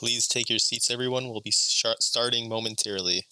Please take your seats, everyone. We'll be starting momentarily.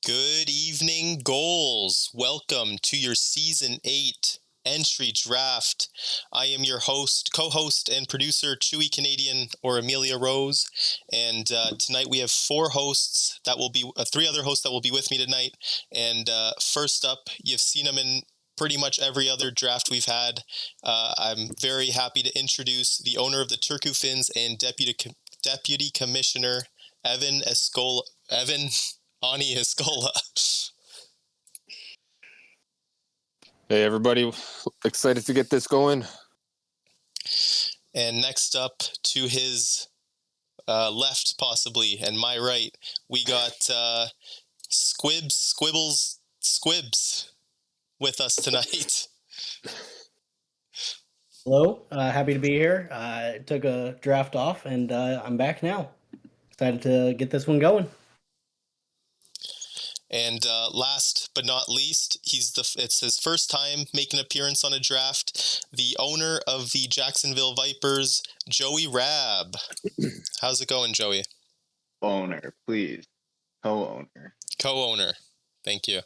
Good evening, Gohls. Welcome to your Season 8 entry draft. I am your co-host and producer, Chewy Canadian, or Amelia Rose. And tonight we have three other hosts that will be with me tonight. And first up, you've seen them in pretty much every other draft we've had. I'm very happy to introduce the owner of the Turku Finns and Deputy Commissioner, Evan Ani Escola. Hey everybody, excited to get this going. And next up to his left, possibly, and my right, we got Squibs with us tonight. Hello, happy to be here. I took a draft off and I'm back now. Excited to get this one going. And last but not least, it's his first time making an appearance on a draft. The owner of the Jacksonville Vipers, Joey Rabb. How's it going, Joey? Owner, please. Co-owner. Co-owner. Thank you.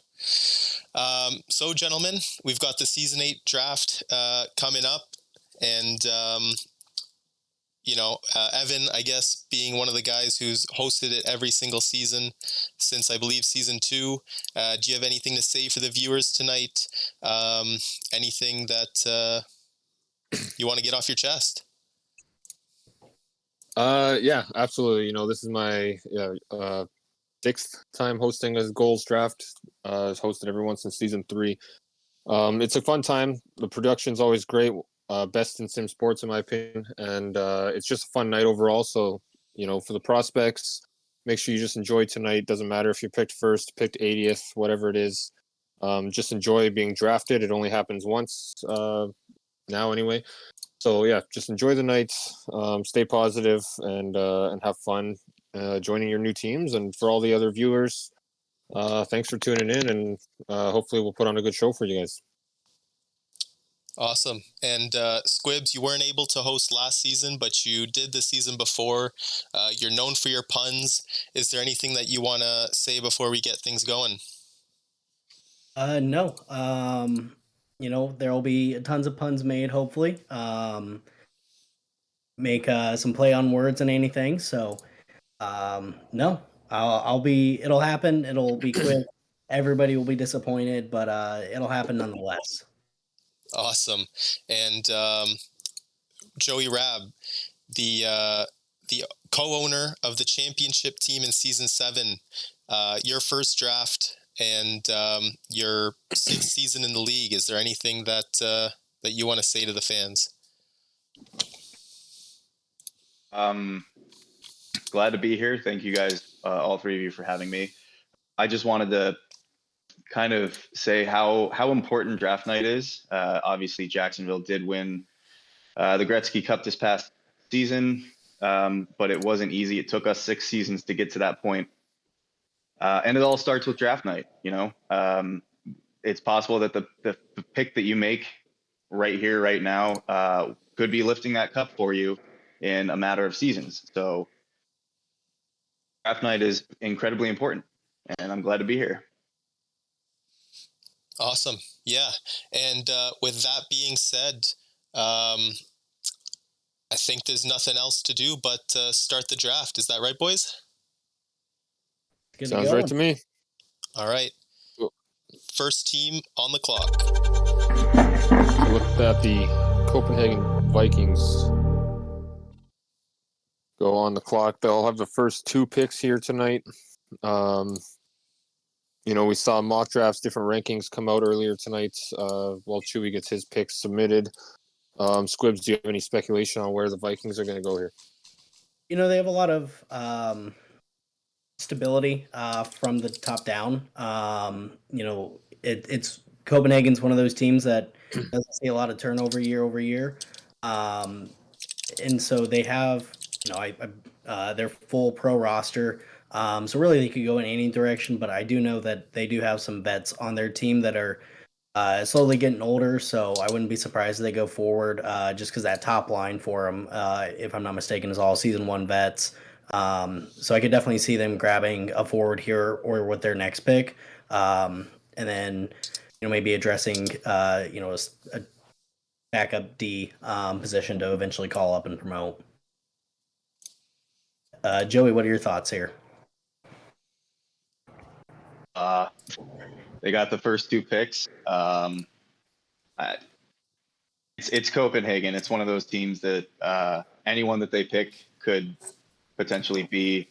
So, gentlemen, we've got the Season 8 draft coming up. And, Evan, I guess, being one of the guys who's hosted it every single season since, I believe, Season 2. Do you have anything to say for the viewers tonight? Anything that you want to get off your chest? Yeah, absolutely. This is my sixth time hosting a Gohls draft. I've hosted everyone since Season 3. It's a fun time. The production's always great. Best in sim sports, in my opinion. And it's just a fun night overall. So, for the prospects, make sure you just enjoy tonight. Doesn't matter if you picked first, picked 80th, whatever it is. Just enjoy being drafted. It only happens once now anyway. So yeah, just enjoy the night, stay positive, and have fun joining your new teams. And for all the other viewers, thanks for tuning in, and hopefully we'll put on a good show for you guys. Awesome. And Squibs, you weren't able to host last season, but you did the season before. You're known for your puns. Is there anything that you want to say before we get things going? No. There will be tons of puns made, hopefully. Make some play on words and anything. So, no, I'll be. It'll happen. It'll be quick. Everybody will be disappointed, but it'll happen nonetheless. Awesome. And Joey Rab, the co-owner of the championship team in Season 7, your first draft and your sixth season in the league. Is there anything that you want to say to the fans? Glad to be here. Thank you guys, all three of you, for having me. I just wanted to kind of say how important draft night is. Obviously, Jacksonville did win the Gretzky Cup this past season, but it wasn't easy. It took us 6 seasons to get to that point. And it all starts with draft night. It's possible that the pick that you make right here, right now, could be lifting that cup for you in a matter of seasons. So draft night is incredibly important, and I'm glad to be here. Awesome. Yeah. And with that being said, I think there's nothing else to do but start the draft. Is that right, boys? Sounds right to me. All right. Cool. First team on the clock. Look at the Copenhagen Vikings go on the clock. They'll have the first 2 picks here tonight. We saw mock drafts, different rankings come out earlier tonight while Chewy gets his picks submitted. Squibs, do you have any speculation on where the Vikings are going to go here? They have a lot of stability from the top down. It's Copenhagen's one of those teams that doesn't see a lot of turnover year over year. And so they have, their full pro roster. So really they could go in any direction, but I do know that they do have some vets on their team that are slowly getting older. So I wouldn't be surprised if they go forward just because that top line for them, if I'm not mistaken, is all season 1 vets. So I could definitely see them grabbing a forward here or with their next pick. And then, maybe addressing, a backup D position to eventually call up and promote. Joey, what are your thoughts here? They got the first 2 picks. It's Copenhagen. It's one of those teams that anyone that they pick could potentially be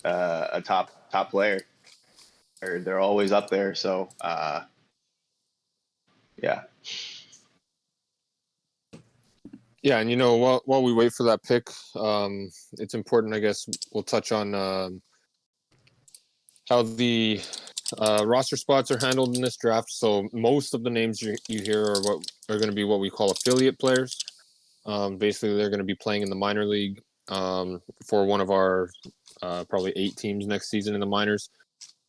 a top player. They're always up there. So yeah. Yeah, and while we wait for that pick, it's important, I guess, we'll touch on how the roster spots are handled in this draft. So most of the names you hear are going to be what we call affiliate players. Basically, they're going to be playing in the minor league for one of our probably 8 teams next season in the minors.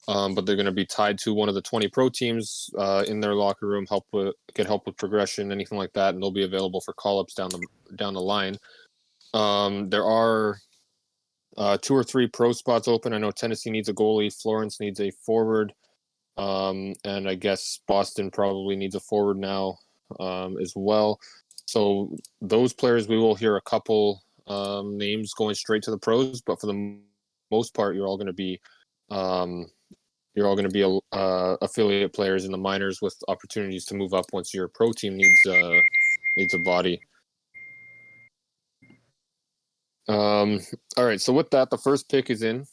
But they're going to be tied to one of the 20 pro teams in their locker room, get help with progression, anything like that, and they'll be available for call-ups down the line. There are 2 or 3 pro spots open. I know Tennessee needs a goalie, Florence needs a forward, And I guess Boston probably needs a forward now as well. So those players, we will hear a couple names going straight to the pros, but for the most part, you're all going to be affiliate players in the minors with opportunities to move up once your pro team needs a body. All right, so with that, the first pick is in,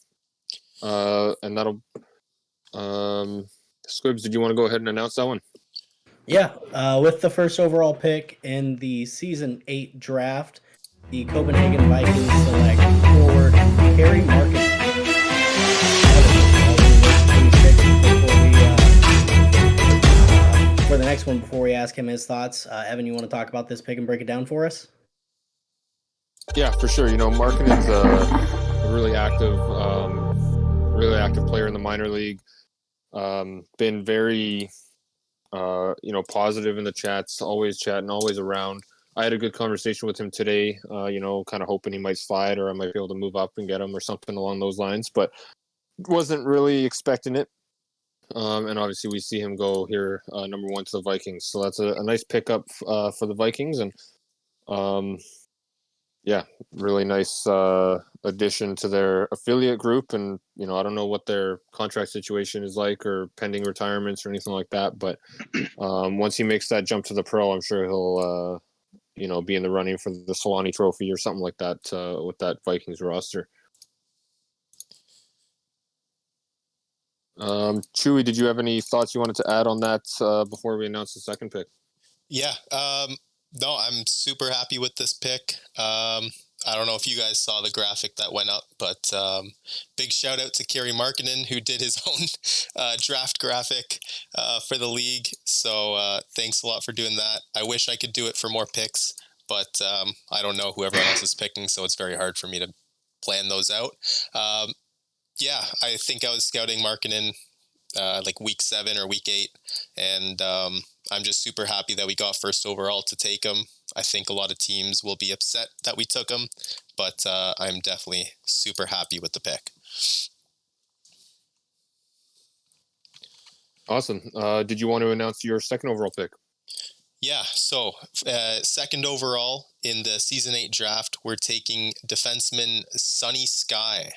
and that'll. Squibs, did you want to go ahead and announce that one? Yeah, with the first overall pick in the Season 8 draft, the Copenhagen Vikings select forward Harry Market. For the next one, before we ask him his thoughts, Evan, you want to talk about this pick and break it down for us? Yeah, for sure. Markkinen's a really active player in the minor league. Been very, positive in the chats, always chatting, always around. I had a good conversation with him today, kind of hoping he might slide or I might be able to move up and get him or something along those lines, but wasn't really expecting it. And obviously we see him go here, number one to the Vikings. So that's a nice pickup for the Vikings. And really nice addition to their affiliate group. And, I don't know what their contract situation is like or pending retirements or anything like that. But once he makes that jump to the pro, I'm sure he'll, be in the running for the Solani Trophy or something like that with that Vikings roster. Chewy, did you have any thoughts you wanted to add on that before we announce the second pick? Yeah. No, I'm super happy with this pick. I don't know if you guys saw the graphic that went up, but big shout out to Kerry Markkinen, who did his own draft graphic for the league. So thanks a lot for doing that. I wish I could do it for more picks, but I don't know who everyone else is picking, so it's very hard for me to plan those out. I think I was scouting Markkinen like week 7 or week 8, and I'm just super happy that we got first overall to take him. I think a lot of teams will be upset that we took him, but I'm definitely super happy with the pick. Awesome. Did you want to announce your second overall pick? Yeah, so second overall in the Season 8 draft, we're taking defenseman Sonny Sky.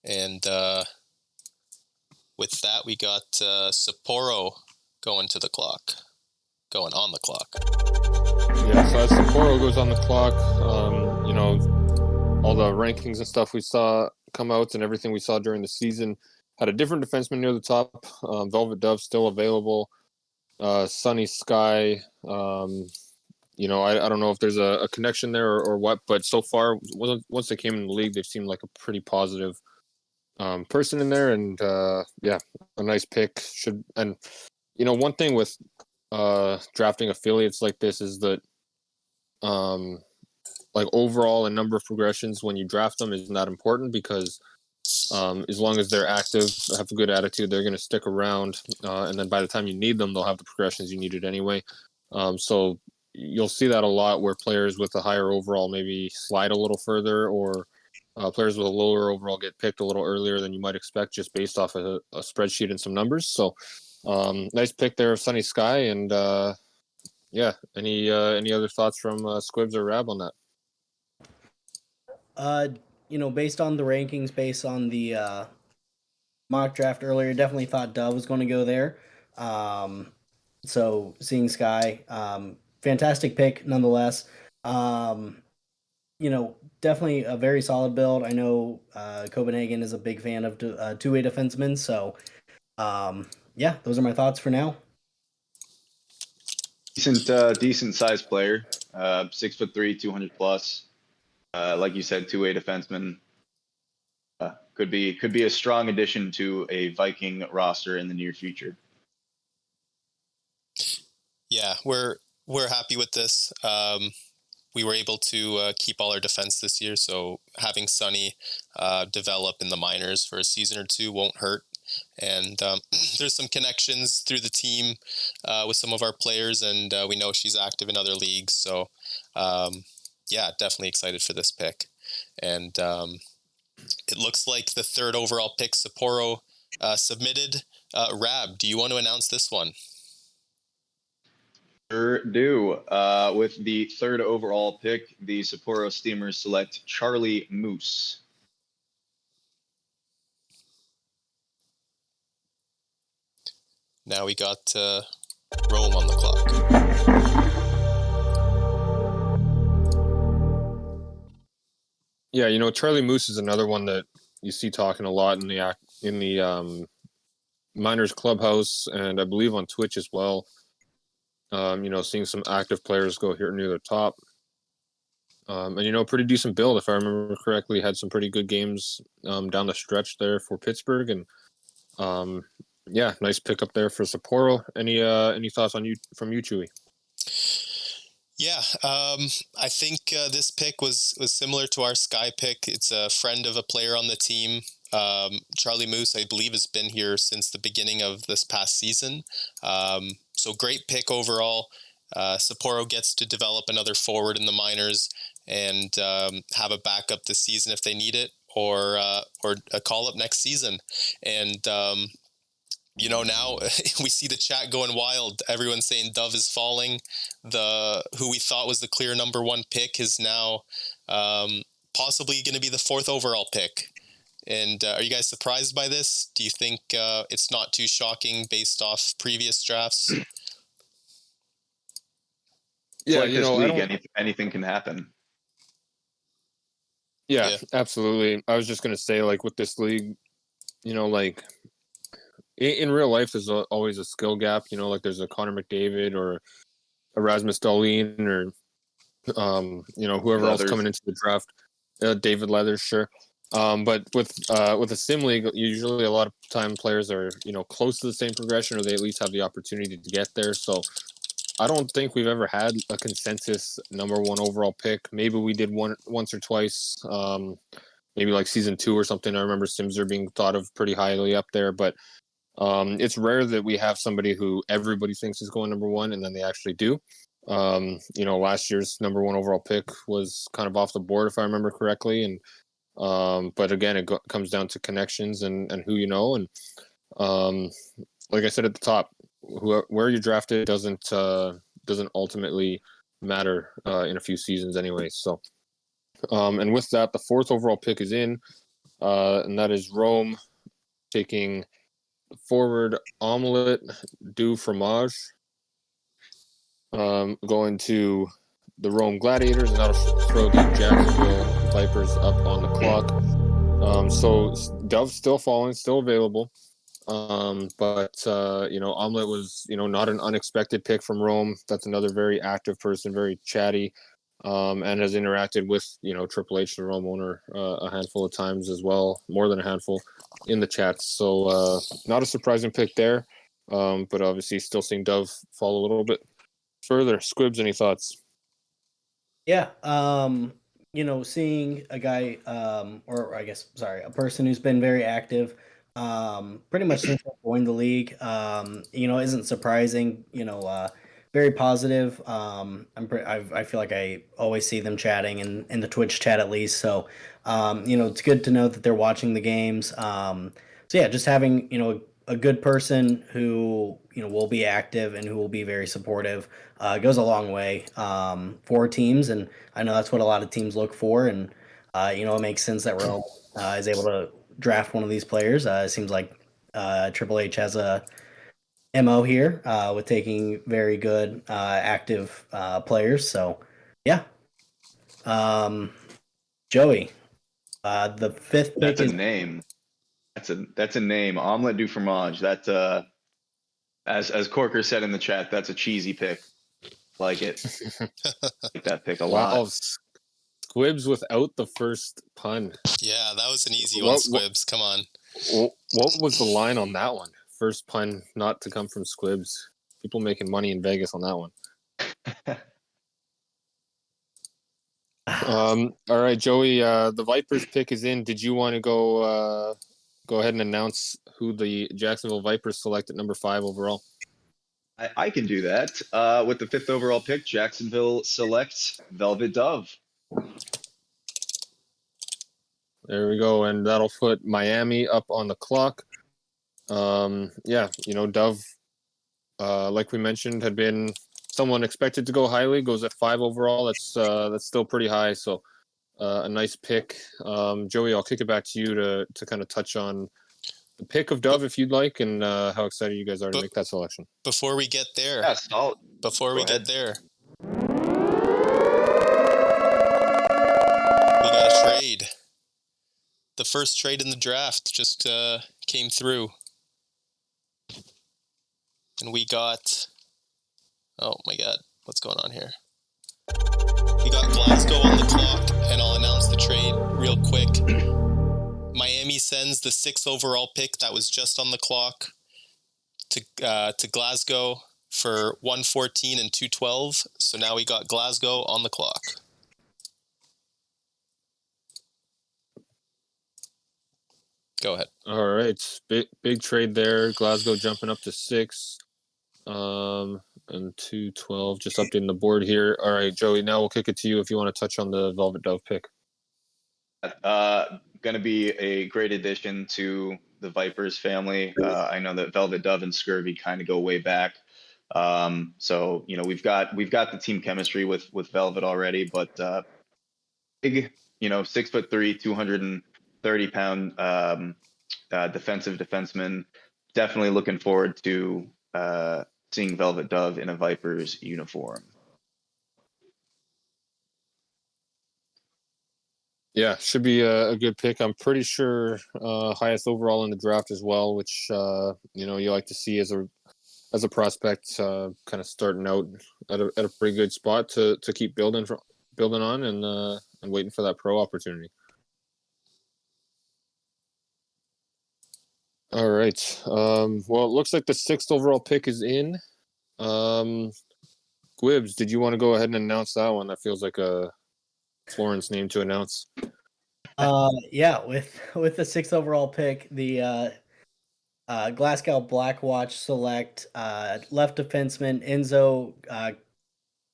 And with that, we got Sapporo going on the clock. Yeah, so as Sapporo goes on the clock, all the rankings and stuff we saw come out and everything we saw during the season had a different defenseman near the top. Velvet Dove still available. Sunny Sky. I don't know if there's a connection there or what, but so far, once they came in the league, they've seemed like a pretty positive person in there, and a nice pick. One thing with drafting affiliates like this is that overall and number of progressions when you draft them isn't that important because as long as they're active, have a good attitude, they're going to stick around, and then by the time you need them, they'll have the progressions you needed anyway. So you'll see that a lot where players with a higher overall maybe slide a little further, or players with a lower overall get picked a little earlier than you might expect just based off a spreadsheet and some numbers. So nice pick there of Sunny Sky. And any other thoughts from Squibs or Rab on that? Based on the rankings, based on the mock draft earlier, definitely thought Dove was going to go there. So seeing Sky, fantastic pick nonetheless. Definitely a very solid build. I know Copenhagen is a big fan of two-way defensemen, so those are my thoughts for now. Decent sized player, 6'3", 200 plus. Like you said, two-way defenseman. Could be a strong addition to a Viking roster in the near future. Yeah, we're happy with this. We were able to keep all our defense this year, so having Sonny develop in the minors for a season or two won't hurt. And there's some connections through the team with some of our players, and we know she's active in other leagues. So, definitely excited for this pick. And It looks like the 3rd overall pick, Sapporo, submitted. Rab, do you want to announce this one? Sure do. With the 3rd overall pick, the Sapporo Steamers select Charlie Moose. Now we got Rome on the clock. Yeah, Charlie Moose is another one that you see talking a lot in the minors clubhouse, and I believe on Twitch as well. Seeing some active players go here near the top. And pretty decent build, if I remember correctly. Had some pretty good games down the stretch there for Pittsburgh, and yeah, nice pickup there for Sapporo. Any thoughts on you from you, Chewy? Yeah, I think this pick was similar to our Sky pick. It's a friend of a player on the team. Charlie Moose, I believe, has been here since the beginning of this past season. So great pick overall. Sapporo gets to develop another forward in the minors and have a backup this season if they need it, or a call up next season. And now we see the chat going wild. Everyone's saying Dove is falling. Who we thought was the clear number 1 pick is now possibly going to be the 4th overall pick. And are you guys surprised by this? Do you think it's not too shocking based off previous drafts? It's Yeah, like this league, anything can happen. Yeah, absolutely. I was just gonna say, like, with this league, like in real life, there's always a skill gap. Like there's a Connor McDavid or Erasmus Dahlin or whoever else coming into the draft. David Leathers, sure. But with a sim league, usually a lot of time players are close to the same progression, or they at least have the opportunity to get there. So I don't think we've ever had a consensus number 1 overall pick. Maybe we did once or twice. Maybe like season 2 or something. I remember Simser being thought of pretty highly up there, but it's rare that we have somebody who everybody thinks is going number 1 and then they actually do. Last year's number 1 overall pick was kind of off the board, if I remember correctly. And but again, it comes down to connections and who you know. And like I said at the top, where you drafted doesn't ultimately matter in a few seasons anyway. So, and with that, the 4th overall pick is in, and that is Rome taking forward Omelette du Fromage, going to the Rome Gladiators, and that'll throw the Jacksonville Vipers up on the clock. So Dove's still falling, still available. But Omelette was, not an unexpected pick from Rome. That's another very active person, very chatty, and has interacted with, Triple H, the Rome owner, a handful of times as well, more than a handful in the chats. So not a surprising pick there, but obviously still seeing Dove fall a little bit further. Squibs, any thoughts? Yeah, seeing a guy, or I guess, sorry, a person who's been very active, pretty much since I joined the league, isn't surprising. Very positive. I feel like I always see them chatting in the Twitch chat at least. So, it's good to know that they're watching the games. So yeah, just having a good person who will be active and who will be very supportive goes a long way for teams, and I know that's what a lot of teams look for. And it makes sense that Rome is able to draft one of these players. It seems like Triple H has a MO here with taking very good active players. So yeah, Joey, the 5th pick That's a is name. That's a name. Omelette du fromage. That's as Corker said in the chat, that's a cheesy pick. Like it. Like that pick a lot. Wow, Squibs without the first pun. Yeah, that was an easy one, Squibs. Come on. What was the line on that one? First pun not to come from Squibs. People making money in Vegas on that one. All right, Joey. The Vipers pick is in. Did you want to go ahead and announce who the Jacksonville Vipers select at number 5 overall? I can do that. With the 5th overall pick, Jacksonville selects Velvet Dove. There we go, and that'll put Miami up on the clock. Dove, like we mentioned, had been someone expected to go highly. Goes at 5 overall. That's still pretty high. So a nice pick. Joey, I'll kick it back to you to kind of touch on the pick of Dove if you'd like, and how excited you guys are to make that selection. Before we get there, Yeah, solid. we got a trade. The first trade in the draft just came through. And we got... Oh my god, what's going on here? We got Glasgow on the clock, and I'll announce the trade real quick. Miami sends the 6th overall pick that was just on the clock to Glasgow for 114 and 212. So now we got Glasgow on the clock. Go ahead. All right, big trade there. Glasgow jumping up to 6, and 212. Just updating the board here. All right, Joey. Now we'll kick it to you if you want to touch on the Velvet Dove pick. Going to be a great addition to the Vipers family. I know that Velvet Dove and Scurvy kind of go way back. So we've got the team chemistry with Velvet already, but big, 6'3", 230-pound defensive defenseman. Definitely looking forward to seeing Velvet Dove in a Vipers uniform. Yeah, should be a good pick. I'm pretty sure highest overall in the draft as well, which you like to see as a prospect, kind of starting out at a pretty good spot to keep building on and waiting for that pro opportunity. All right. Well, it looks like the 6th overall pick is in. Gwibs, did you want to go ahead and announce that one? That feels like a Florence name to announce. Yeah, with the 6th overall pick, the Glasgow Blackwatch select left defenseman Enzo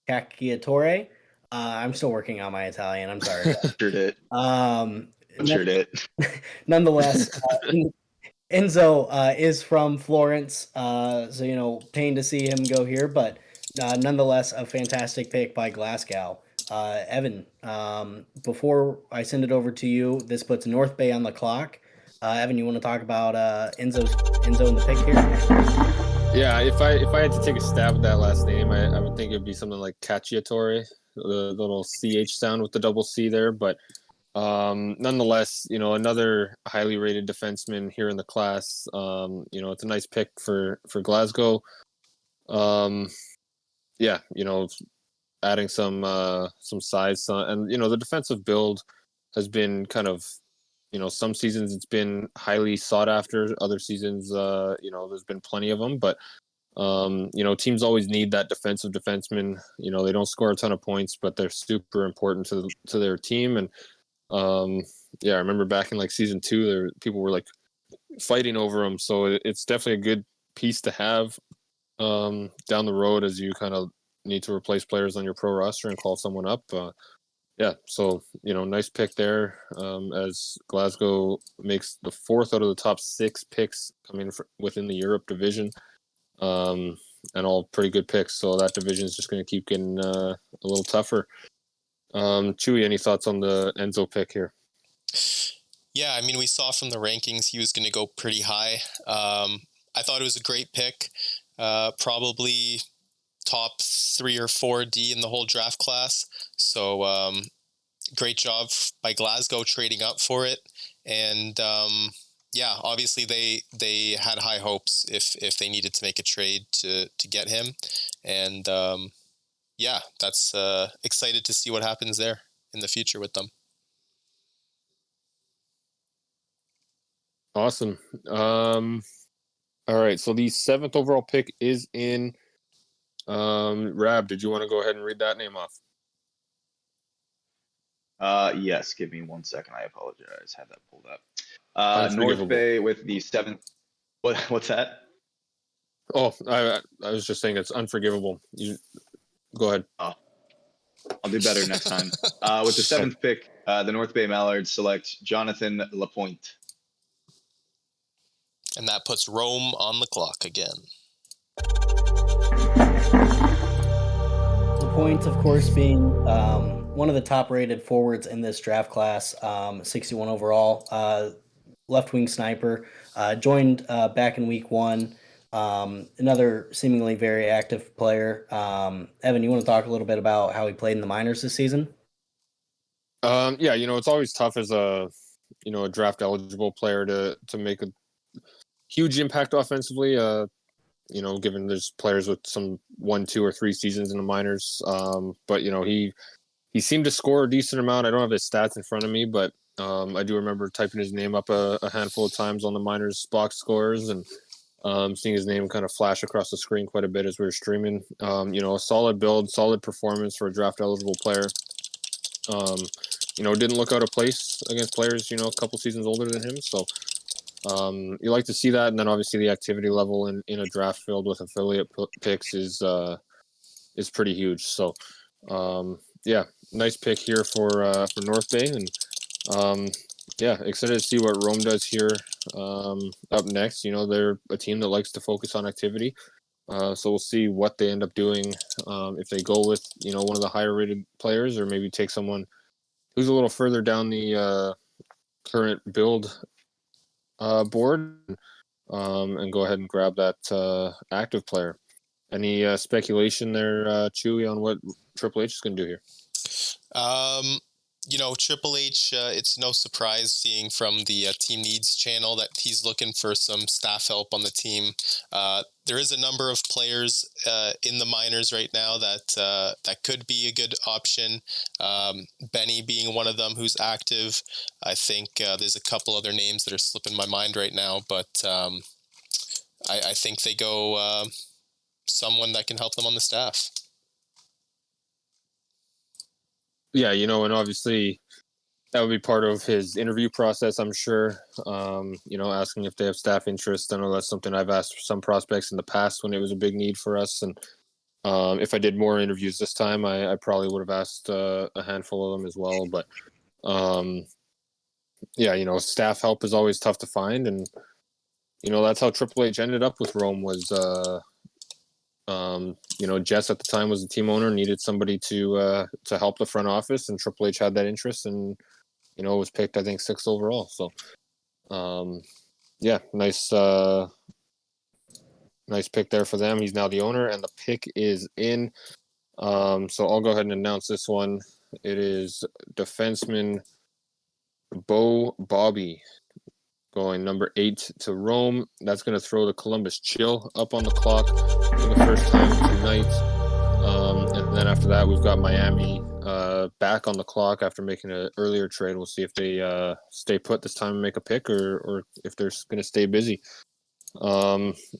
Cacciatore. I'm still working on my Italian. I'm sorry. Sure did. Sure did. Nonetheless, Enzo is from Florence, so pain to see him go here, but nonetheless, a fantastic pick by Glasgow. Evan, before I send it over to you, this puts North Bay on the clock. Evan, you want to talk about Enzo in the pick here? Yeah, if I had to take a stab at that last name, I would think it'd be something like Cacciatore, the little CH sound with the double C there. But nonetheless, another highly rated defenseman here in the class. It's a nice pick for Glasgow. Adding some size, and the defensive build has been kind of, some seasons it's been highly sought after. Other seasons, there's been plenty of them, but teams always need that defensive defenseman. They don't score a ton of points, but they're super important to their team. And I remember back in like season 2, people were like fighting over them. So it's definitely a good piece to have down the road as you kind of need to replace players on your pro roster and call someone up. So nice pick there, as Glasgow makes the 4th out of the top 6 picks coming within the Europe division, and all pretty good picks. So that division is just going to keep getting a little tougher. Chewy, any thoughts on the Enzo pick here? Yeah, I mean, we saw from the rankings he was going to go pretty high. I thought it was a great pick, probably top 3 or 4 D in the whole draft class. So great job by Glasgow trading up for it. And obviously they had high hopes if they needed to make a trade to get him. And that's excited to see what happens there in the future with them. Awesome. All right, so the 7th overall pick is in. Rab, did you want to go ahead and read that name off? Yes, give me 1 second. I apologize. Had that pulled up. North Bay with the 7th. What's that? Oh, I was just saying it's unforgivable. You go ahead. Oh, I'll do better next time. With the 7th pick the North Bay Mallards select Jonathan Lapointe. And that puts Rome on the clock again. Lapointe, of course, being one of the top-rated forwards in this draft class, 61 overall, left-wing sniper, joined back in week 1. Another seemingly very active player. Evan, you want to talk a little bit about how he played in the minors this season? Yeah, it's always tough as a draft eligible player to make a huge impact offensively. Given there's players with some 1, 2, or 3 seasons in the minors. But he seemed to score a decent amount. I don't have his stats in front of me, but I do remember typing his name up a handful of times on the minors box scores and seeing his name kind of flash across the screen quite a bit as we were streaming. A solid build, solid performance for a draft eligible player. Didn't look out of place against players, a couple seasons older than him. So you like to see that. And then obviously the activity level in a draft filled with affiliate picks is pretty huge. So yeah, nice pick here for North Bay. And yeah, excited to see what Rome does here up next. They're a team that likes to focus on activity. So we'll see what they end up doing if they go with, one of the higher rated players or maybe take someone who's a little further down the current build board and go ahead and grab that active player. Any speculation there, Chewy, on what Triple H is going to do here? Triple H, it's no surprise seeing from the Team Needs channel that he's looking for some staff help on the team. There is a number of players in the minors right now that could be a good option. Benny being one of them who's active. I think there's a couple other names that are slipping my mind right now, but I think they go someone that can help them on the staff. Yeah, and obviously that would be part of his interview process, I'm sure. Asking if they have staff interest. I know that's something I've asked some prospects in the past when it was a big need for us. And if I did more interviews this time, I probably would have asked a handful of them as well. But yeah, staff help is always tough to find. And, that's how Triple H ended up with Rome was, Jess at the time was the team owner, needed somebody to help the front office, and Triple H had that interest and, was picked, I think, 6th overall. So, yeah, nice pick there for them. He's now the owner, and the pick is in. So I'll go ahead and announce this one. It is defenseman Bo Bobby going number 8 to Rome. That's going to throw the Columbus Chill up on the clock for the first time tonight. And then after that, we've got Miami back on the clock after making an earlier trade. We'll see if they stay put this time and make a pick or if they're going to stay busy.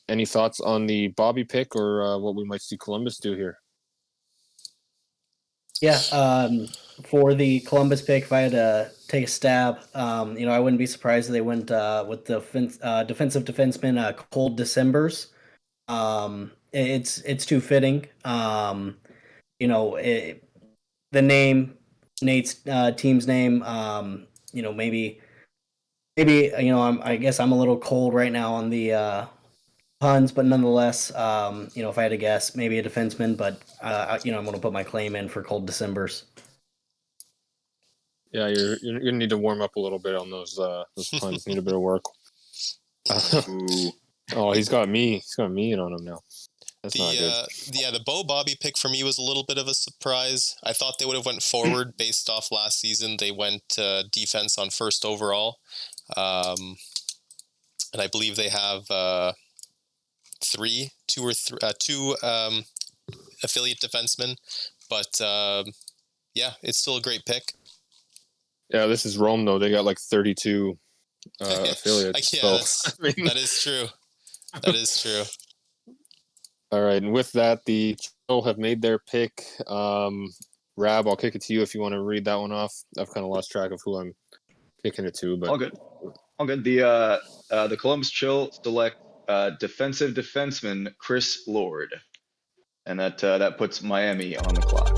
Any thoughts on the Bobby pick or what we might see Columbus do here? Yeah, for the Columbus pick, if I had to take a stab, I wouldn't be surprised if they went with the defensive defenseman Cold Decembers. It's too fitting. The name, Nate's team's name. Maybe I guess I'm a little cold right now on the puns, but nonetheless, if I had to guess, maybe a defenseman, but I'm going to put my claim in for Cold Decembers. Yeah, you're gonna need to warm up a little bit on those puns. Need a bit of work. Oh, he's got me in on him now. That's not good. The Bo Bobby pick for me was a little bit of a surprise. I thought they would have went forward based off last season. They went defense on 1st overall, and I believe they have two affiliate defensemen. But yeah, it's still a great pick. Yeah, this is Rome though. They got like 32 affiliates. Yeah, that is true. That is true. All right, and with that, the Chill have made their pick. Rab, I'll kick it to you if you want to read that one off. I've kind of lost track of who I'm kicking it to, but all good. The Columbus Chill select defensive defenseman Chris Lord, and that puts Miami on the clock.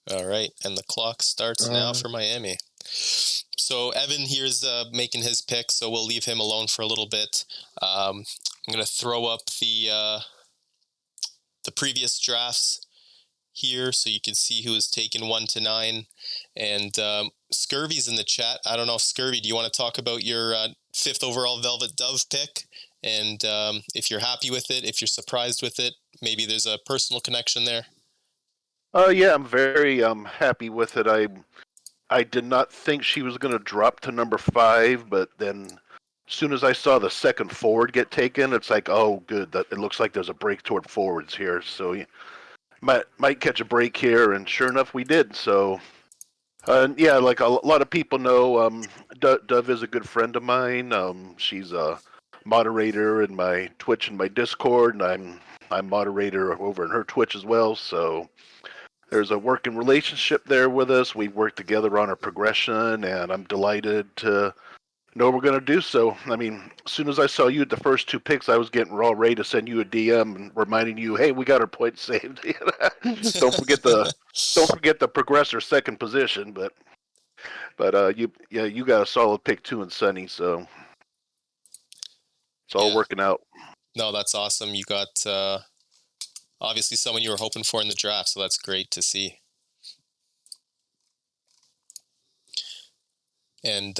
All right, and the clock starts now for Miami. So Evan here's making his pick, so we'll leave him alone for a little bit. I'm going to throw up the previous drafts here so you can see who is taken 1 to 9. And Scurvy's in the chat. I don't know if Scurvy, do you want to talk about your 5th overall Velvet Dove pick? And if you're happy with it, if you're surprised with it, maybe there's a personal connection there. Yeah, I'm very happy with it. I did not think she was going to drop to number 5, but then as soon as I saw the second forward get taken, it's like, oh, good. That it looks like there's a break toward forwards here. So you might catch a break here, and sure enough, we did. So, yeah, like a lot of people know, Dove is a good friend of mine. She's a moderator in my Twitch and my Discord, and I'm moderator over in her Twitch as well. So there's a working relationship there with us. We work together on our progression, and I'm delighted to know we're going to do so. I mean, as soon as I saw you at the first 2 picks, I was getting raw ready to send you a DM and reminding you, hey, we got our points saved. don't forget the progressor second position, but you got a solid pick too in Sunny, so it's all working out. No, that's awesome. You got obviously someone you were hoping for in the draft, so that's great to see. And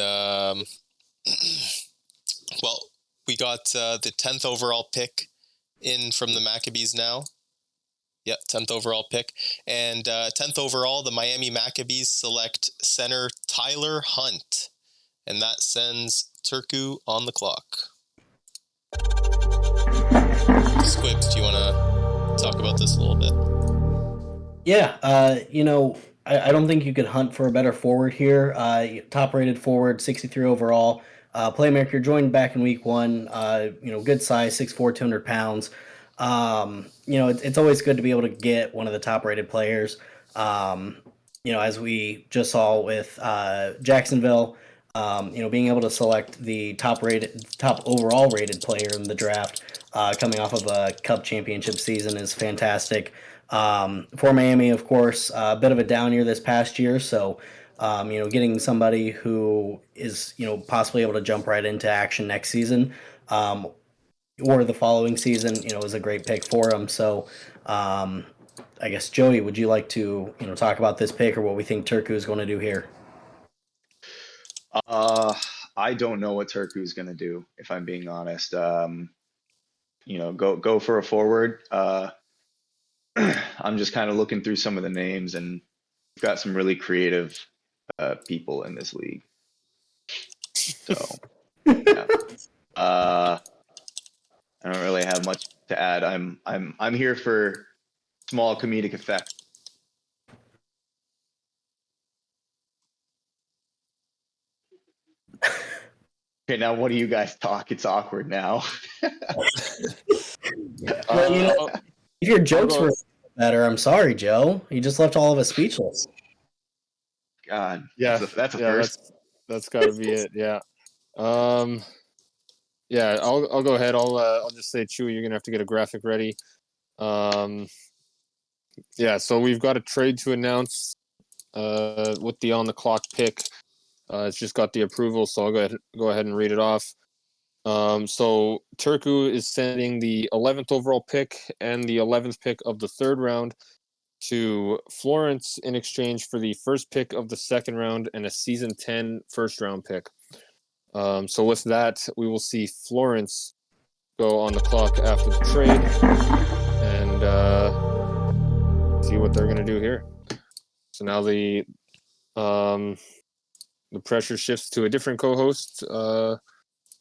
well, we got the 10th overall pick in from the Maccabees now. Yep, 10th overall pick. And 10th overall, the Miami Maccabees select center Tyler Hunt. And that sends Turku on the clock. Squibs, do you want to talk about this a little bit? Yeah, I don't think you could hunt for a better forward here. Top-rated forward, 63 overall. Playmaker joined back in week 1. Good size, 6'4", 200 pounds. It's always good to be able to get one of the top-rated players. As we just saw with Jacksonville, being able to select the top overall rated player in the draft, coming off of a Cup championship season is fantastic. For Miami, of course, a bit of a down year this past year, so getting somebody who is possibly able to jump right into action next season, or the following season, is a great pick for him. So, I guess Joey, would you like to talk about this pick or what we think Turku is going to do here? I don't know what Turku is going to do, if I'm being honest. Go for a forward. I'm just kind of looking through some of the names, and we've got some really creative people in this league. So, yeah. I don't really have much to add. I'm here for small comedic effect. Okay, now what do you guys talk? It's awkward now. Well, if your jokes were better, I'm sorry, Joe. You just left all of us speechless. God, Yeah, that's a first. That's got to be it. Yeah. Yeah, I'll go ahead. I'll just say, Chewy, you're gonna have to get a graphic ready. Yeah, so we've got a trade to announce with the on the clock pick. It's just got the approval, so I'll go ahead and read it off. So Turku is sending the 11th overall pick and the 11th pick of the 3rd round to Florence in exchange for the first pick of the 2nd round and a season 10 first round pick. So with that, we will see Florence go on the clock after the trade and see what they're going to do here. So now the pressure shifts to a different co-host. I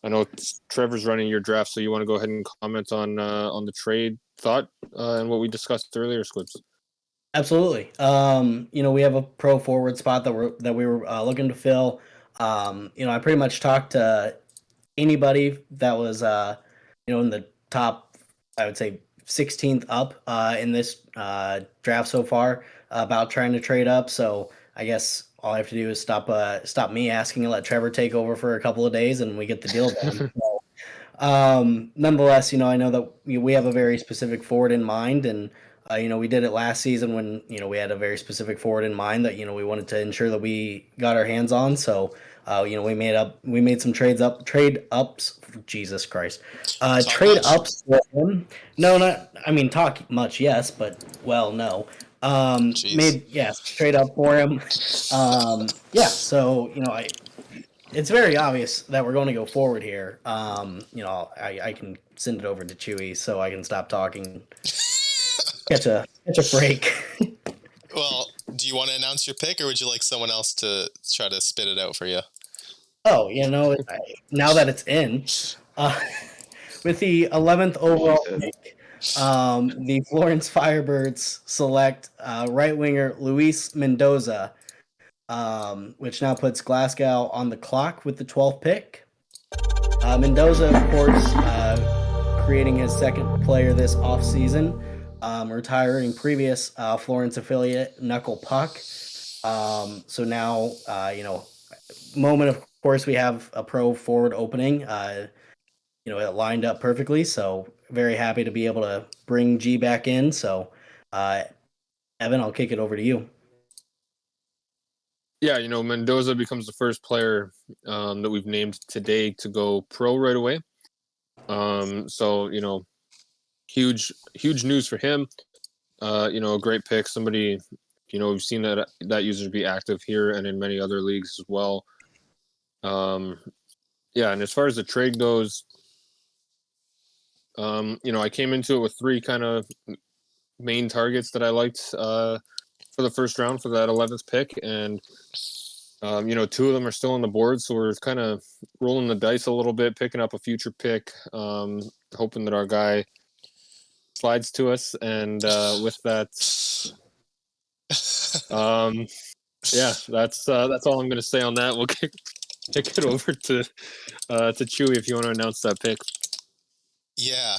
know Trevor's running your draft, so you want to go ahead and comment on the trade thought and what we discussed earlier, Squibs. Absolutely. We have a pro forward spot that we were looking to fill. I pretty much talked to anybody that was in the top, I would say 16th up in this draft so far about trying to trade up. So I guess all I have to do is stop me asking and let Trevor take over for a couple of days, and we get the deal done. So, nonetheless, I know that we have a very specific forward in mind, and We did it last season when, we had a very specific forward in mind that, we wanted to ensure that we got our hands on. So, we made some trade ups. Jesus Christ. Talk Trade much? ups for him. No, talk much, yes, but well, no. Jeez. Trade up for him. So, it's very obvious that we're going to go forward here. I can send it over to Chewy so I can stop talking. Catch a break. Well, do you want to announce your pick, or would you like someone else to try to spit it out for you? Oh, now that it's in, with the 11th overall pick, the Florence Firebirds select right winger Luis Mendoza, which now puts Glasgow on the clock with the 12th pick. Mendoza, of course, creating his second player this offseason, retiring previous Florence affiliate Knuckle Puck. So now, moment of course we have a pro forward opening. It lined up perfectly. So very happy to be able to bring G back in. So, Evan, I'll kick it over to you. Yeah, Mendoza becomes the first player that we've named today to go pro right away. So huge news for him. A great pick. Somebody, we've seen that user be active here and in many other leagues as well. And as far as the trade goes, I came into it with three kind of main targets that I liked for the first round for that 11th pick, and two of them are still on the board, so we're kind of rolling the dice a little bit, picking up a future pick, hoping that our guy slides to us, and with that, that's all I'm going to say on that. We'll kick it over to Chewy if you want to announce that pick. Yeah.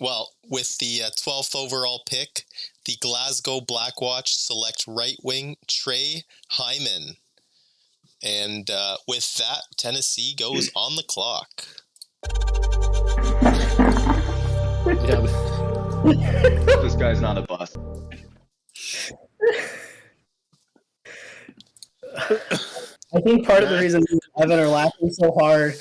Well, with the 12th overall pick, the Glasgow Blackwatch select right wing Trey Hyman. And with that, Tennessee goes on the clock. This guy's not a bust. I think part of the reason me and Evan are laughing so hard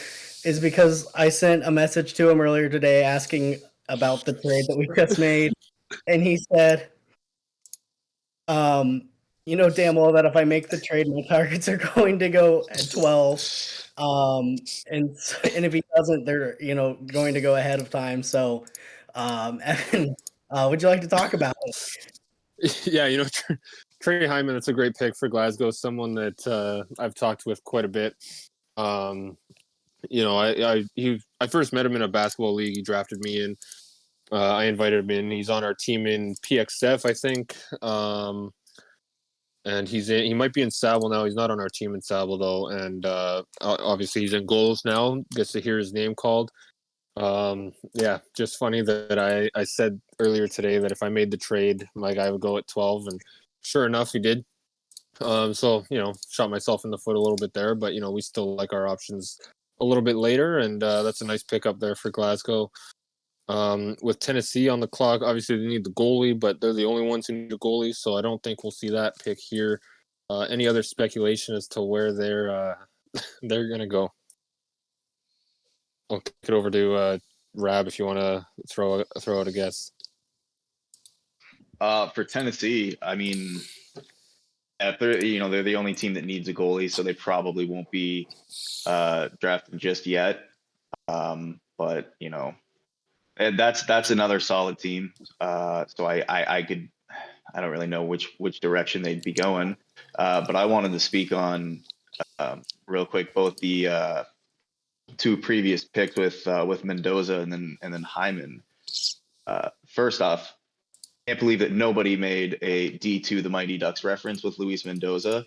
is because I sent a message to him earlier today asking about the trade that we just made, and he said, damn well that if I make the trade, my targets are going to go at 12. And if he doesn't, they're going to go ahead of time. So, Evan, would you like to talk about it? Yeah, Trey Hyman, that's a great pick for Glasgow. Someone that I've talked with quite a bit. I first met him in a basketball league. He drafted me in. I invited him in. He's on our team in PXF, I think. And he might be in Sable now. He's not on our team in Sable though. And obviously he's in Gohls now. Gets to hear his name called. Just funny that I said earlier today that if I made the trade, my guy would go at 12, and sure enough, he did. Shot myself in the foot a little bit there, but we still like our options a little bit later, and that's a nice pickup there for Glasgow. With Tennessee on the clock, obviously they need the goalie, but they're the only ones who need a goalie, so I don't think we'll see that pick here. Any other speculation as to where they're gonna go? I'll kick it over to Rab if you want to throw out a guess. For Tennessee, I mean, they're the only team that needs a goalie, so they probably won't be drafting just yet. But and that's another solid team. So I don't really know which direction they'd be going. But I wanted to speak on real quick both the two previous picks with Mendoza and then Hyman. First off, can't believe that nobody made a D2 the Mighty Ducks reference with Luis Mendoza.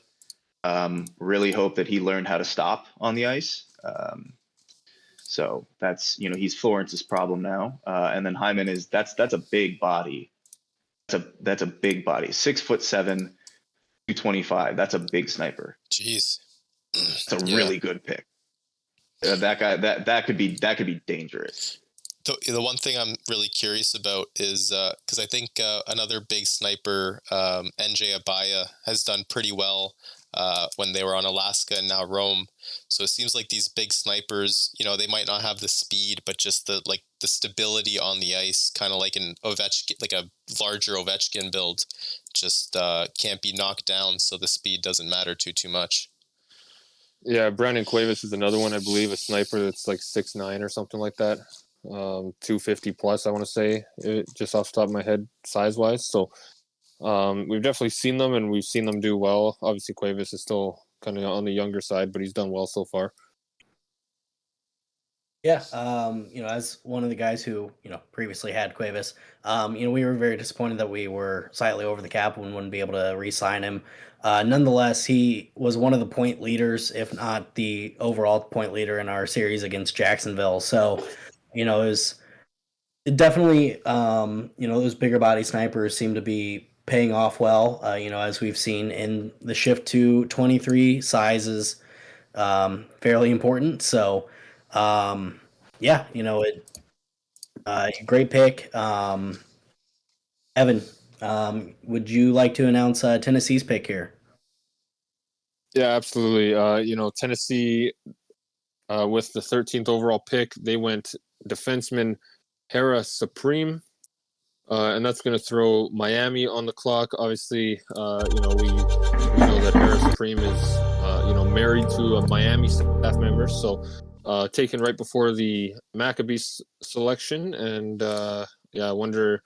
Really hope that he learned how to stop on the ice. So that's he's Florence's problem now. And then Hyman that's a big body. That's a big body. 6'7", 225. That's a big sniper. Jeez. It's a really good pick. That guy that could be dangerous. the one thing I'm really curious about is because I think another big sniper, NJ Abaya, has done pretty well when they were on Alaska and now Rome. So it seems like these big snipers, they might not have the speed, but just the stability on the ice, kind of like an Ovechkin, like a larger Ovechkin build, just can't be knocked down. So the speed doesn't matter too much. Yeah, Brandon Cuevas is another one, I believe, a sniper that's like 6'9" or something like that. 250 plus, I want to say, just off the top of my head, size wise. So we've definitely seen them, and we've seen them do well. Obviously, Cuevas is still kind of on the younger side, but he's done well so far. Yeah, as one of the guys who, previously had Cuevas, we were very disappointed that we were slightly over the cap and wouldn't be able to re-sign him. Nonetheless, he was one of the point leaders, if not the overall point leader in our series against Jacksonville. So, it was definitely, those bigger body snipers seem to be paying off well, as we've seen in the shift to 23 sizes fairly important. So, yeah, great pick. Evan, would you like to announce Tennessee's pick here? Yeah, absolutely. Tennessee, with the 13th overall pick, they went defenseman Hera Supreme. And that's going to throw Miami on the clock. Obviously, we know that Hera Supreme is, married to a Miami staff member. So, taken right before the Maccabees selection. And, I wonder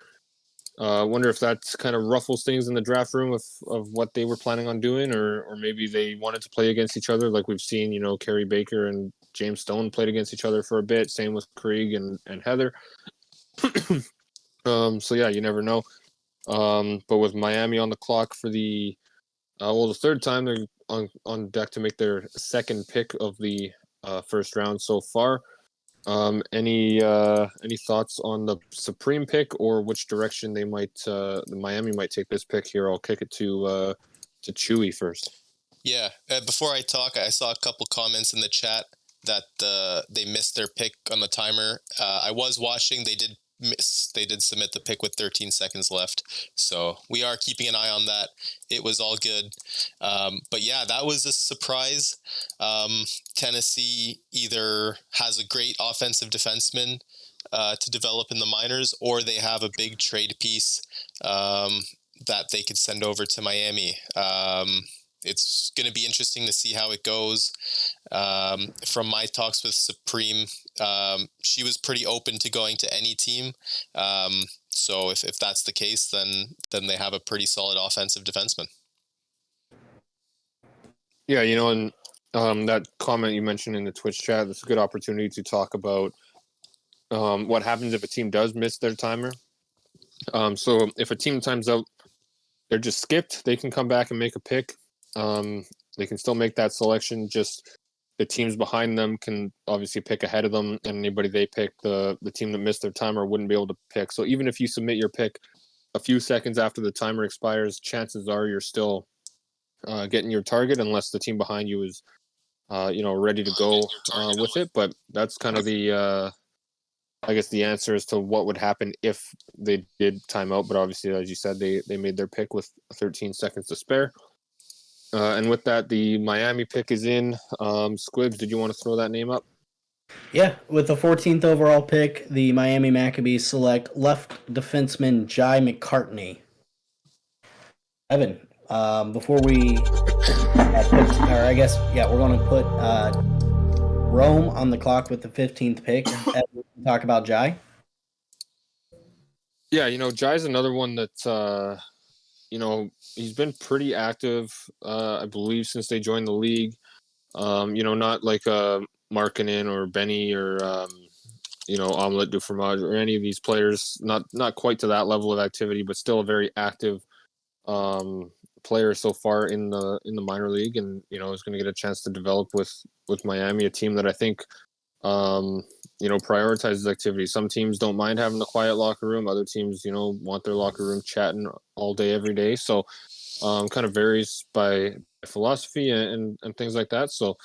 if that kind of ruffles things in the draft room of what they were planning on doing, or maybe they wanted to play against each other. Like we've seen, Kerry Baker and James Stone played against each other for a bit. Same with Krieg and Heather. So yeah, you never know. But with Miami on the clock for the third time, they're on deck to make their second pick of the first round so far. Any thoughts on the Supreme pick, or which direction they might the Miami might take this pick here? I'll kick it to Chewy first. Yeah. Before I talk, I saw a couple comments in the chat that they missed their pick on the timer. I was watching. They did miss. They did submit the pick with 13 seconds left. So we are keeping an eye on that. It was all good. But yeah, that was a surprise. Tennessee either has a great offensive defenseman to develop in the minors, or they have a big trade piece that they could send over to Miami. It's going to be interesting to see how it goes. From my talks with Supreme, she was pretty open to going to any team. So if that's the case, then they have a pretty solid offensive defenseman. Yeah, and that comment you mentioned in the Twitch chat, that's a good opportunity to talk about what happens if a team does miss their timer. So if a team times out, they're just skipped, they can come back and make a pick. They can still make that selection. Just the teams behind them can obviously pick ahead of them, and anybody they pick, the team that missed their timer wouldn't be able to pick. So even if you submit your pick a few seconds after the timer expires, chances are you're still getting your target, unless the team behind you is, ready to go with it. But that's kind of the, I guess, the answer as to what would happen if they did time out. But obviously, as you said, they made their pick with 13 seconds to spare. And with that, the Miami pick is in. Squibs, did you want to throw that name up? Yeah, with the 14th overall pick, the Miami Maccabees select left defenseman Jai McCartney. Evan, before we we're going to put Rome on the clock with the 15th pick. Evan, talk about Jai. Yeah, Jai's another one that, he's been pretty active, I believe, since they joined the league. Not like Markkanen or Benny or, Omelette du Fromage or any of these players, not quite to that level of activity, but still a very active player so far in the minor league, and is going to get a chance to develop with Miami, a team that I think prioritizes activity. Some teams don't mind having the quiet locker room. Other teams, want their locker room chatting all day, every day. So kind of varies by philosophy and things like that. So,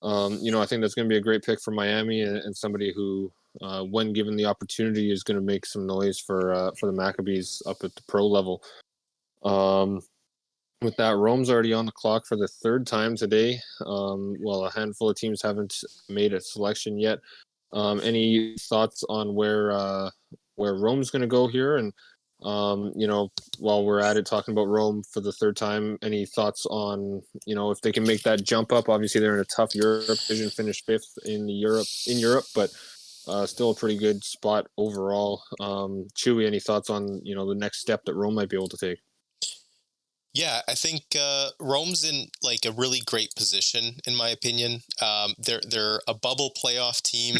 I think that's going to be a great pick for Miami, and somebody who, when given the opportunity, is going to make some noise for the Maccabees up at the pro level. With that, Rome's already on the clock for the third time today. While a handful of teams haven't made a selection yet. Any thoughts on where Rome's going to go here? And while we're at it, talking about Rome for the third time, any thoughts on if they can make that jump up? Obviously, they're in a tough Europe division, finished fifth in Europe, but still a pretty good spot overall. Chewy, any thoughts on the next step that Rome might be able to take? Yeah, I think Rome's in like a really great position, in my opinion. They're a bubble playoff team.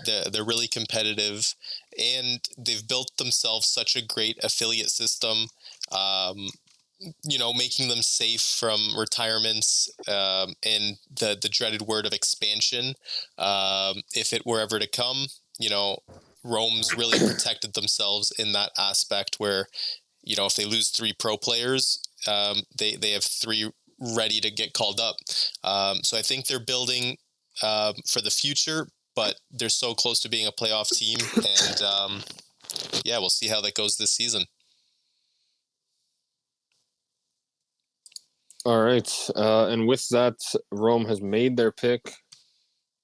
They're really competitive, and they've built themselves such a great affiliate system. Making them safe from retirements and the dreaded word of expansion. If it were ever to come, Rome's really protected themselves in that aspect where, if they lose 3 pro players, they have 3 ready to get called up. So I think they're building for the future, but they're so close to being a playoff team. And we'll see how that goes this season. All right. And with that, Rome has made their pick.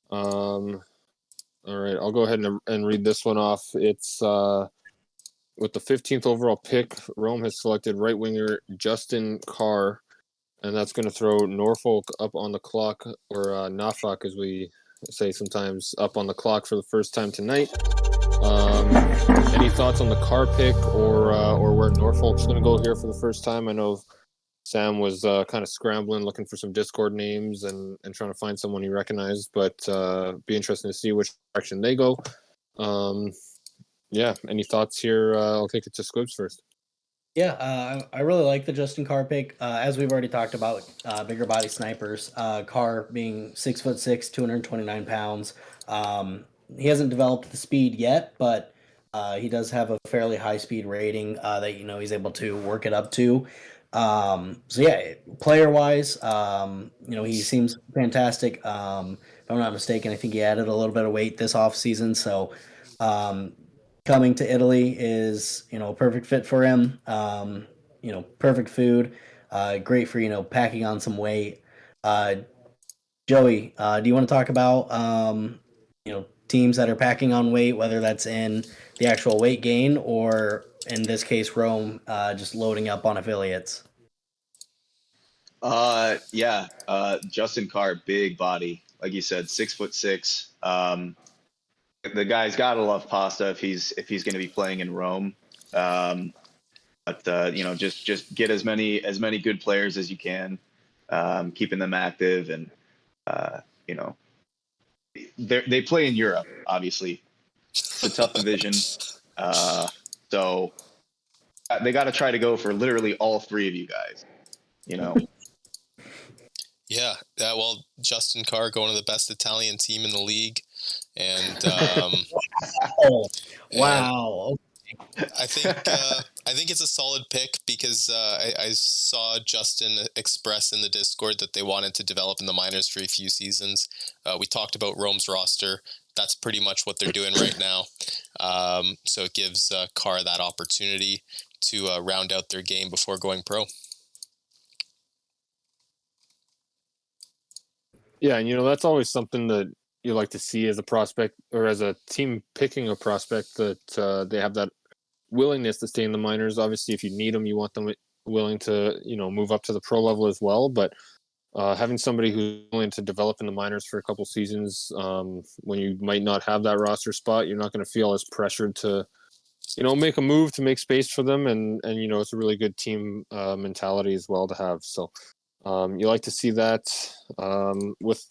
All right. I'll go ahead and read this one off. It's with the 15th overall pick, Rome has selected right winger Justin Carr, and that's going to throw Norfolk up on the clock, or Norfolk, as we say sometimes, up on the clock for the first time tonight. Any thoughts on the Carr pick, or where Norfolk's going to go here for the first time? I know Sam was kind of scrambling, looking for some Discord names and trying to find someone he recognized, but be interesting to see which direction they go. Any thoughts here? I'll take it to Squibs first. Yeah, I really like the Justin Carr pick. As we've already talked about, bigger body snipers. Carr being 6'6", 229 pounds. He hasn't developed the speed yet, but he does have a fairly high speed rating that he's able to work it up to. Player wise, he seems fantastic. If I'm not mistaken, I think he added a little bit of weight this off season, so. Coming to Italy is a perfect fit for him. Perfect food, great for packing on some weight. Joey, do you want to talk about teams that are packing on weight, whether that's in the actual weight gain or in this case Rome just loading up on affiliates? Justin Carr, big body, like you said, 6'6". The guy's got to love pasta if he's going to be playing in Rome. Just get as many good players as you can, keeping them active, and they play in Europe. Obviously, it's a tough division, so they got to try to go for literally all 3 of you guys. Yeah. Well, Justin Carr going to the best Italian team in the league. And Wow. I think it's a solid pick because I saw Justin express in the Discord that they wanted to develop in the minors for a few seasons. We talked about Rome's roster. That's pretty much what they're doing right now. So it gives Carr that opportunity to round out their game before going pro. Yeah, and that's always something that you like to see as a prospect or as a team picking a prospect, that they have that willingness to stay in the minors. Obviously, if you need them, you want them willing to move up to the pro level as well. But having somebody who's willing to develop in the minors for a couple seasons, when you might not have that roster spot, you're not going to feel as pressured to make a move to make space for them, and it's a really good team mentality as well to have. So you like to see that. With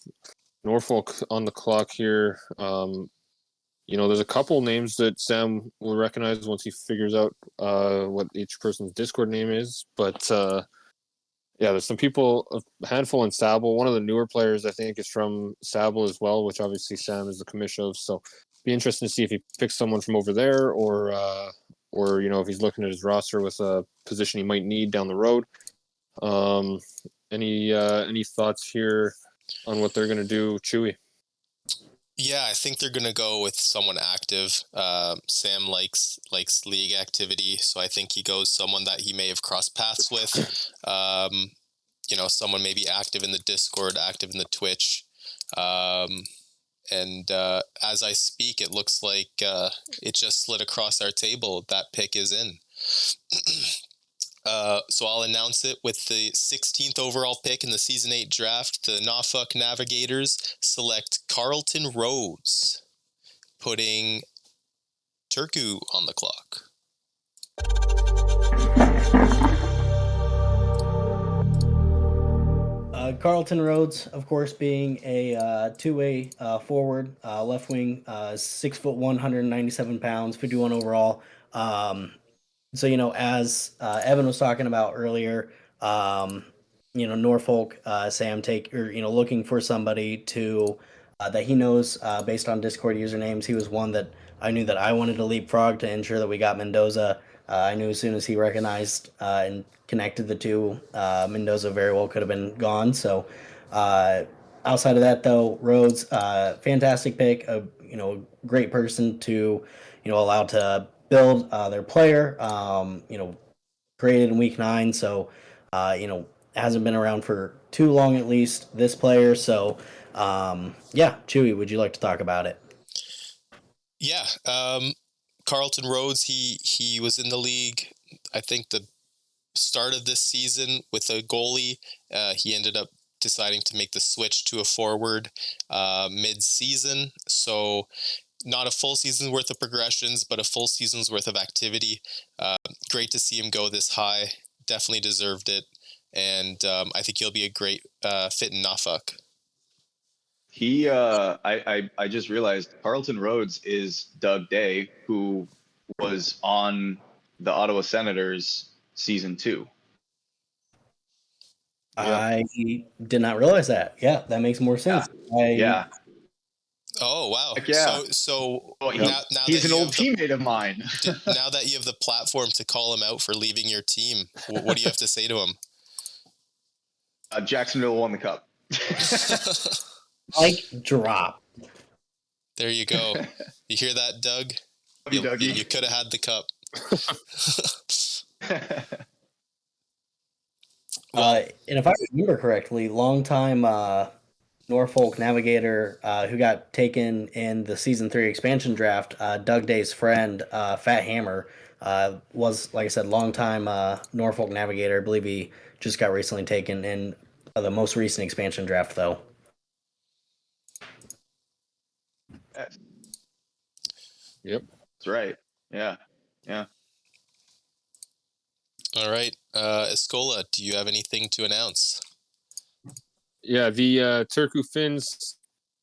Norfolk on the clock here, there's a couple names that Sam will recognize once he figures out what each person's Discord name is. But there's some people, a handful in Sable. One of the newer players, I think, is from Sable as well, which obviously Sam is the commish of. So be interesting to see if he picks someone from over there, or if he's looking at his roster with a position he might need down the road. Any thoughts here on what they're going to do, Chewy? Yeah, I think they're gonna go with someone active. Sam likes league activity, so I think he goes someone that he may have crossed paths with. Someone maybe active in the Discord, active in the Twitch. And as I speak, it looks like it just slid across our table. That pick is in. So I'll announce it with the 16th overall pick in the Season 8 draft. The Norfolk Navigators select Carlton Rhodes, putting Turku on the clock. Carlton Rhodes, of course, being a two-way forward, left wing, 6'1", 197 pounds, 51 overall. So, as Evan was talking about earlier, Norfolk, Sam looking for somebody to that he knows based on Discord usernames. He was one that I knew that I wanted to leapfrog to ensure that we got Mendoza. I knew as soon as he recognized and connected the two, Mendoza very well could have been gone. So, outside of that, though, Rhodes, fantastic pick. Great person to, allow to build their player. Created in week 9, so hasn't been around for too long, at least this player. So, Chewy, would you like to talk about it? Yeah, Carlton Rhodes. He was in the league, I think, the start of this season with a goalie. He ended up deciding to make the switch to a forward mid-season. So not a full season's worth of progressions, but a full season's worth of activity. Great to see him go this high. Definitely deserved it. And I think he'll be a great fit in Norfolk. I just realized Carlton Rhodes is Doug Day, who was on the Ottawa Senators season 2. Yeah. I did not realize that. Yeah, that makes more sense. Yeah. Oh wow! Heck yeah. So Well, now he's that an you old have teammate of mine. now that you have the platform to call him out for leaving your team, what do you have to say to him? Jacksonville won the cup. Like drop. There you go. You hear that, Doug? Love you, Dougie. You could have had the cup. And if I remember correctly, longtime Norfolk Navigator who got taken in the Season 3 expansion draft, Doug Day's friend, Fat Hammer, was, like I said, longtime Norfolk Navigator. I believe he just got recently taken in the most recent expansion draft, though. Yep. That's right. Yeah. All right, Escola, do you have anything to announce? Yeah, the Turku Finns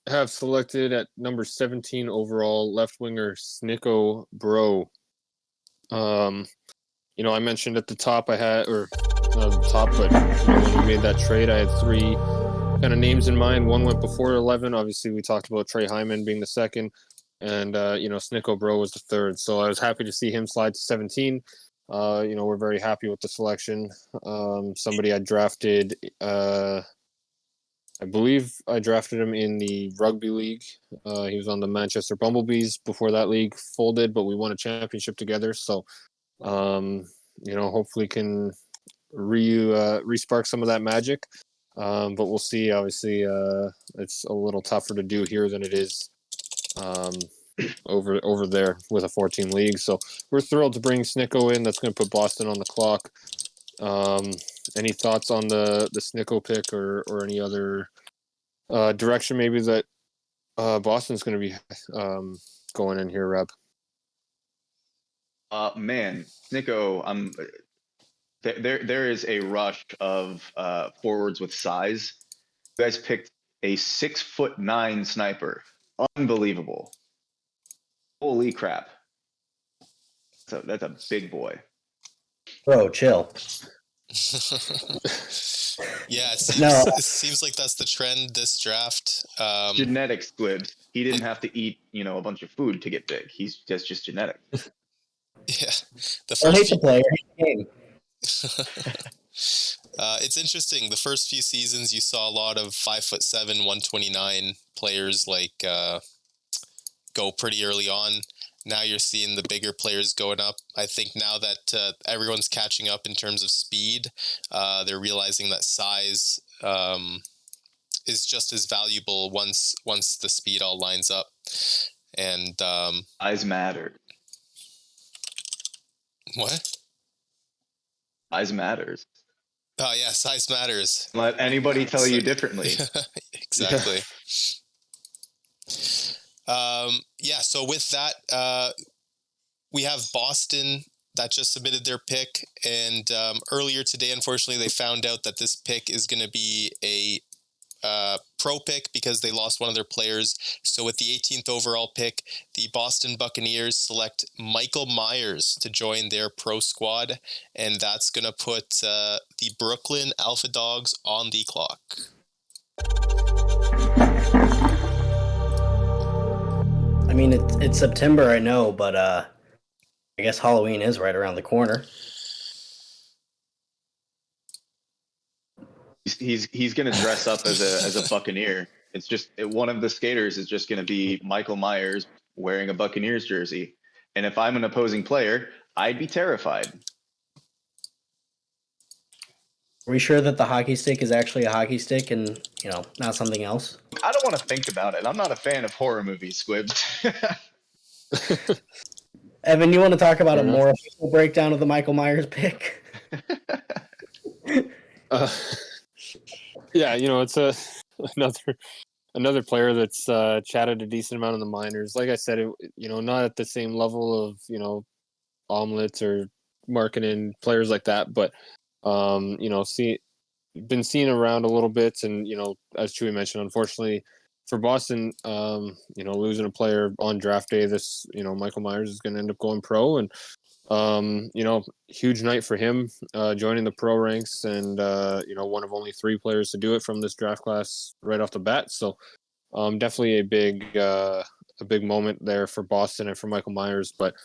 have selected at number 17 overall left winger Snicko Bro. I mentioned at the top I had, or not at the top, but when we made that trade, I had 3 kind of names in mind. One went before 11. Obviously, we talked about Trey Hyman being the second, and Snicko Bro was the third. So I was happy to see him slide to 17. We're very happy with the selection. Somebody I drafted. I believe I drafted him in the rugby league. He was on the Manchester Bumblebees before that league folded, but we won a championship together. So, hopefully can re-spark some of that magic. But we'll see. Obviously, it's a little tougher to do here than it is over there with a 14 league. So we're thrilled to bring Snicko in. That's going to put Boston on the clock. Any thoughts on the Snicko pick or any other direction maybe that Boston's going to be going in here, Reb? Man, Snicko, there is a rush of forwards with size. You guys picked a 6'9" sniper. Unbelievable. Holy crap. That's a big boy. Bro, chill. Yeah, it seems like that's the trend this draft. Genetic squibs. He didn't have to eat, a bunch of food to get big. He's just genetic. Yeah, Don't hate the player, hate the game. It's interesting. The first few seasons, you saw a lot of 5'7", 129 players like go pretty early on. Now you're seeing the bigger players going up. I think now that everyone's catching up in terms of speed, they're realizing that size is just as valuable once the speed all lines up. And Size matters. what? Size matters. Oh yeah, size matters. Let anybody tell you differently. Exactly. Yeah. So with that, we have Boston that just submitted their pick, and earlier today, unfortunately, they found out that this pick is going to be a pro pick because they lost one of their players. So with the 18th overall pick, the Boston Buccaneers select Michael Myers to join their pro squad, and that's going to put the Brooklyn Alpha Dogs on the clock. I mean, it's September, I know, but I guess Halloween is right around the corner. He's going to dress up as a Buccaneer. It's just one of the skaters is just going to be Michael Myers wearing a Buccaneers jersey. And if I'm an opposing player, I'd be terrified. Are we sure that the hockey stick is actually a hockey stick and, not something else? I don't want to think about it. I'm not a fan of horror movies, Squibs. Evan, you want to talk about a more official breakdown of the Michael Myers pick? Yeah, it's another player that's chatted a decent amount in the minors. Like I said, not at the same level of omelets or marketing players like that, but been seen around a little bit, and as Chewy mentioned, unfortunately for Boston, losing a player on draft day, this Michael Myers is going to end up going pro, and huge night for him, joining the pro ranks, and one of only 3 players to do it from this draft class right off the bat. So definitely a big moment there for Boston and for Michael Myers. But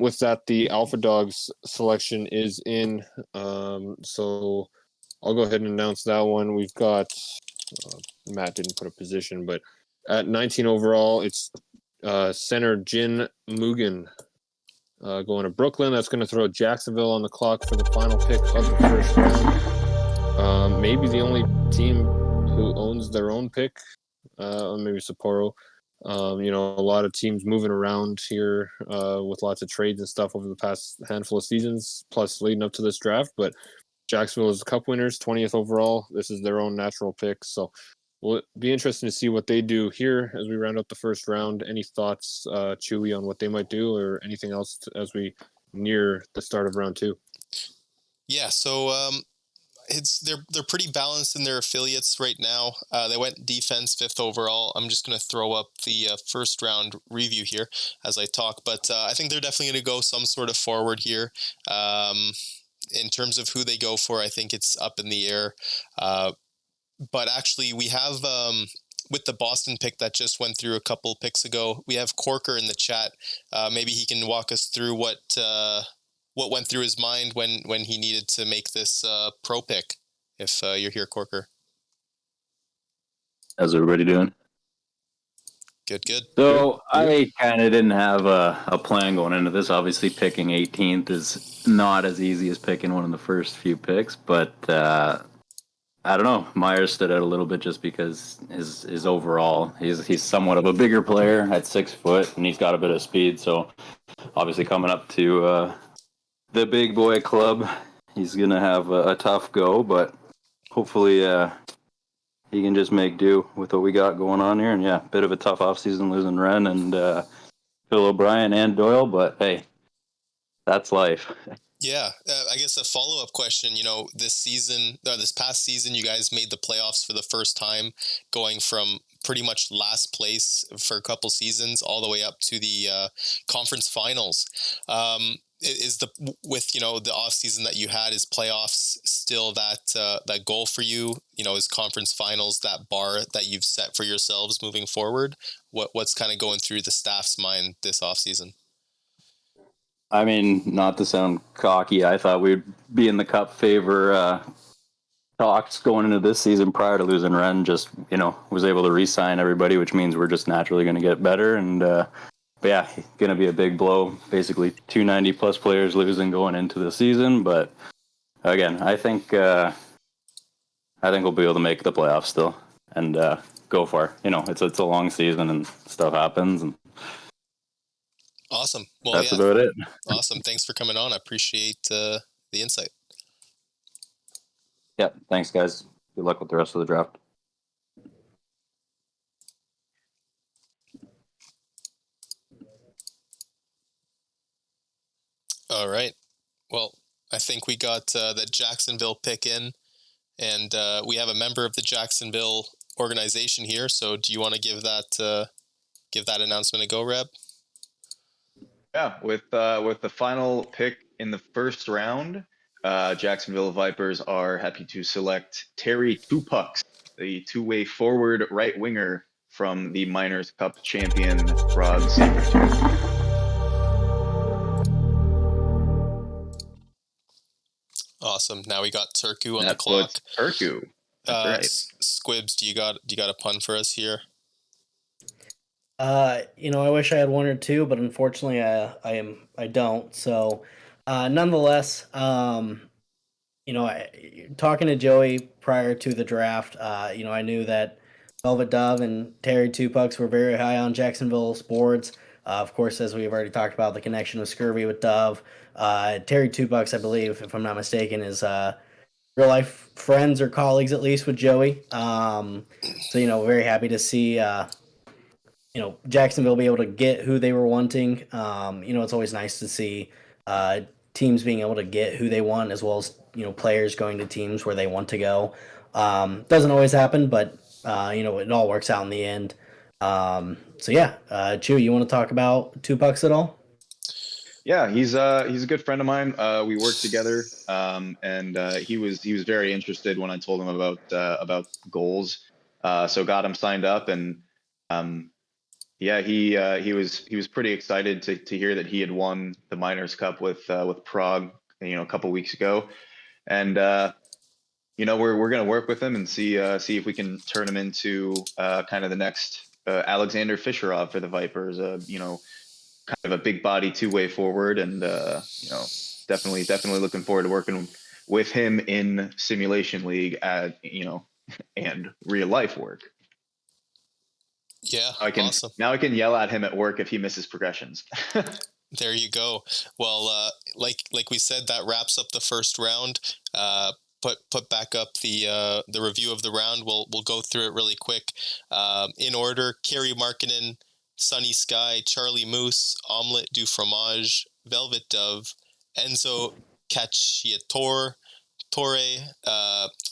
with that, the Alpha Dogs selection is in. So I'll go ahead and announce that one. We've got Matt didn't put a position, but at 19 overall, it's center Jin Mugen. Going to Brooklyn. That's going to throw Jacksonville on the clock for the final pick of the first round. Maybe the only team who owns their own pick, or maybe Sapporo. A lot of teams moving around here with lots of trades and stuff over the past handful of seasons, plus leading up to this draft. But Jacksonville is the Cup winners, 20th overall. This is their own natural pick. So will be interesting to see what they do here as we round up the first round. Any thoughts, Chewy, on what they might do, or anything else as we near the start of round 2? Yeah, so they're pretty balanced in their affiliates right now. They went defense 5th overall. I'm just going to throw up the first round review here as I talk, but I think they're definitely going to go some sort of forward here. In terms of who they go for, I think it's up in the air. But actually, we have, with the Boston pick that just went through a couple picks ago, we have Corker in the chat. Maybe he can walk us through what went through his mind when he needed to make this pro pick, if you're here, Corker. How's everybody doing? Good. So I kind of didn't have a plan going into this. Obviously, picking 18th is not as easy as picking one of the first few picks, but I don't know. Myers stood out a little bit just because his overall, he's somewhat of a bigger player at 6 foot, and he's got a bit of speed. So obviously, coming up to the big boy club, he's gonna have a tough go, but hopefully he can just make do with what we got going on here. And yeah, bit of a tough offseason losing Ren and Phil O'Brien and Doyle, but hey, that's life. Yeah, I guess a follow-up question, this past season, you guys made the playoffs for the first time, going from pretty much last place for a couple seasons all the way up to the conference finals. Is the off season that you had, is playoffs still that goal for you? Is conference finals that bar that you've set for yourselves moving forward? What's kind of going through the staff's mind this off season? I mean, not to sound cocky, I thought we'd be in the cup favor talks going into this season prior to losing Ren, just, was able to re-sign everybody, which means we're just naturally going to get better. And, but yeah, going to be a big blow. Basically 290 plus players losing going into the season. But again, I think we'll be able to make the playoffs still and go far. It's a long season and stuff happens. And Awesome. Well, that's about it. Awesome. Thanks for coming on. I appreciate the insight. Yeah. Thanks, guys. Good luck with the rest of the draft. All right. Well, I think we got the Jacksonville pick in, and we have a member of the Jacksonville organization here. So, do you want to give that announcement a go, Reb? Yeah, with the final pick in the first round, Jacksonville Vipers are happy to select Terry Tupucks, the two-way forward right winger from the Miners Cup champion Prague Sabres. Awesome. Now we got Turku on the clock. Turku. That's right. Squibs, do you got a pun for us here? I wish I had one or two, but unfortunately, I don't. So, nonetheless, talking to Joey prior to the draft, I knew that Velvet Dove and Terry Tupucks were very high on Jacksonville's boards. Of course, as we've already talked about, the connection with Scurvy with Dove. Terry Tupucks, I believe, if I'm not mistaken, is real life friends or colleagues at least with Joey. So very happy to see Jacksonville be able to get who they were wanting. It's always nice to see teams being able to get who they want, as well as players going to teams where they want to go. Doesn't always happen, but it all works out in the end. Chew, you want to talk about Tupucks at all? Yeah, he's a good friend of mine. We worked together, and he was very interested when I told him about Gohls. So got him signed up, and yeah, he was pretty excited to hear that he had won the Miners Cup with Prague, a couple weeks ago, and we're gonna work with him and see if we can turn him into kind of the next Alexander Fisherov for the Vipers. Kind of a big body two-way forward, and definitely looking forward to working with him in simulation league and real life work. Yeah, awesome. Now I can yell at him at work if he misses progressions. There you go. Well, like we said, that wraps up the first round. Put back up the review of the round. We'll go through it really quick. In order: Kerry Markkinen, Sunny Sky, Charlie Moose, Omelette du Fromage, Velvet Dove, Enzo Cacciatore,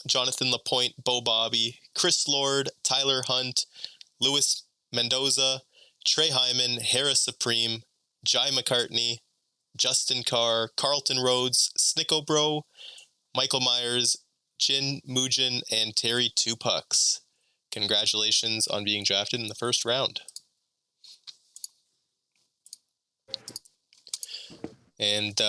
Jonathan Lapointe, Bo Bobby, Chris Lord, Tyler Hunt, Louis Mendoza, Trey Hyman, Harris Supreme, Jai McCartney, Justin Carr, Carlton Rhodes, Snicko Bro, Michael Myers, Jin Mujin, and Terry Tupucks. Congratulations on being drafted in the first round. And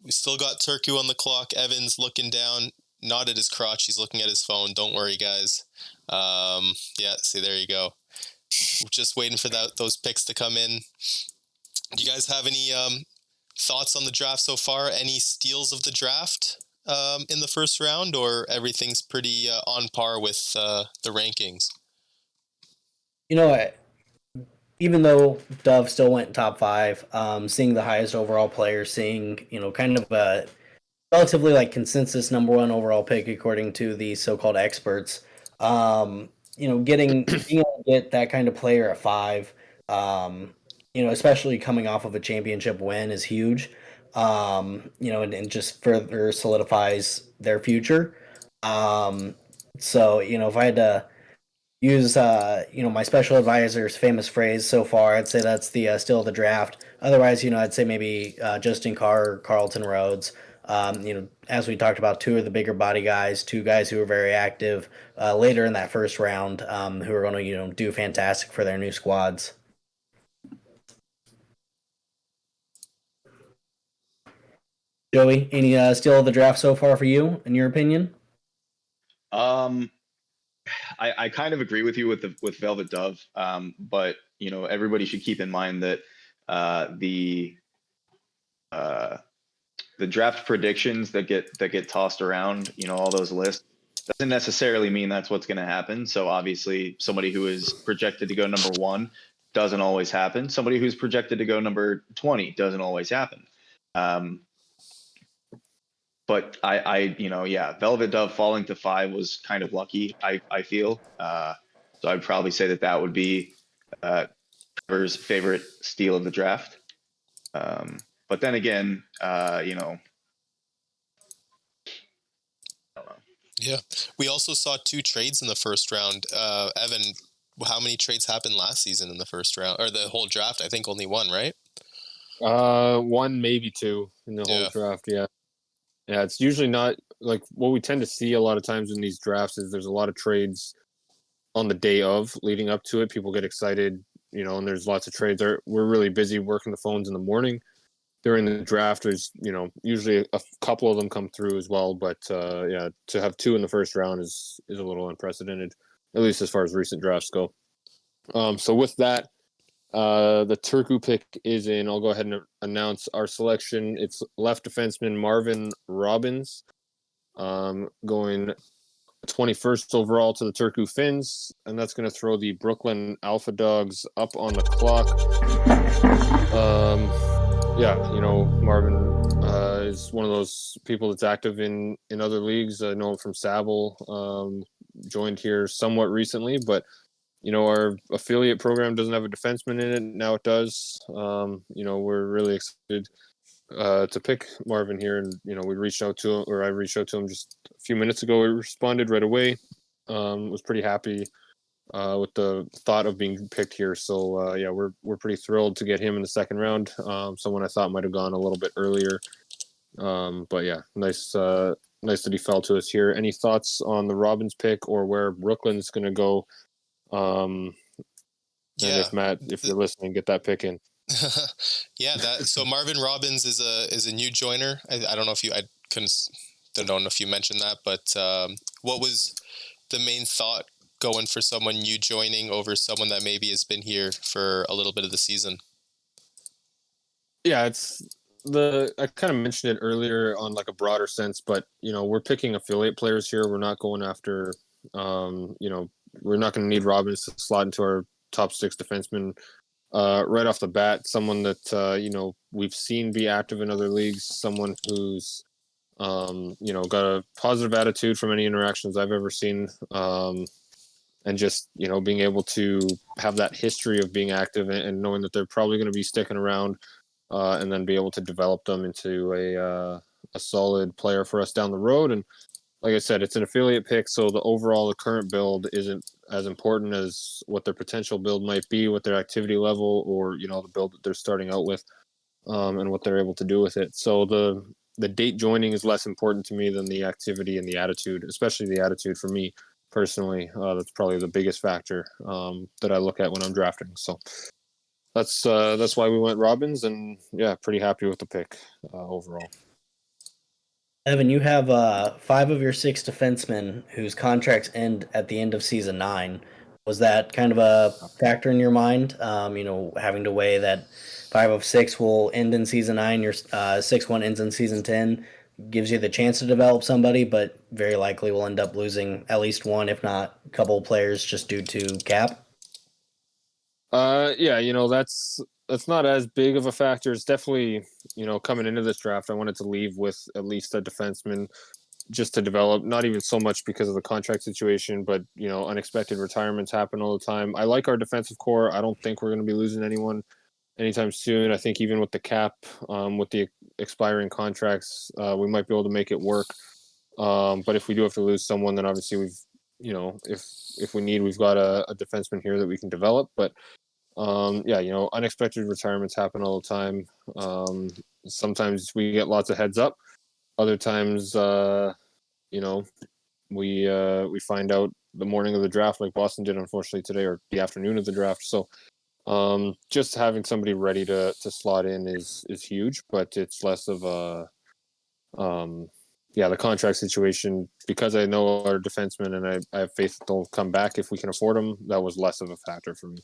we still got Turku on the clock. Evans looking down, not at his crotch. He's looking at his phone. Don't worry, guys. Yeah, see, there you go. Just waiting for those picks to come in. Do you guys have any thoughts on the draft so far? Any steals of the draft in the first round, or everything's pretty on par with the rankings? Even though Dove still went top 5, seeing the highest overall player, seeing kind of a relatively consensus number 1 overall pick according to the so-called experts, being able to get that kind of player at 5, especially coming off of a championship win is huge. And just further solidifies their future. If I had to use my special advisor's famous phrase so far, I'd say that's the still of the draft. Otherwise, I'd say maybe Justin Carr or Carlton Rhodes. As we talked about, 2 of the bigger body guys, 2 guys who were very active later in that first round, who are going to do fantastic for their new squads. Joey, any steal of the draft so far for you, in your opinion? Um, I kind of agree with you with Velvet Dove, but everybody should keep in mind that the the draft predictions that get tossed around, all those lists, doesn't necessarily mean that's what's going to happen. So obviously, somebody who is projected to go number 1 doesn't always happen. Somebody who's projected to go number 20 doesn't always happen. But yeah, Velvet Dove falling to 5 was kind of lucky. I feel. So I'd probably say that would be Trevor's favorite steal of the draft. But then again, I don't know. Yeah. We also saw 2 trades in the first round. Evan, how many trades happened last season in the first round, or the whole draft? I think only 1, right? 1, maybe 2 in the whole Yeah. draft. Yeah. Yeah, it's usually not like what we tend to see a lot of times in these drafts is there's a lot of trades on the day of leading up to it. People get excited, and there's lots of trades. We're really busy working the phones in the morning. During the draft, there's, usually a couple of them come through as well. But yeah, to have 2 in the first round is a little unprecedented, at least as far as recent drafts go. So with that, the Turku pick is in. I'll go ahead and announce our selection. It's left defenseman Marvin Robbins, going 21st overall to the Turku Finns, and that's going to throw the Brooklyn Alpha Dogs up on the clock. Yeah, Marvin is one of those people that's active in other leagues. I know him from Sable. Joined here somewhat recently, but our affiliate program doesn't have a defenseman in it. Now it does. We're really excited to pick Marvin here, and we reached out to him, or I reached out to him just a few minutes ago. He responded right away. Was pretty happy with the thought of being picked here. So yeah, we're pretty thrilled to get him in the second round. Someone I thought might have gone a little bit earlier, but yeah, nice that he fell to us here. Any thoughts on the Robbins pick or where Brooklyn's going to go? And if Matt, if you're listening, get that pick in. Yeah, so Marvin Robbins is a new joiner. I don't know if don't know if you mentioned that, but what was the main thought going for someone new joining over someone that maybe has been here for a little bit of the season? Yeah, I kind of mentioned it earlier on like a broader sense, but we're picking affiliate players here. We're not going after we're not going to need Robbins to slot into our top 6 defensemen right off the bat. Someone that we've seen be active in other leagues, someone who's got a positive attitude from any interactions I've ever seen, and just being able to have that history of being active and knowing that they're probably going to be sticking around, and then be able to develop them into a solid player for us down the road. And like I said, it's an affiliate pick, so the current build isn't as important as what their potential build might be, what their activity level, or the build that they're starting out with, and what they're able to do with it. So the date joining is less important to me than the activity and the attitude, especially the attitude for me personally. That's probably the biggest factor that I look at when I'm drafting. So that's why we went Robbins, and yeah, pretty happy with the pick overall. Evan, you have 5 of your 6 defensemen whose contracts end at the end of season 9. Was that kind of a factor in your mind? Having to weigh that 5 of 6 will end in season 9, your 6th one ends in season 10, gives you the chance to develop somebody, but very likely will end up losing at least one, if not a couple of players, just due to cap. Yeah, that's not as big of a factor. It's definitely, coming into this draft, I wanted to leave with at least a defenseman just to develop, not even so much because of the contract situation, but, unexpected retirements happen all the time. I like our defensive core. I don't think we're going to be losing anyone anytime soon. I think even with the cap, with the expiring contracts, we might be able to make it work. But if we do have to lose someone, then obviously if we need, we've got a defenseman here that we can develop. But yeah, unexpected retirements happen all the time. Sometimes we get lots of heads up. Other times, we find out the morning of the draft, like Boston did, unfortunately today, or the afternoon of the draft. So, just having somebody ready to slot in is huge, but it's less of a the contract situation, because I know our defensemen and I have faith that they'll come back if we can afford them, that was less of a factor for me.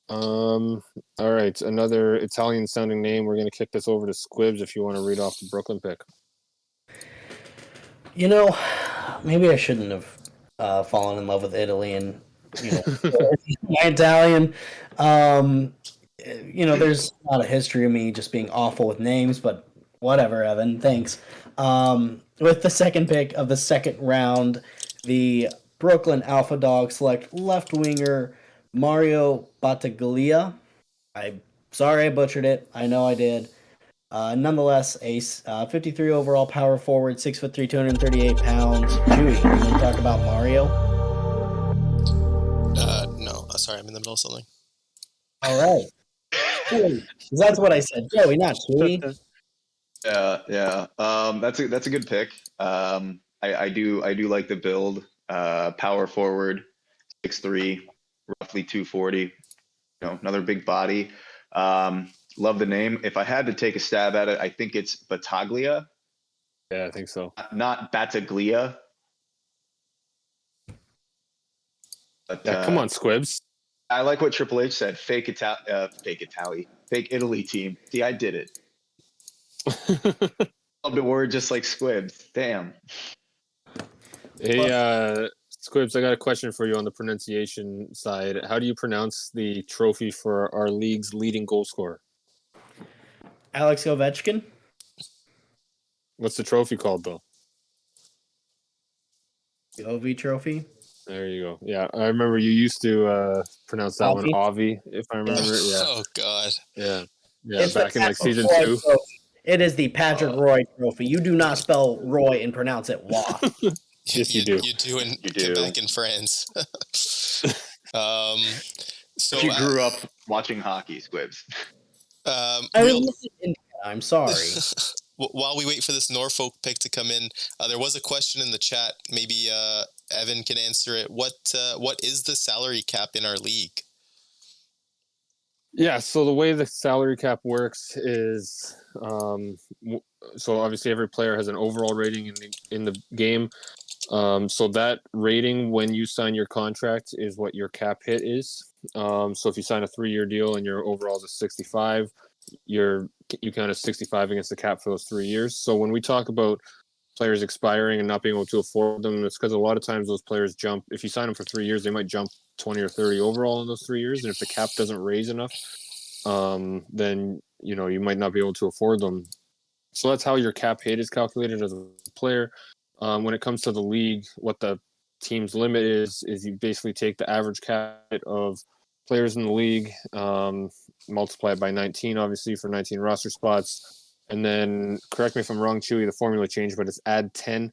All right, another Italian sounding name. We're going to kick this over to Squibs if you want to read off the Brooklyn pick. You know, maybe I shouldn't have fallen in love with Italy and, my Italian. There's a lot of history of me just being awful with names, but whatever, Evan. Thanks. With the second pick of the second round, the Brooklyn Alpha Dogs select left winger Mario Battaglia. I'm sorry I butchered it. I know I did. Nonetheless, a 53 overall power forward, 6'3", 238 pounds. Chewy, you want to talk about Mario? No, sorry, I'm in the middle of something. All right. That's what I said. Joey, not Chewy. Yeah. That's a good pick. I do like the build. Power forward, 6'3", roughly 240. Another big body. Love the name. If I had to take a stab at it, I think it's Battaglia. Yeah, I think so. Not Battaglia. But, yeah, come on, Squibs. I like what Triple H said. Fake Italy team. See, I did it. Love the word just like Squibs. Damn. Hey, Squibs, I got a question for you on the pronunciation side. How do you pronounce the trophy for our league's leading goal scorer? Alex Ovechkin. What's the trophy called, though? The OV trophy. There you go. Yeah, I remember you used to pronounce that one Avi, if I remember. Yeah. Oh God. Yeah. It's back in like season Roy 2. Trophy. It is the Patrick Roy Trophy. You do not spell Roy and pronounce it Wa. Yes, you do. You do in You do. Quebec and France. So You grew up watching hockey, Squibs. I'm sorry. While we wait for this Norfolk pick to come in, there was a question in the chat. Maybe Evan can answer it. What is the salary cap in our league? Yeah, so the way the salary cap works is, so obviously every player has an overall rating in the game. So that rating when you sign your contract is what your cap hit is. So if you sign a 3-year deal and your overall is a 65, you count as 65 against the cap for those 3 years. So when we talk about players expiring and not being able to afford them, it's because a lot of times those players jump. If you sign them for 3 years, they might jump 20 or 30 overall in those 3 years, and if the cap doesn't raise enough, then you might not be able to afford them. So that's how your cap hit is calculated as a player. When it comes to the league, what the team's limit is you basically take the average cap hit of players in the league, multiply it by 19, obviously, for 19 roster spots. And then, correct me if I'm wrong, Chewy, the formula changed, but it's add 10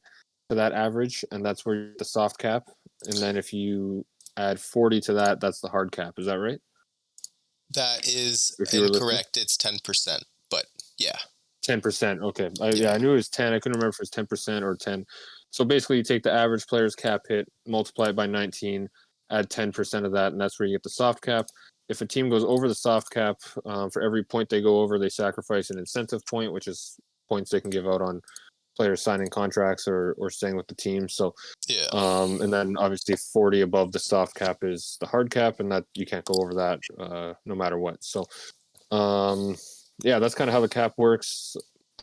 to that average, and that's where you get the soft cap. And then if you add 40 to that, that's the hard cap. Is that right? That is incorrect. It's 10%, but yeah. 10%. Okay. I knew it was 10. I couldn't remember if it was 10% or 10. So basically, you take the average player's cap hit, multiply it by 19, add 10% of that, and that's where you get the soft cap. If a team goes over the soft cap, for every point they go over, they sacrifice an incentive point, which is points they can give out on players signing contracts or staying with the team. So, yeah. And then obviously 40 above the soft cap is the hard cap, and that you can't go over that no matter what. So, yeah, that's kind of how the cap works.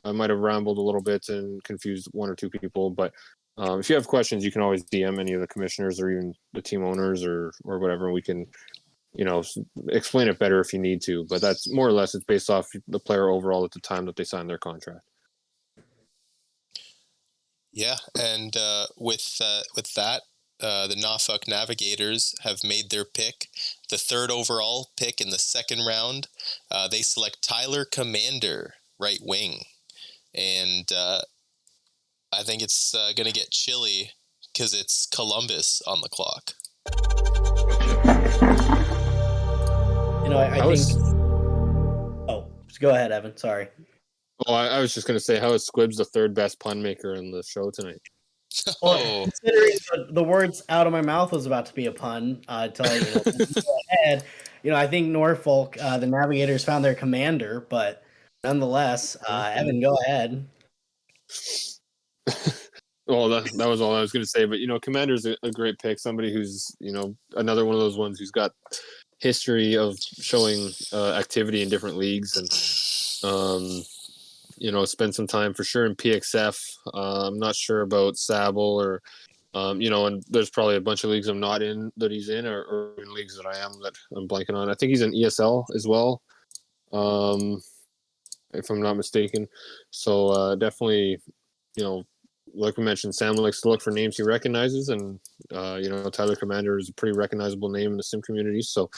I might have rambled a little bit and confused one or two people, but if you have questions, you can always DM any of the commissioners or even the team owners or whatever. We can, explain it better if you need to. But that's more or less it's based off the player overall at the time that they sign their contract. Yeah, and with that, the Norfolk Navigators have made their pick, the 3rd overall pick in the 2nd round. They select Tyler Commander, right wing, and I think it's going to get chilly because it's Columbus on the clock. I think. Oh, go ahead, Evan. Sorry. Oh, I was just going to say, how is Squibs the 3rd best pun maker in the show tonight? Well, considering the words out of my mouth was about to be a pun, tell you, go ahead. I think Norfolk, the Navigators found their commander, but nonetheless, Evan, go ahead. Well, that was all I was going to say. But Commander's a great pick. Somebody who's another one of those ones who's got history of showing activity in different leagues and spend some time for sure in PXF. I'm not sure about Sable or and there's probably a bunch of leagues I'm not in that he's in, or in leagues that I am that I'm blanking on. I think he's in ESL as well, if I'm not mistaken. So definitely, like we mentioned, Sam likes to look for names he recognizes, and Tyler Commander is a pretty recognizable name in the sim community. So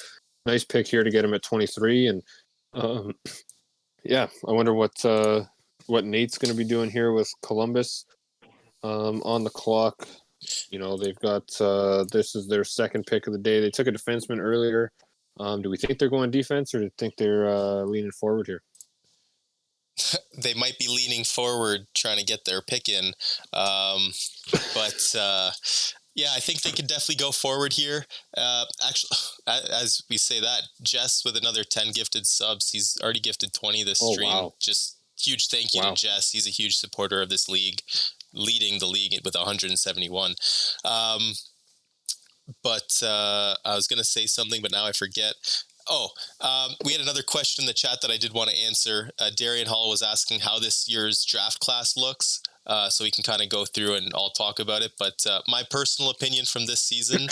nice pick here to get him at 23, and yeah, I wonder what Nate's going to be doing here with Columbus on the clock. They've got this is their second pick of the day. They took a defenseman earlier. Do we think they're going defense, or do you think they're leaning forward here? They might be leaning forward, trying to get their pick in. But yeah, I think they could definitely go forward here. Actually, as we say that, Jess with another 10 gifted subs. He's already gifted 20 this stream. Wow. Just huge thank you to Jess. He's a huge supporter of this league, leading the league with 171. But I was going to say something, but now I forget. We had another question in the chat that I did want to answer. Darian Hall was asking how this year's draft class looks. So we can kind of go through and I'll talk about it. But my personal opinion from this season,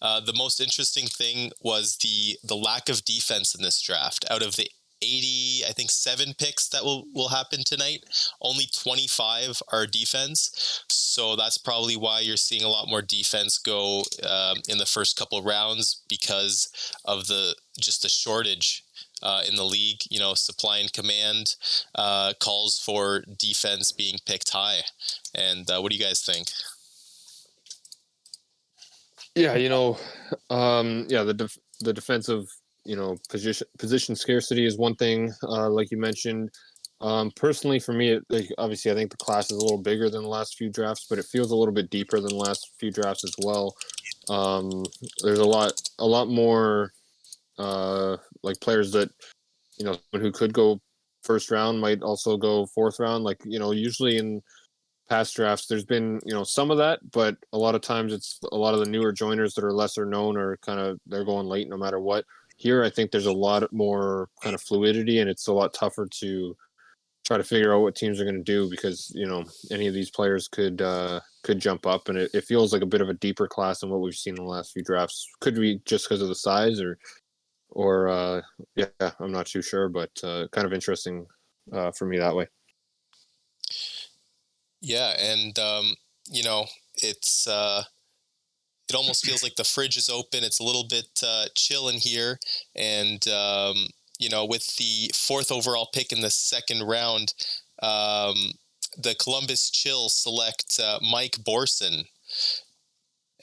the most interesting thing was the lack of defense in this draft. Out of the 80, I think 7 picks that will happen tonight, only 25 are defense. So that's probably why you're seeing a lot more defense go in the first couple of rounds, because of the shortage in the league. Supply and command calls for defense being picked high. And what do you guys think? Yeah, the defensive position scarcity is one thing, like you mentioned. Personally, for me, obviously, I think the class is a little bigger than the last few drafts, but it feels a little bit deeper than the last few drafts as well. There's a lot more like players that who could go first round might also go fourth round. Like usually in past drafts, there's been some of that, but a lot of times it's a lot of the newer joiners that are lesser known, or they're going late no matter what. Here, I think there's a lot more kind of fluidity, and it's a lot tougher to try to figure out what teams are going to do, because any of these players could jump up, and it feels like a bit of a deeper class than what we've seen in the last few drafts. Could be just because of the size, or yeah, I'm not too sure, but kind of interesting for me that way. Yeah, and it's it almost feels like the fridge is open. It's a little bit chill in here, and with the 4th overall pick in the second round, the Columbus Chill select Mike Borson,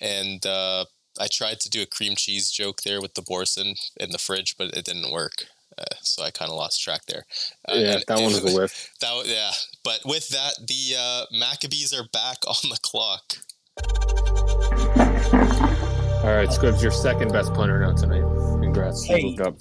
and I tried to do a cream cheese joke there with the Borson in the fridge, but it didn't work. So I kind of lost track there. Yeah, that one was a whiff. Yeah, but with that, the Maccabees are back on the clock. All right, Squibs, your second best punter now tonight. Congrats, you moved up.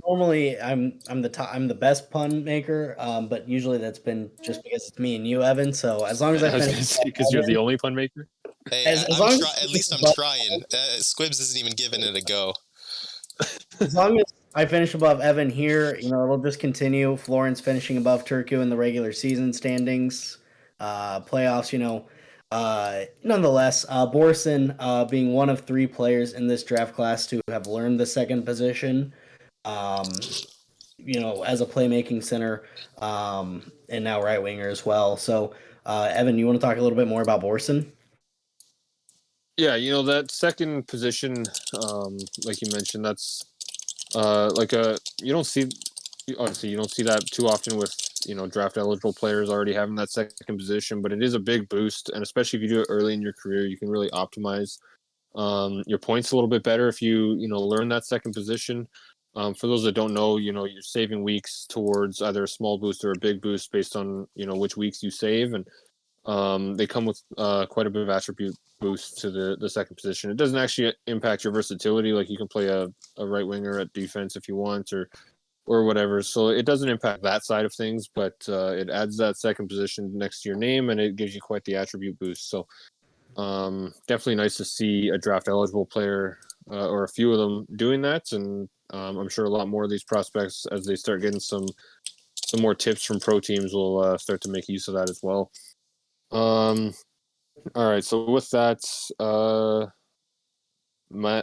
Normally I'm the best pun maker, but usually that's been just because it's me and you, Evan. So as long as I finish, because you're the only pun maker. Hey, at least I'm trying. Squibs isn't even giving it a go. As long as I finish above Evan here, it'll just continue. Florence finishing above Turku in the regular season standings, playoffs. Nonetheless, Borson being one of 3 players in this draft class to have learned the second position, as a playmaking center, and now right winger as well. So, Evan, you want to talk a little bit more about Borson? Yeah, that second position, like you mentioned, that's you don't see that too often with draft eligible players already having that second position, but it is a big boost, and especially if you do it early in your career, you can really optimize your points a little bit better if you learn that second position. For those that don't know, you're saving weeks towards either a small boost or a big boost based on which weeks you save, and they come with quite a bit of attribute boost to the second position. It doesn't actually impact your versatility. Like you can play a right winger at defense if you want, or or whatever. So it doesn't impact that side of things, but it adds that second position next to your name, and it gives you quite the attribute boost. So definitely nice to see a draft eligible player or a few of them doing that, and I'm sure a lot more of these prospects, as they start getting some more tips from pro teams, will start to make use of that as well. All right, so with that,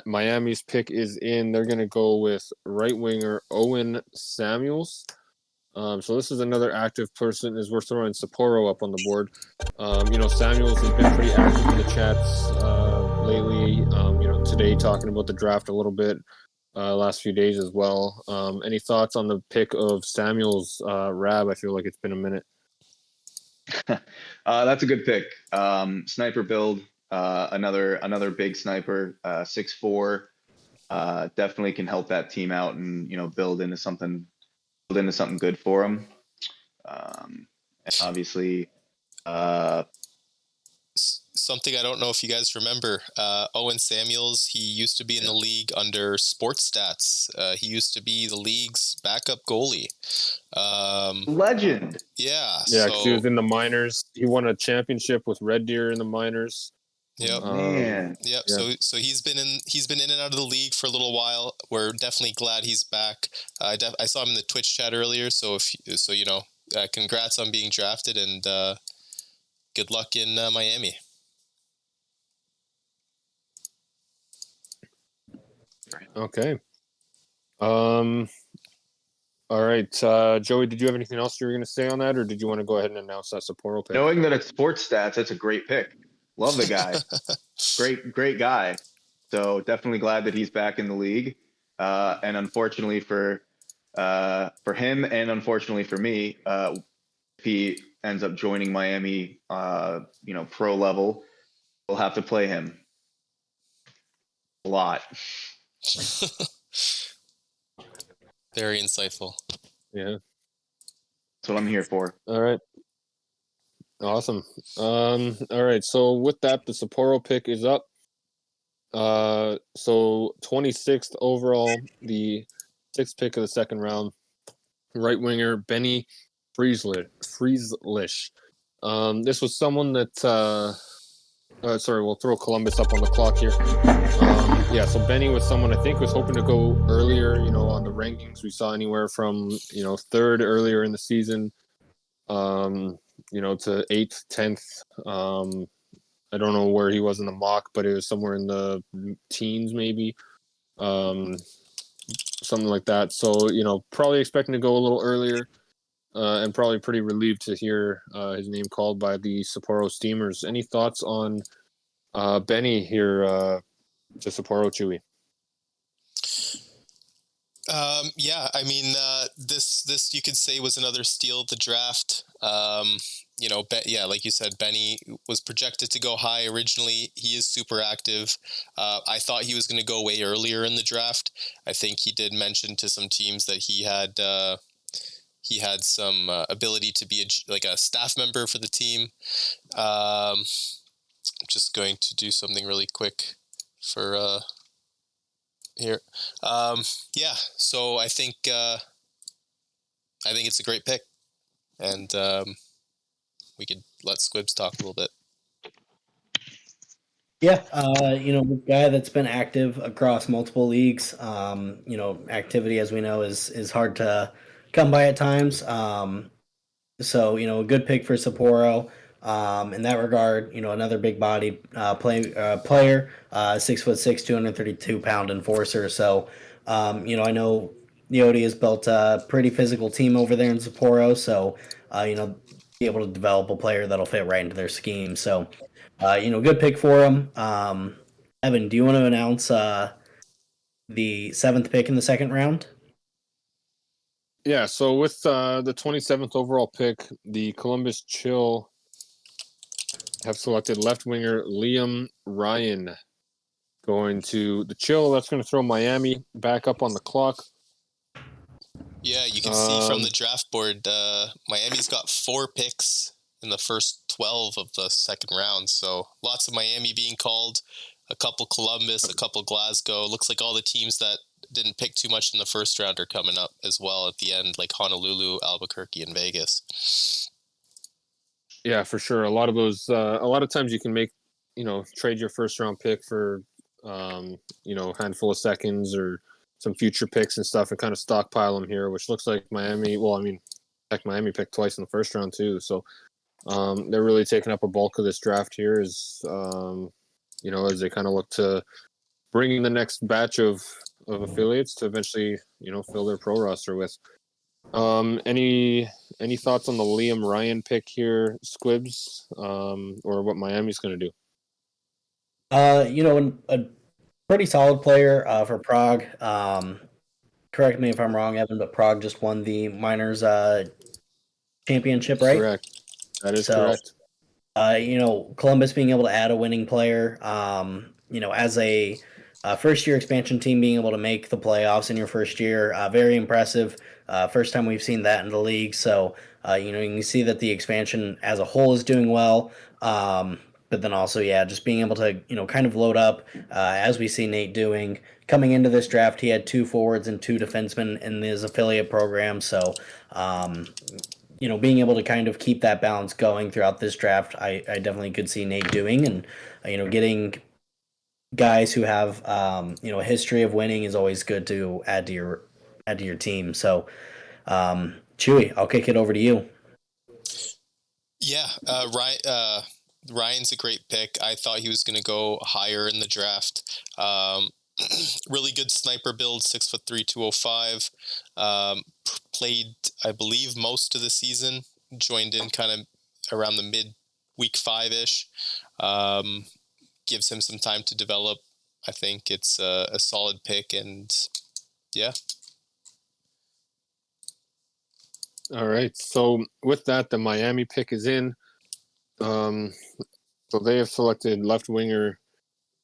Miami's pick is in. They're going to go with right winger Owen Samuels. So this is another active person, as we're throwing Sapporo up on the board. Samuels has been pretty active in the chats lately. Today talking about the draft a little bit, last few days as well. Any thoughts on the pick of Samuels, Rab? I feel like it's been a minute. That's a good pick. Sniper build, another big sniper, 6'4", definitely can help that team out and build into something good for them. And obviously, something I don't know if you guys remember, Owen Samuels, he used to be in the league under Sports Stats. He used to be the league's backup goalie. legend. Yeah. Yeah, because he was in the minors. He won a championship with Red Deer in the minors. Yep. Man. Yep. Yeah. So he's been in and out of the league for a little while. We're definitely glad he's back. I saw him in the Twitch chat earlier. So congrats on being drafted, and good luck in Miami. Okay. All right, Joey, did you have anything else you were going to say on that, or did you want to go ahead and announce that Sapporo pick? Knowing that it's Sports Stats, that's a great pick. Love the guy. Great guy. So definitely glad that he's back in the league. And unfortunately for him, and unfortunately for me, if he ends up joining Miami, pro level, we'll have to play him a lot. Very insightful. Yeah. That's what I'm here for. All right. Awesome. All right. So with that, the Sapporo pick is up. So 26th overall, the 6th pick of the second round, right winger Benny Frieslish. This was someone that we'll throw Columbus up on the clock here. So Benny was someone I think was hoping to go earlier, on the rankings. We saw anywhere from, third earlier in the season, to 8th, 10th. I don't know where he was in the mock, but it was somewhere in the teens, maybe, something like that. So, probably expecting to go a little earlier, and probably pretty relieved to hear his name called by the Sapporo Steamers. Any thoughts on Benny here to Sapporo, Chewy? I mean, this you could say was another steal of the draft. Like you said, Benny was projected to go high originally. He is super active. I thought he was going to go way earlier in the draft. I think he did mention to some teams that he had some ability to be a staff member for the team. I'm just going to do something really quick for here. So I think it's a great pick, and we could let Squibs talk a little bit. Yeah, the guy that's been active across multiple leagues. Activity, as we know, is hard to come by at times. So a good pick for Sapporo. In that regard, another big-bodied player, 6'6", 232-pound enforcer. So, I know Yodi has built a pretty physical team over there in Sapporo. So, be able to develop a player that'll fit right into their scheme. So, good pick for him. Evan, do you want to announce the 7th pick in the second round? Yeah, so with the 27th overall pick, the Columbus Chill have selected left winger Liam Ryan. Going to the Chill, that's going to throw Miami back up on the clock. Yeah, you can see from the draft board, Miami's got 4 picks in the first 12 of the second round. So lots of Miami being called, a couple Columbus, a couple Glasgow. Looks like all the teams that didn't pick too much in the first round are coming up as well at the end, like Honolulu, Albuquerque, and Vegas. Yeah, for sure. A lot of times you can make, trade your first round pick for, a handful of seconds or some future picks and stuff and kind of stockpile them here, which looks like Miami. Well, I mean, heck, Miami picked twice in the first round too. So they're really taking up a bulk of this draft here as they kind of look to bring in the next batch of affiliates to eventually, fill their pro roster with. Any thoughts on the Liam Ryan pick here, Squibs, or what Miami's going to do? A pretty solid player for Prague. Correct me if I'm wrong, Evan, but Prague just won the minors championship, right? Correct. That is So, correct. Columbus being able to add a winning player, as a first year expansion team being able to make the playoffs in your first year, very impressive. First time we've seen that in the league. So, you can see that the expansion as a whole is doing well. But then also, yeah, just being able to, kind of load up as we see Nate doing. Coming into this draft, he had 2 forwards and 2 defensemen in his affiliate program. So, being able to kind of keep that balance going throughout this draft, I definitely could see Nate doing, and getting guys who have a history of winning is always good to add to your team. So, Chewy, I'll kick it over to you. Yeah, Ryan's a great pick. I thought he was going to go higher in the draft. Really good sniper build, 6'3", 205. Played, I believe, most of the season. Joined in kind of around the mid week 5-ish. Gives him some time to develop. I think it's a solid pick, and yeah. All right. So with that, the Miami pick is in. So they have selected left winger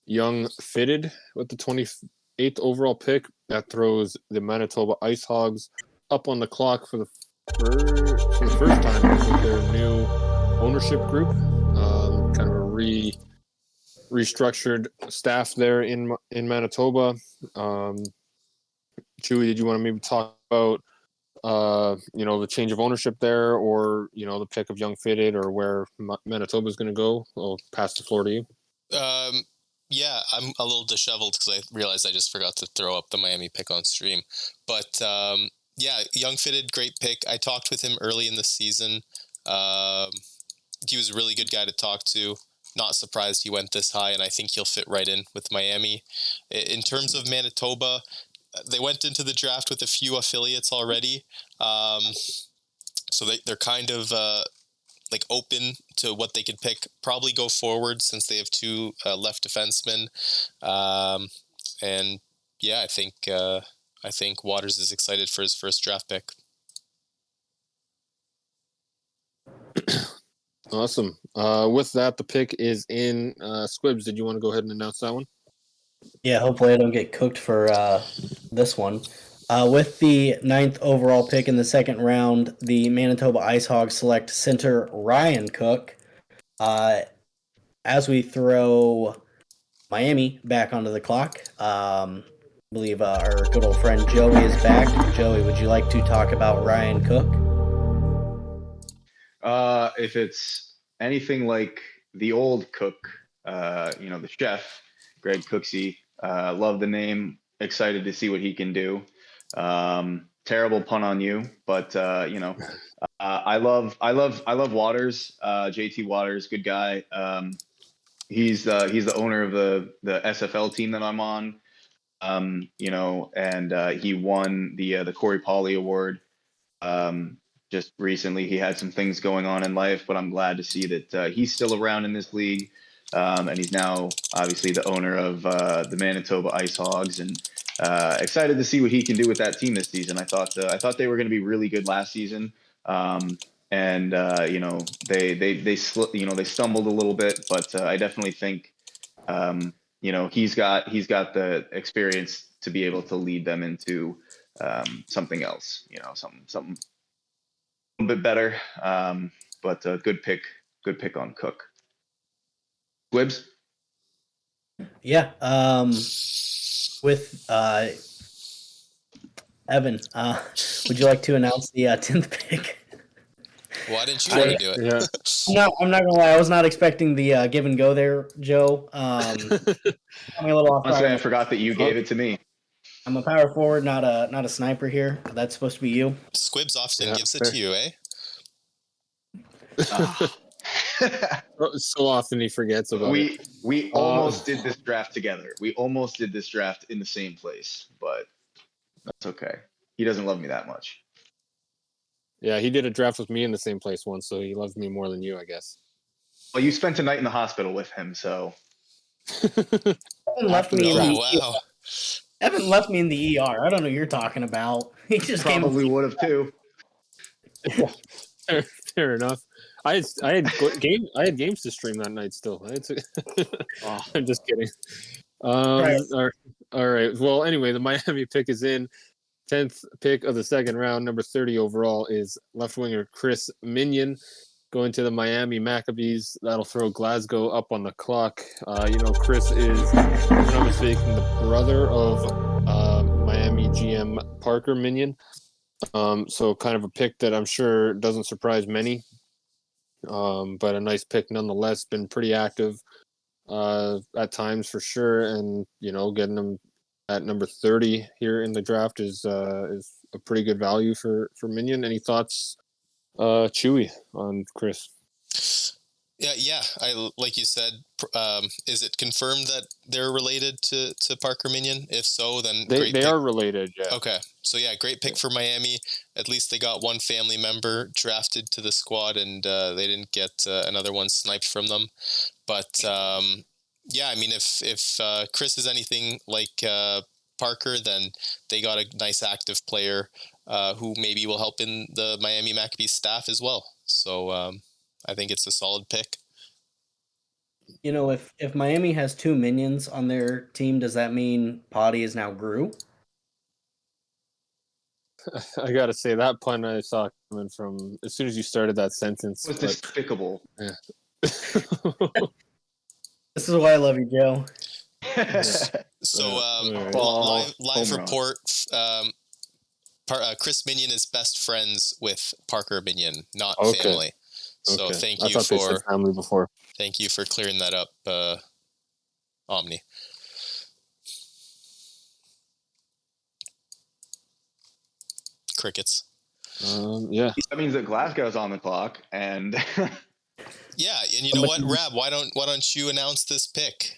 Young Fitted with the 28th overall pick. That throws the Manitoba Ice Hogs up on the clock for the first time with their new ownership group. Kind of a restructured staff there in Manitoba. Chewy, did you want to maybe talk about the change of ownership there, or the pick of Young Fitted, or where Manitoba is going to go? I'll pass the floor to you. Yeah, I'm a little disheveled because I realized I just forgot to throw up the Miami pick on stream. But yeah, Young Fitted, great pick. I talked with him early in the season. He was a really good guy to talk to. Not surprised he went this high, and I think he'll fit right in with Miami. In terms of Manitoba, they went into the draft with a few affiliates already. So they're kind of like open to what they could pick. Probably go forward since they have 2 left defensemen. And yeah, I think Waters is excited for his first draft pick. Awesome. With that, the pick is in. Squibs, did you want to go ahead and announce that one? Yeah, hopefully I don't get cooked for this one. With the 9th overall pick in the second round, the Manitoba Ice Hogs select center Ryan Cook. As we throw Miami back onto the clock, I believe our good old friend Joey is back. Joey, would you like to talk about Ryan Cook? If it's anything like the old Cook, the chef, Greg Cooksey, love the name. Excited to see what he can do. Terrible pun on you, but I love Waters. JT Waters, good guy. He's the owner of the SFL team that I'm on. And he won the Corey Pauly Award. Just recently, he had some things going on in life, but I'm glad to see that he's still around in this league. And he's now obviously the owner of the Manitoba Ice Hogs, and excited to see what he can do with that team this season. I thought they were going to be really good last season, and they stumbled a little bit, but I definitely think he's got the experience to be able to lead them into something else, something a little bit better. But good pick on Cook. Squibs? Yeah. With Evan, would you like to announce the 10th pick? Why didn't you want to do it? Yeah. No, I'm not gonna lie. I was not expecting the give and go there, Joe. I'm a little off Honestly, I guard. forgot that you gave it to me. I'm a power forward, not a sniper here. That's supposed to be you. Squibs often Yeah, gives it fair. to you, eh? So often he forgets about it. we almost did this draft together. We almost did this draft in the same place, but that's okay. He doesn't love me that much. Yeah, he did a draft with me in the same place once, so he loves me more than you, I guess. Well, you spent a night in the hospital with him, so Evan left me in Oh, the wow. Evan left me in the ER. I don't know what you're talking about. He just probably came. would have too. Fair enough. I had games to stream that night still. Oh, I'm just kidding. Right. All right. Well, anyway, the Miami pick is in. 10th pick of the second round, number 30 overall, is left winger Chris Minion going to the Miami Maccabees. That'll throw Glasgow up on the clock. Chris is, if I'm not mistaken, the brother of Miami GM Parker Minion. So kind of a pick that I'm sure doesn't surprise many. But a nice pick nonetheless. Been pretty active at times for sure, and getting him at number 30 here in the draft is a pretty good value for Minion. Any thoughts, Chewy, on Chris? Yeah. I like you said. Is it confirmed that they're related to Parker Minion? If so, then They are related. Yeah. Okay, so yeah, great pick for Miami. At least they got one family member drafted to the squad, and they didn't get another one sniped from them. But yeah, I mean, if Chris is anything like Parker, then they got a nice active player who maybe will help in the Miami Maccabees staff as well. So I think it's a solid pick. If Miami has two minions on their team, does that mean Potty is now Gru? I gotta say that pun I saw coming from as soon as you started that sentence. it was despicable. Yeah. This is why I love you, Joe. So right. live report. Chris Minion is best friends with Parker Minion, not family. So Okay. thank I you thought they said family before. Thank you for clearing that up, Omni. Crickets. Yeah. That means that Glasgow's on the clock, and Yeah, and you know what, Rab? Why don't you announce this pick?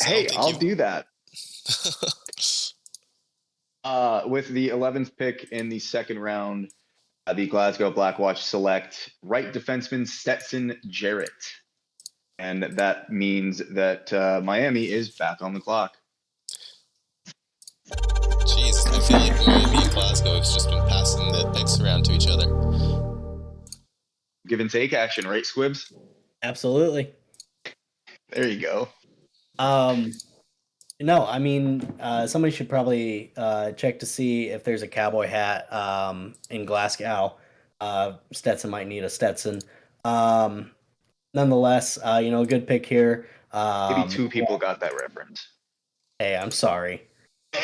hey, I'll do that. With the 11th pick in the second round, the Glasgow Blackwatch select right defenseman Stetson Jarrett. And that means that Miami is back on the clock. Jeez, I feel like Miami and Glasgow have just been passing the picks around to each other. Give and take action, right, Squibs? Absolutely. There you go. No, I mean, somebody should probably check to see if there's a cowboy hat in Glasgow. Stetson might need a Stetson. Nonetheless, a good pick here. Maybe two people got that reference. Hey, I'm sorry.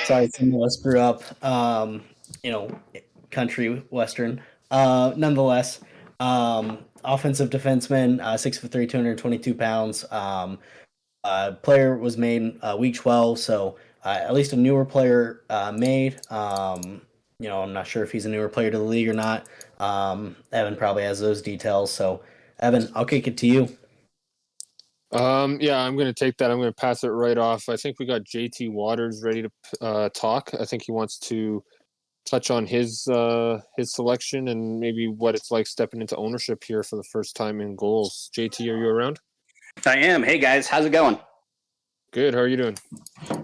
Sorry, some of us grew up, country western. Nonetheless, offensive defenseman, 6'3", 222 pounds. Player was made week 12, so at least a newer player made. I'm not sure if he's a newer player to the league or not. Evan probably has those details. So, Evan, I'll kick it to you. Yeah, I'm going to take that. I'm going to pass it right off. I think we got JT Waters ready to talk. I think he wants to touch on his selection and maybe what it's like stepping into ownership here for the first time in Gohls. JT, are you around? I am. Hey guys, how's it going? Good. How are you doing?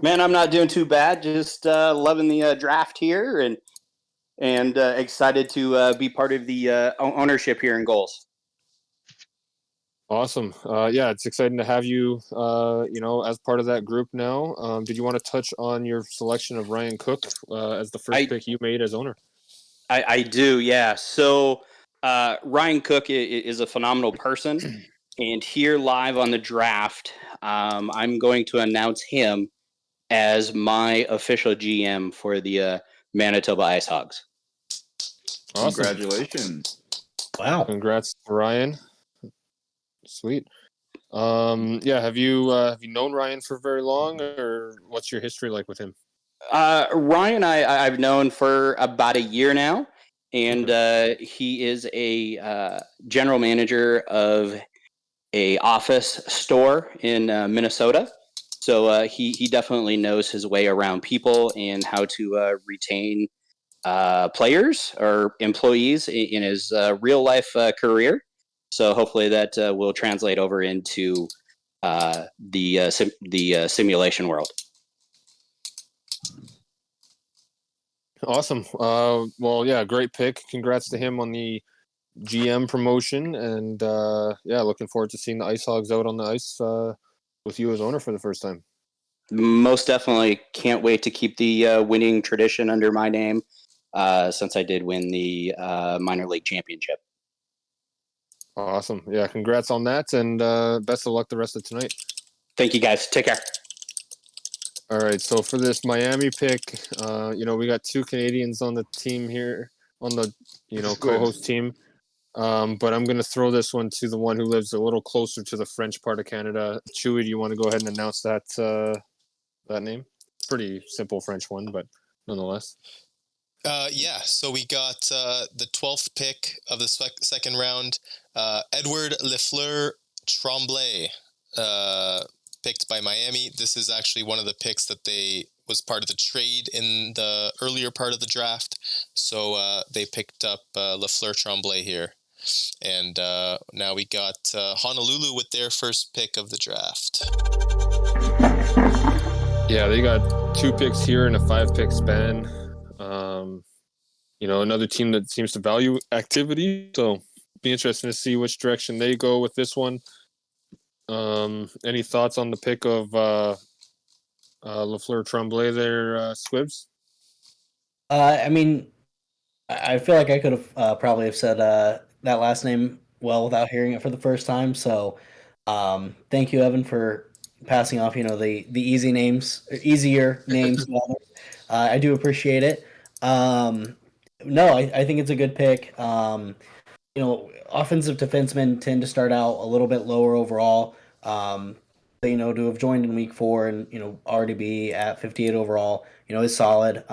Man, I'm not doing too bad. Just loving the draft here and excited to be part of the ownership here in Gohls. Awesome. Yeah, it's exciting to have you, as part of that group now. Did you want to touch on your selection of Ryan Cook as the first pick you made as owner? I do, yeah. So Ryan Cook is a phenomenal person. And here live on the draft, I'm going to announce him as my official GM for the Manitoba Ice Hogs. Awesome. Congratulations. Wow. Congrats to Ryan. Sweet. Yeah, have you known Ryan for very long, or what's your history like with him? Ryan, I've known for about a year now, and he is a general manager of a office store in Minnesota. So he definitely knows his way around people and how to retain players or employees in his real life career. So hopefully that will translate over into the simulation world. Awesome. Well, yeah, great pick. Congrats to him on the GM promotion, and yeah, looking forward to seeing the Ice Hogs out on the ice with you as owner for the first time. Most definitely can't wait to keep the winning tradition under my name since I did win the minor league championship. Awesome. Yeah, congrats on that, and best of luck the rest of tonight. Thank you, guys. Take care. All right, so for this Miami pick, we got two Canadians on the team here, on the co-host team. But I'm going to throw this one to the one who lives a little closer to the French part of Canada. Chewy, do you want to go ahead and announce that name? Pretty simple French one, but nonetheless. Yeah, so we got the 12th pick of the second round, Edouard Lafleur Tremblay, picked by Miami. This is actually one of the picks that was part of the trade in the earlier part of the draft. So they picked up Lafleur Tremblay here. And now we got Honolulu with their first pick of the draft. Yeah, they got 2 picks here in a 5-pick span. Another team that seems to value activity. So be interesting to see which direction they go with this one. Any thoughts on the pick of Lafleur Tremblay there, Squibs? I mean, I feel like I could have probably have said that last name well without hearing it for the first time. So, thank you, Evan, for passing off. The easier names. I do appreciate it. No, I think it's a good pick. Offensive defensemen tend to start out a little bit lower overall. To have joined in week 4 and already be at 58 overall, is solid.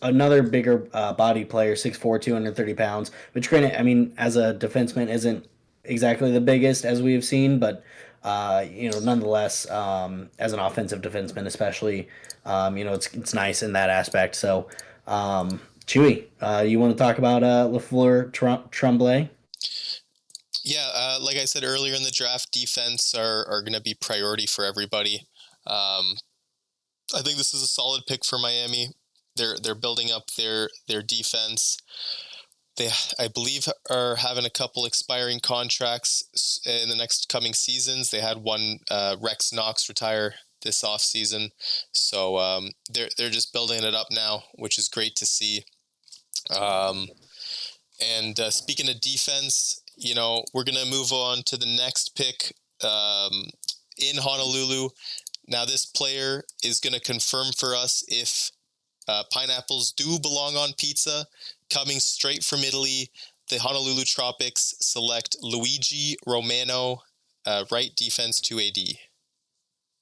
Another bigger body player, 6'4", 230 pounds, which granted, I mean, as a defenseman isn't exactly the biggest as we have seen, but nonetheless, as an offensive defenseman, especially, it's nice in that aspect. So, Chewy, you want to talk about Lafleur Tremblay? Yeah, like I said earlier in the draft, defense are going to be priority for everybody. I think this is a solid pick for Miami. They're building up their defense. They, I believe, are having a couple expiring contracts in the next coming seasons. They had one, Rex Knox, retire this offseason. So they're just building it up now, which is great to see. And speaking of defense, we're going to move on to the next pick in Honolulu. Now, this player is going to confirm for us if pineapples do belong on pizza. Coming straight from Italy, the Honolulu Tropics select Luigi Romano, right defense 2AD.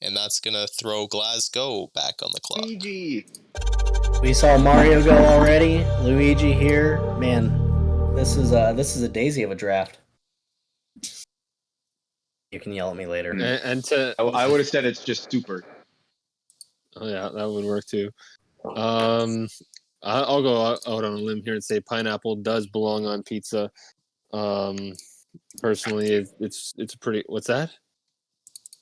And that's going to throw Glasgow back on the clock. Luigi. We saw Mario go already. Luigi here. Man, this is a daisy of a draft. You can yell at me later. I would have said it's just super. Oh yeah, that would work too. I'll go out on a limb here and say pineapple does belong on pizza. Personally, it's a pretty. What's that?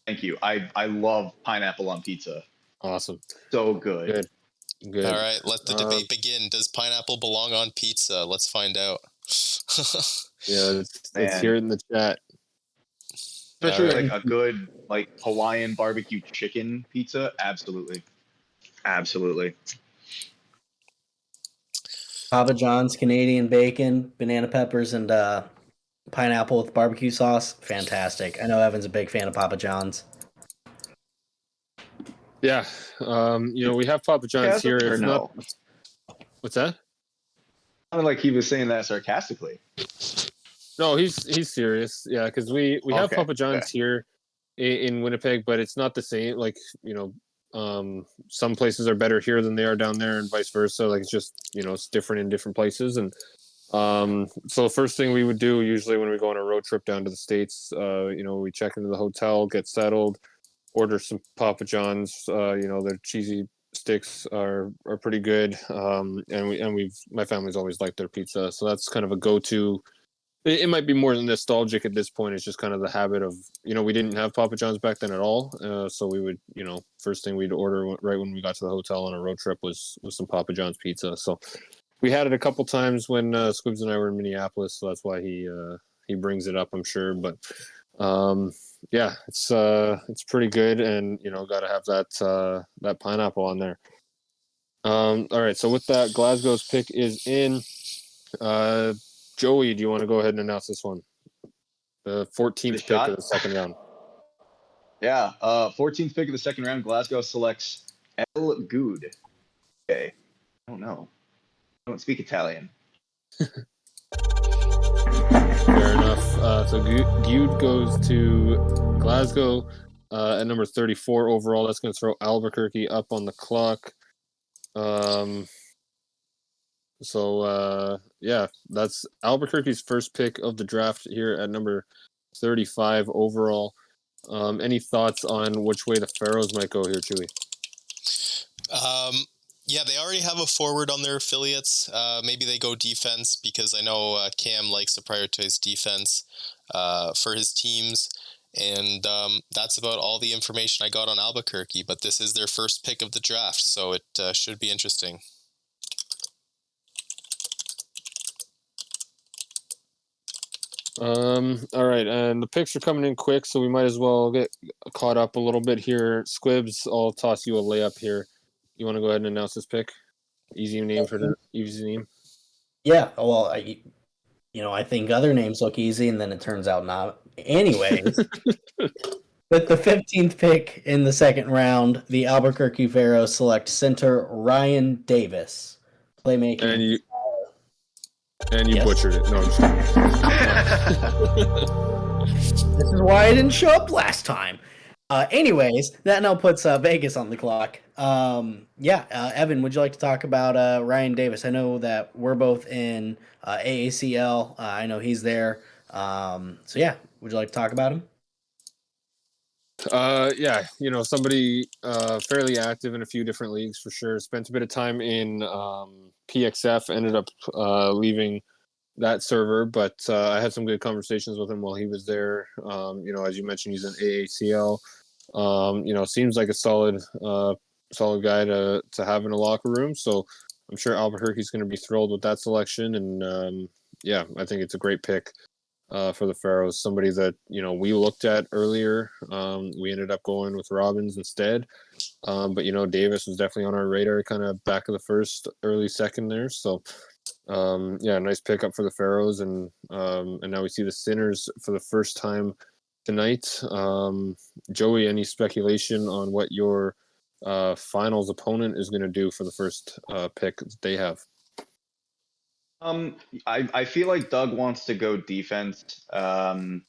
Thank you. I love pineapple on pizza. Awesome. So good. Good. All right, let the debate begin. Does pineapple belong on pizza? Let's find out. Yeah, it's here in the chat. Especially like a good Hawaiian barbecue chicken pizza. Absolutely. Papa John's, Canadian bacon, banana peppers, and pineapple with barbecue sauce. Fantastic. I know Evan's a big fan of Papa John's. Yeah, we have Papa John's here. Or It's no? not. What's that? Sounded like he was saying that sarcastically. No, he's serious. Yeah, because we have Okay, Papa John's here in Winnipeg, but it's not the same. Like some places are better here than they are down there, and vice versa. Like it's just it's different in different places. And so the first thing we would do usually when we go on a road trip down to the States, we check into the hotel, get settled, order some Papa John's. Their cheesy sticks are pretty good. And my family's always liked their pizza, so that's kind of a go-to. It might be more than nostalgic at this point. It's just kind of the habit of, we didn't have Papa John's back then at all. So we would, first thing we'd order right when we got to the hotel on a road trip was some Papa John's pizza. So we had it a couple times when Squibs and I were in Minneapolis. So that's why he brings it up, I'm sure. But yeah, it's pretty good, and got to have that pineapple on there. All right, so with that, Glasgow's pick is in. Joey, do you want to go ahead and announce this one? The 14th pick of the second round. Yeah, 14th pick of the second round. Glasgow selects El Good. Okay, I don't know. I don't speak Italian. Fair enough. So Gude goes to Glasgow at number 34 overall. That's going to throw Albuquerque up on the clock. Yeah, that's Albuquerque's first pick of the draft here at number 35 overall. Any thoughts on which way the Pharaohs might go here, Chewy? Yeah, they already have a forward on their affiliates. Maybe they go defense because I know Cam likes to prioritize defense for his teams. And that's about all the information I got on Albuquerque. But this is their first pick of the draft, so it should be interesting. All right, and the picks are coming in quick, so we might as well get caught up a little bit here. Squibs, I'll toss you a layup here. You want to go ahead and announce this pick? Easy name. Yeah, well, I think other names look easy, and then it turns out not. Anyways, with the 15th pick in the second round, the Albuquerque Pharaohs select center Ryan Davis, playmaking. And you butchered it. No, I'm just kidding. This is why I didn't show up last time. Anyways, that now puts Vegas on the clock. Evan, would you like to talk about Ryan Davis? I know that we're both in AACL. I know he's there. Would you like to talk about him? Somebody fairly active in a few different leagues for sure. Spent a bit of time in PXF, ended up leaving that server, but I had some good conversations with him while he was there. As you mentioned, he's an AACL. Seems like a solid guy to have in a locker room. So I'm sure Albuquerque's going to be thrilled with that selection. And I think it's a great pick for the Pharaohs. Somebody that we looked at earlier. We ended up going with Robbins instead. But Davis was definitely on our radar, kind of back of the first, early second there. So nice pickup for the Pharaohs, and now we see the Sinners for the first time tonight. Joey, any speculation on what your finals opponent is going to do for the first pick that they have? I feel like Doug wants to go defense. I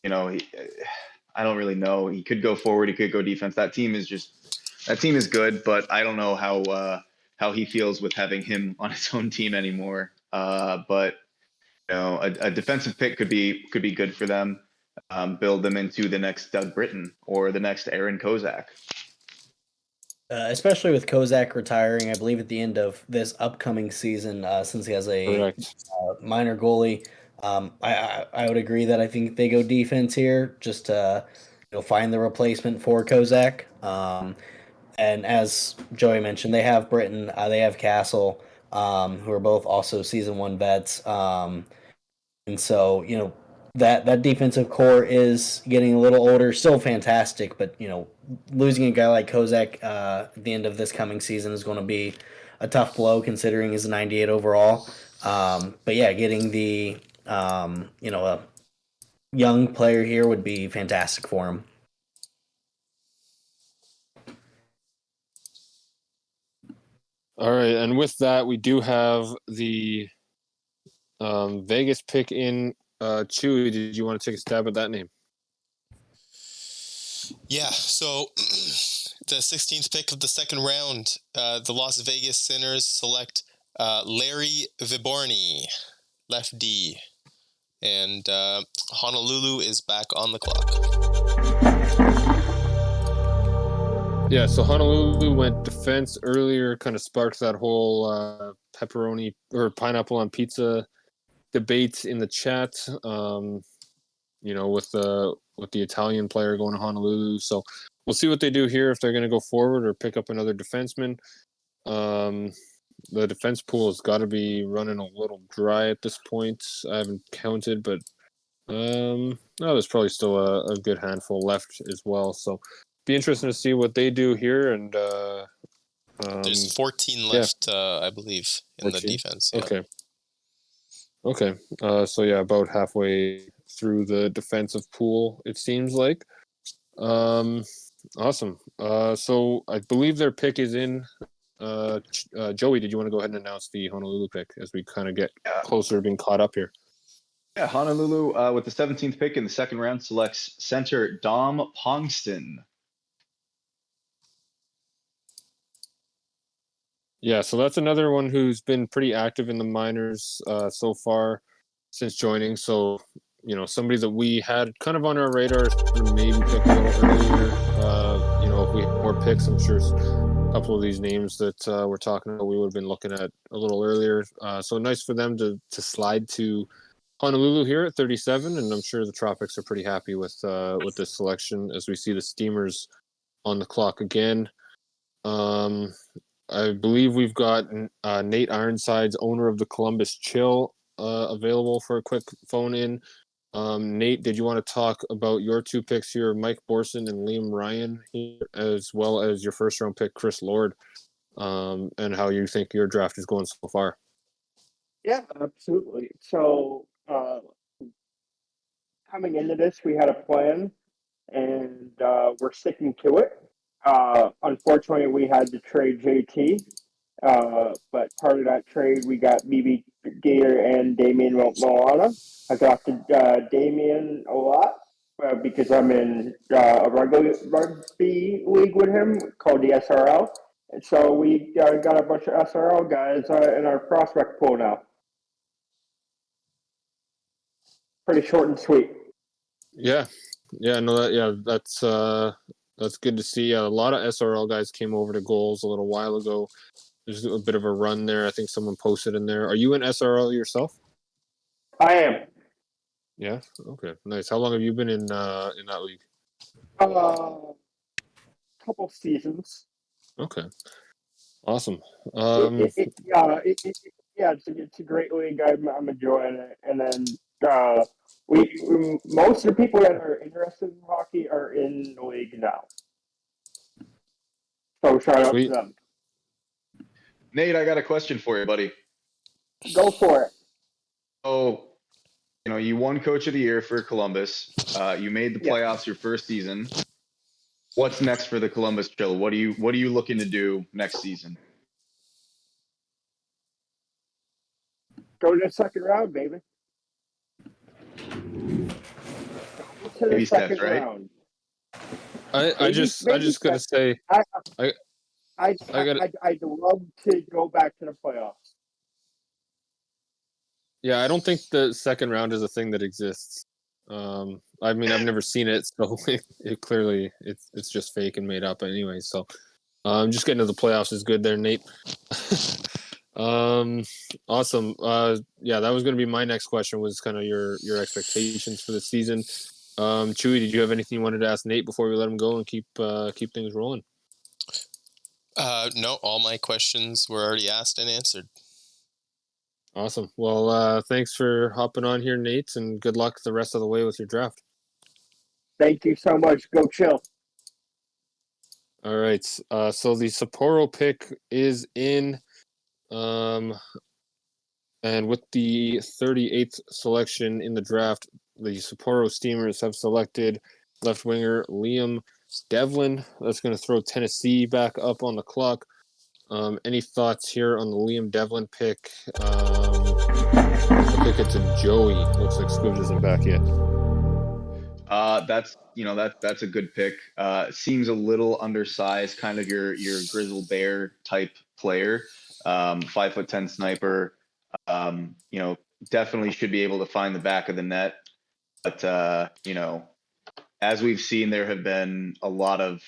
don't really know. He could go forward. He could go defense. That team is good, but I don't know how he feels with having him on his own team anymore. But a defensive pick could be good for them. Build them into the next Doug Britton or the next Aaron Kozak. Especially with Kozak retiring, I believe at the end of this upcoming season, since he has a minor goalie. I would agree that I think they go defense here, just to find the replacement for Kozak. And as Joey mentioned, they have Britton, they have Castle, who are both also season 1 vets. And so that defensive core is getting a little older, still fantastic, but losing a guy like Kozak at the end of this coming season is going to be a tough blow considering he's a 98 overall. Getting the a young player here would be fantastic for him. All right, and with that, we do have the Vegas pick in. Chewy, did you want to take a stab at that name? Yeah, so the 16th pick of the second round, the Las Vegas Sinners select Larry Viborny, left D. And Honolulu is back on the clock. Yeah, so Honolulu went defense earlier, kind of sparked that whole pepperoni or pineapple on pizza debate in the chat. With the Italian player going to Honolulu. So we'll see what they do here, if they're going to go forward or pick up another defenseman. The defense pool has got to be running a little dry at this point. I haven't counted, but there's probably still a good handful left as well. So be interesting to see what they do here. And there's 14 left, I believe, in 14? The defense. Yeah. Okay. So yeah, about halfway through the defensive pool, it seems like. Awesome. So I believe their pick is in. Joey, did you want to go ahead and announce the Honolulu pick as we kind of get closer to being caught up here? Yeah, Honolulu with the 17th pick in the second round selects center Dom Pongston. Yeah, so that's another one who's been pretty active in the minors so far since joining. So, somebody that we had kind of on our radar to maybe pick a little earlier. If we had more picks, I'm sure a couple of these names that we're talking about, we would have been looking at a little earlier. So nice for them to slide to Honolulu here at 37, and I'm sure the Tropics are pretty happy with this selection as we see the Steamers on the clock again. I believe we've got Nate Ironsides, owner of the Columbus Chill, available for a quick phone in. Nate, did you want to talk about your two picks here, Mike Borson and Liam Ryan, here, as well as your first round pick, Chris Lord, and how you think your draft is going so far? Yeah, absolutely. So coming into this, we had a plan, and we're sticking to it. Unfortunately, we had to trade JT, but part of that trade, we got BB Gator and Damian Milana. I drafted Damian a lot because I'm in a rugby league with him called the SRL. And so we got a bunch of SRL guys in our prospect pool now. Pretty short and sweet. Yeah, that's good to see. A lot of SRL guys came over to Gohls a little while ago. There's a bit of a run there. I think someone posted in there. Are you an SRL yourself? I am. Yeah. Okay. Nice. How long have you been in that league? Couple seasons. Okay. Awesome. It's a great league. I'm enjoying it. And then we most of the people that are interested in hockey are in the league now. So shout out to them. Nate, I got a question for you, buddy. Go for it. So, you won Coach of the Year for Columbus. You made the playoffs your first season. What's next for the Columbus Chill? What are you looking to do next season? Go to the second round, baby. To the second round. I just gotta say, I'd love to go back to the playoffs. Yeah, I don't think the second round is a thing that exists. I mean, I've never seen it, so it clearly it's just fake and made up anyway. So, just getting to the playoffs is good there, Nate. Awesome. Yeah, that was going to be my next question. Was kind of your expectations for the season. Chewy, did you have anything you wanted to ask Nate before we let him go and keep things rolling? No, all my questions were already asked and answered. Awesome. Well, thanks for hopping on here, Nate, and good luck the rest of the way with your draft. Thank you so much. Go Chill. All right. So the Sapporo pick is in. And with the 38th selection in the draft, the Sapporo Steamers have selected left winger Liam Devlin. That's going to throw Tennessee back up on the clock. Any thoughts here on the Liam Devlin pick? I think it's a Joey. Looks like Squibs isn't back yet. That's a good pick. Seems a little undersized, kind of your grizzle bear type player. 5'10" sniper. Definitely should be able to find the back of the net. But as we've seen, there have been a lot of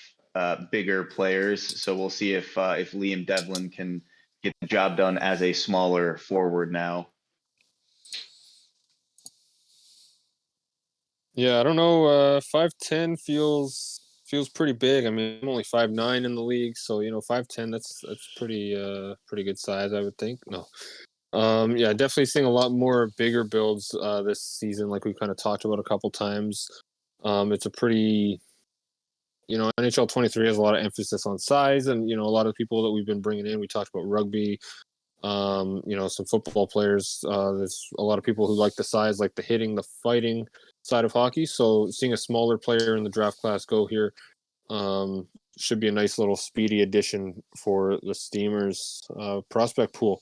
bigger players. So we'll see if Liam Devlin can get the job done as a smaller forward now. Yeah, I don't know. 5'10" feels pretty big. I mean, I'm only 5'9" in the league, so 5'10" that's pretty good size, I would think. No. Yeah, definitely seeing a lot more bigger builds this season, like we kind of talked about a couple times. It's a pretty, NHL 23 has a lot of emphasis on size, and a lot of people that we've been bringing in. We talked about rugby, some football players. There's a lot of people who like the size, like the hitting, the fighting side of hockey. So seeing a smaller player in the draft class go here should be a nice little speedy addition for the Steamers prospect pool.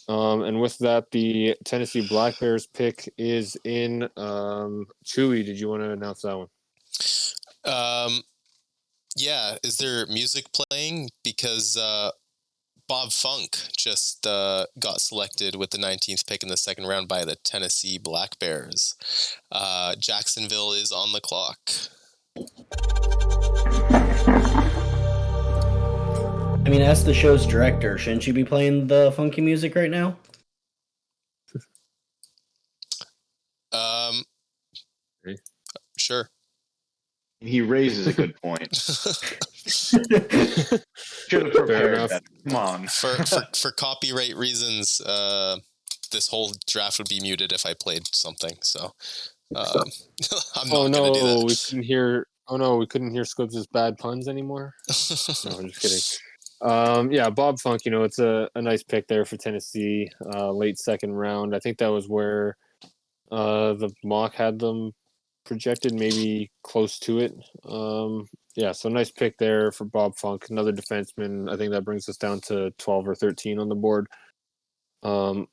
And with that, the Tennessee Black Bears pick is in. Chewy, did you want to announce that one? Yeah, is there music playing? Because Bob Funk just got selected with the 19th pick in the second round by the Tennessee Black Bears. Jacksonville is on the clock. I mean, as the show's director, shouldn't you be playing the funky music right now? Sure. He raises a good point. Should have prepared that. Come on. For copyright reasons, this whole draft would be muted if I played something. So I'm not gonna do that. We couldn't hear. Oh no, we couldn't hear Squibs' bad puns anymore. No, I'm just kidding. Yeah, Bob Funk. It's a nice pick there for Tennessee. Late second round. I think that was where the mock had them projected, maybe close to it. Yeah, so nice pick there for Bob Funk, another defenseman. I think that brings us down to 12 or 13 on the board.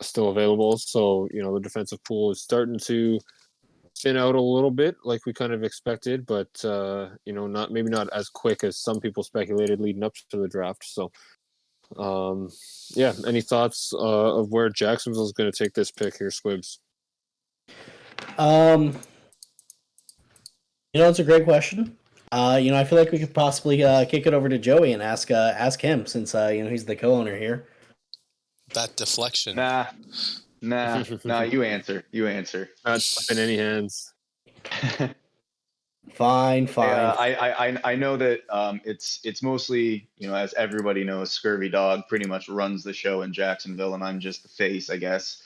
Still available. So, the defensive pool is starting to thin out a little bit like we kind of expected, but not as quick as some people speculated leading up to the draft. So yeah, any thoughts of where Jacksonville is going to take this pick here, Squibs? It's a great question. I feel like we could possibly kick it over to Joey and ask him, since he's the co-owner here. That deflection. Nah. You answer. Not in any hands. Fine. I know that it's mostly, as everybody knows, Scurvy Dog pretty much runs the show in Jacksonville, and I'm just the face, I guess.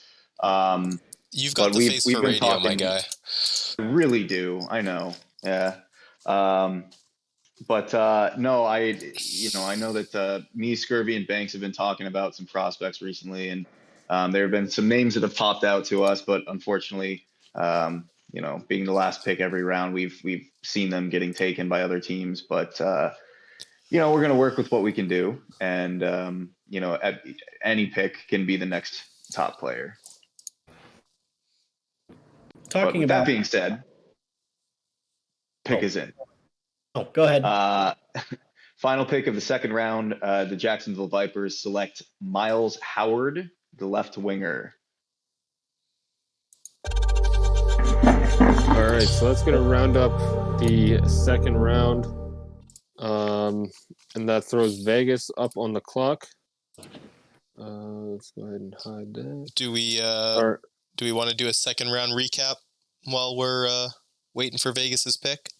You've got the face for radio, my guy. I really do. I know. Yeah. But no, I know that me, Scurvy, and Banks have been talking about some prospects recently, and there have been some names that have popped out to us, but unfortunately, being the last pick every round, we've seen them getting taken by other teams. But we're going to work with what we can do, and any pick can be the next top player. Talking but about that being said, pick is in. Oh, go ahead. Final pick of the second round, the Jacksonville Vipers select Miles Howard, the left winger. All right, so that's going to round up the second round. And that throws Vegas up on the clock. Let's go ahead and hide that. Do we want to do a second round recap while we're waiting for Vegas's pick?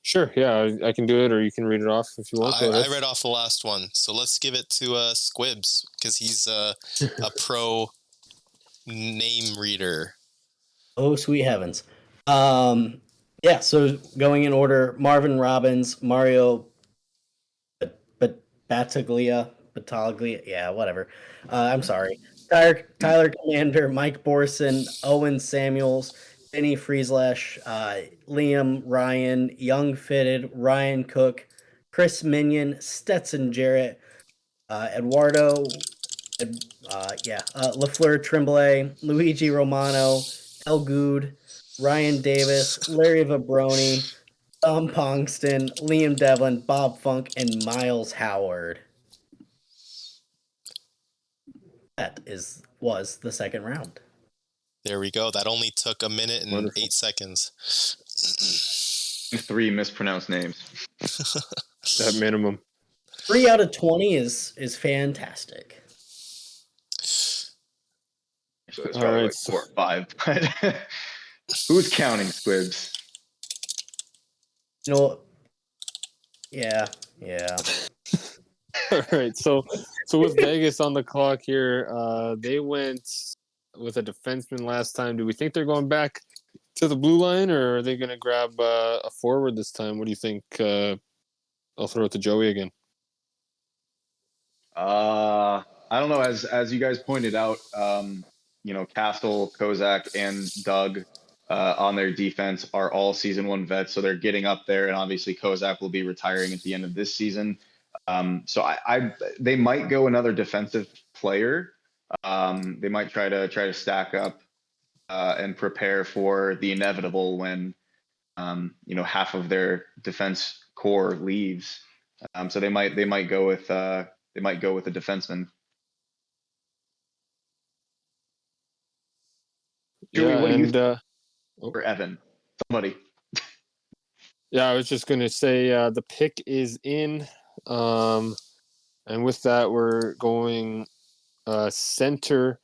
Sure, yeah, I can do it, or you can read it off if you want. I read off the last one, so let's give it to Squibs, because he's a pro name reader. Oh, sweet heavens. Yeah, so going in order, Marvin Robbins, Mario Battaglia, yeah, whatever. I'm sorry. Tyler Commander, Mike Borson, Owen Samuels, Vinny Frieslesh, Liam Ryan, Young Fitted, Ryan Cook, Chris Minion, Stetson Jarrett, Eduardo, Lafleur Tremblay, Luigi Romano, El Good, Ryan Davis, Larry Vabroni, Tom Pongston, Liam Devlin, Bob Funk, and Miles Howard. That was the second round. There we go. That only took a minute and Wonderful. 8 seconds. 3 mispronounced names. At minimum. 3 out of 20 is fantastic. So it's All probably right, like 4 or 5. But who's counting, Squibs? You know, yeah. All right, so with Vegas on the clock here, they went with a defenseman last time. Do we think they're going back to the blue line, or are they going to grab a forward this time? What do you think? I'll throw it to Joey again. I don't know. As you guys pointed out, Castle, Kozak, and Doug on their defense are all season 1 vets, so they're getting up there. And obviously, Kozak will be retiring at the end of this season. So they might go another defensive player. They might try to stack up and prepare for the inevitable when half of their defense core leaves. So they might go with a defenseman. Joey, what do you think for Evan? Somebody. Yeah, I was just going to say the pick is in. And with that, we're going center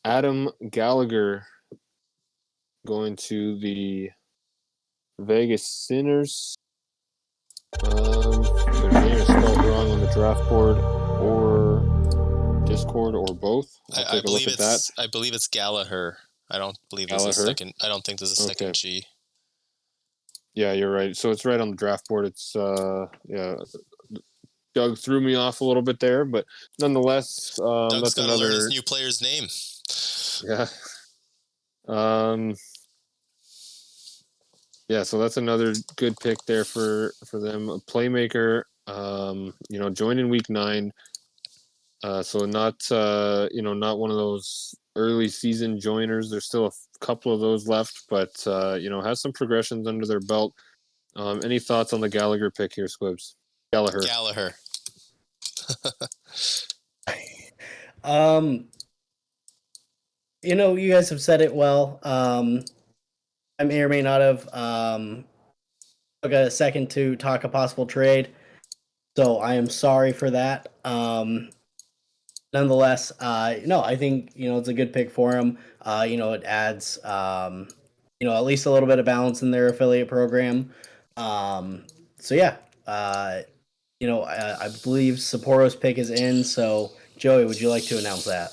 Adam Gallagher going to the Vegas Sinners. Their name is spelled wrong on the draft board or Discord or both. I'll take a look at that. I believe it's Gallagher. I don't believe there's a second. I don't think there's a second G. Yeah, you're right. So it's right on the draft board. It's Doug threw me off a little bit there, but nonetheless, Doug's that's got to learn his new player's name. Yeah. Yeah, so that's another good pick there for them. A playmaker, joined in week 9. So not not one of those early season joiners. There's still a couple of those left, but has some progressions under their belt. Any thoughts on the Gallagher pick here, Squibs? Gallagher. You guys have said it well. I may or may not have took a second to talk a possible trade, so I am sorry for that. Nonetheless, I think it's a good pick for him. It adds at least a little bit of balance in their affiliate program. So yeah, I believe Sapporo's pick is in. So Joey, would you like to announce that?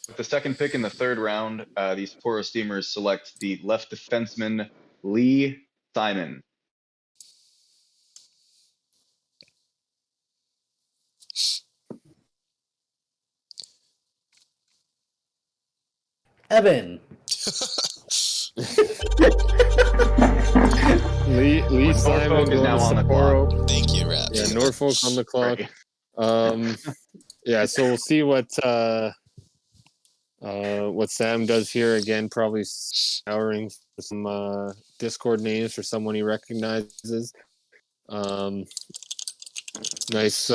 With the second pick in the 3rd round, the Sapporo Steamers select the left defenseman Lee Simon. Evan. Lee Simon is now on the clock. Thank you, Rap. Yeah, Norfolk on the clock. Right. So we'll see what Sam does here. Again, probably scouring for some Discord names for someone he recognizes. Nice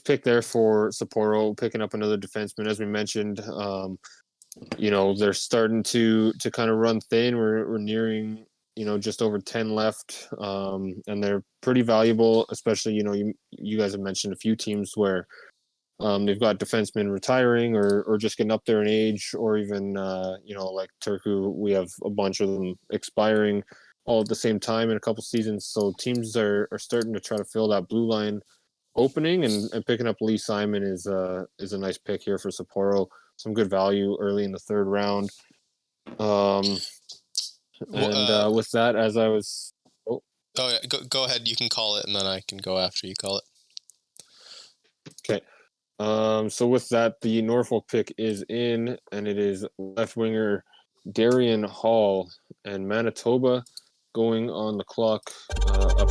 pick there for Sapporo, picking up another defenseman. As we mentioned, they're starting to kind of run thin. We're nearing just over 10 left, and they're pretty valuable. Especially you guys have mentioned a few teams where they've got defensemen retiring or just getting up there in age, or even like Turku, we have a bunch of them expiring all at the same time in a couple seasons. So teams are starting to try to fill that blue line opening, and picking up Lee Simon is a nice pick here for Sapporo. Some good value early in the 3rd round. With that, as I was go ahead, you can call it and then I can go after you call it. Okay. So with that, the Norfolk pick is in, and it is left winger Darian Hall, and Manitoba going on the clock up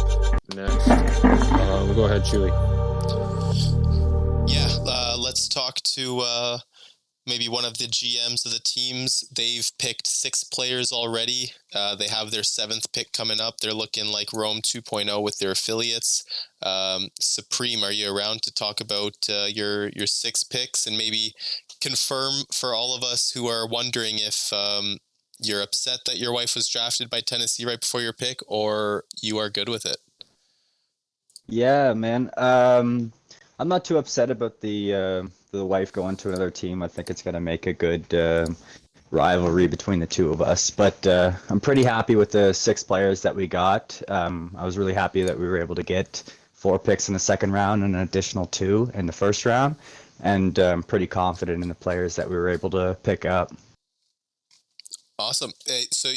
next. Go ahead, Chewy. Yeah, let's talk to maybe one of the GMs of the teams. They've picked 6 players already. They have their 7th pick coming up. They're looking like Rome 2.0 with their affiliates. Supreme, are you around to talk about your 6 picks and maybe confirm for all of us who are wondering if you're upset that your wife was drafted by Tennessee right before your pick, or you are good with it? Yeah, man. I'm not too upset about the wife going to another team. I think it's gonna make a good rivalry between the two of us. But I'm pretty happy with the 6 players that we got. I was really happy that we were able to get 4 picks in the second round and an additional 2 in the first round. And I'm pretty confident in the players that we were able to pick up. Awesome. So,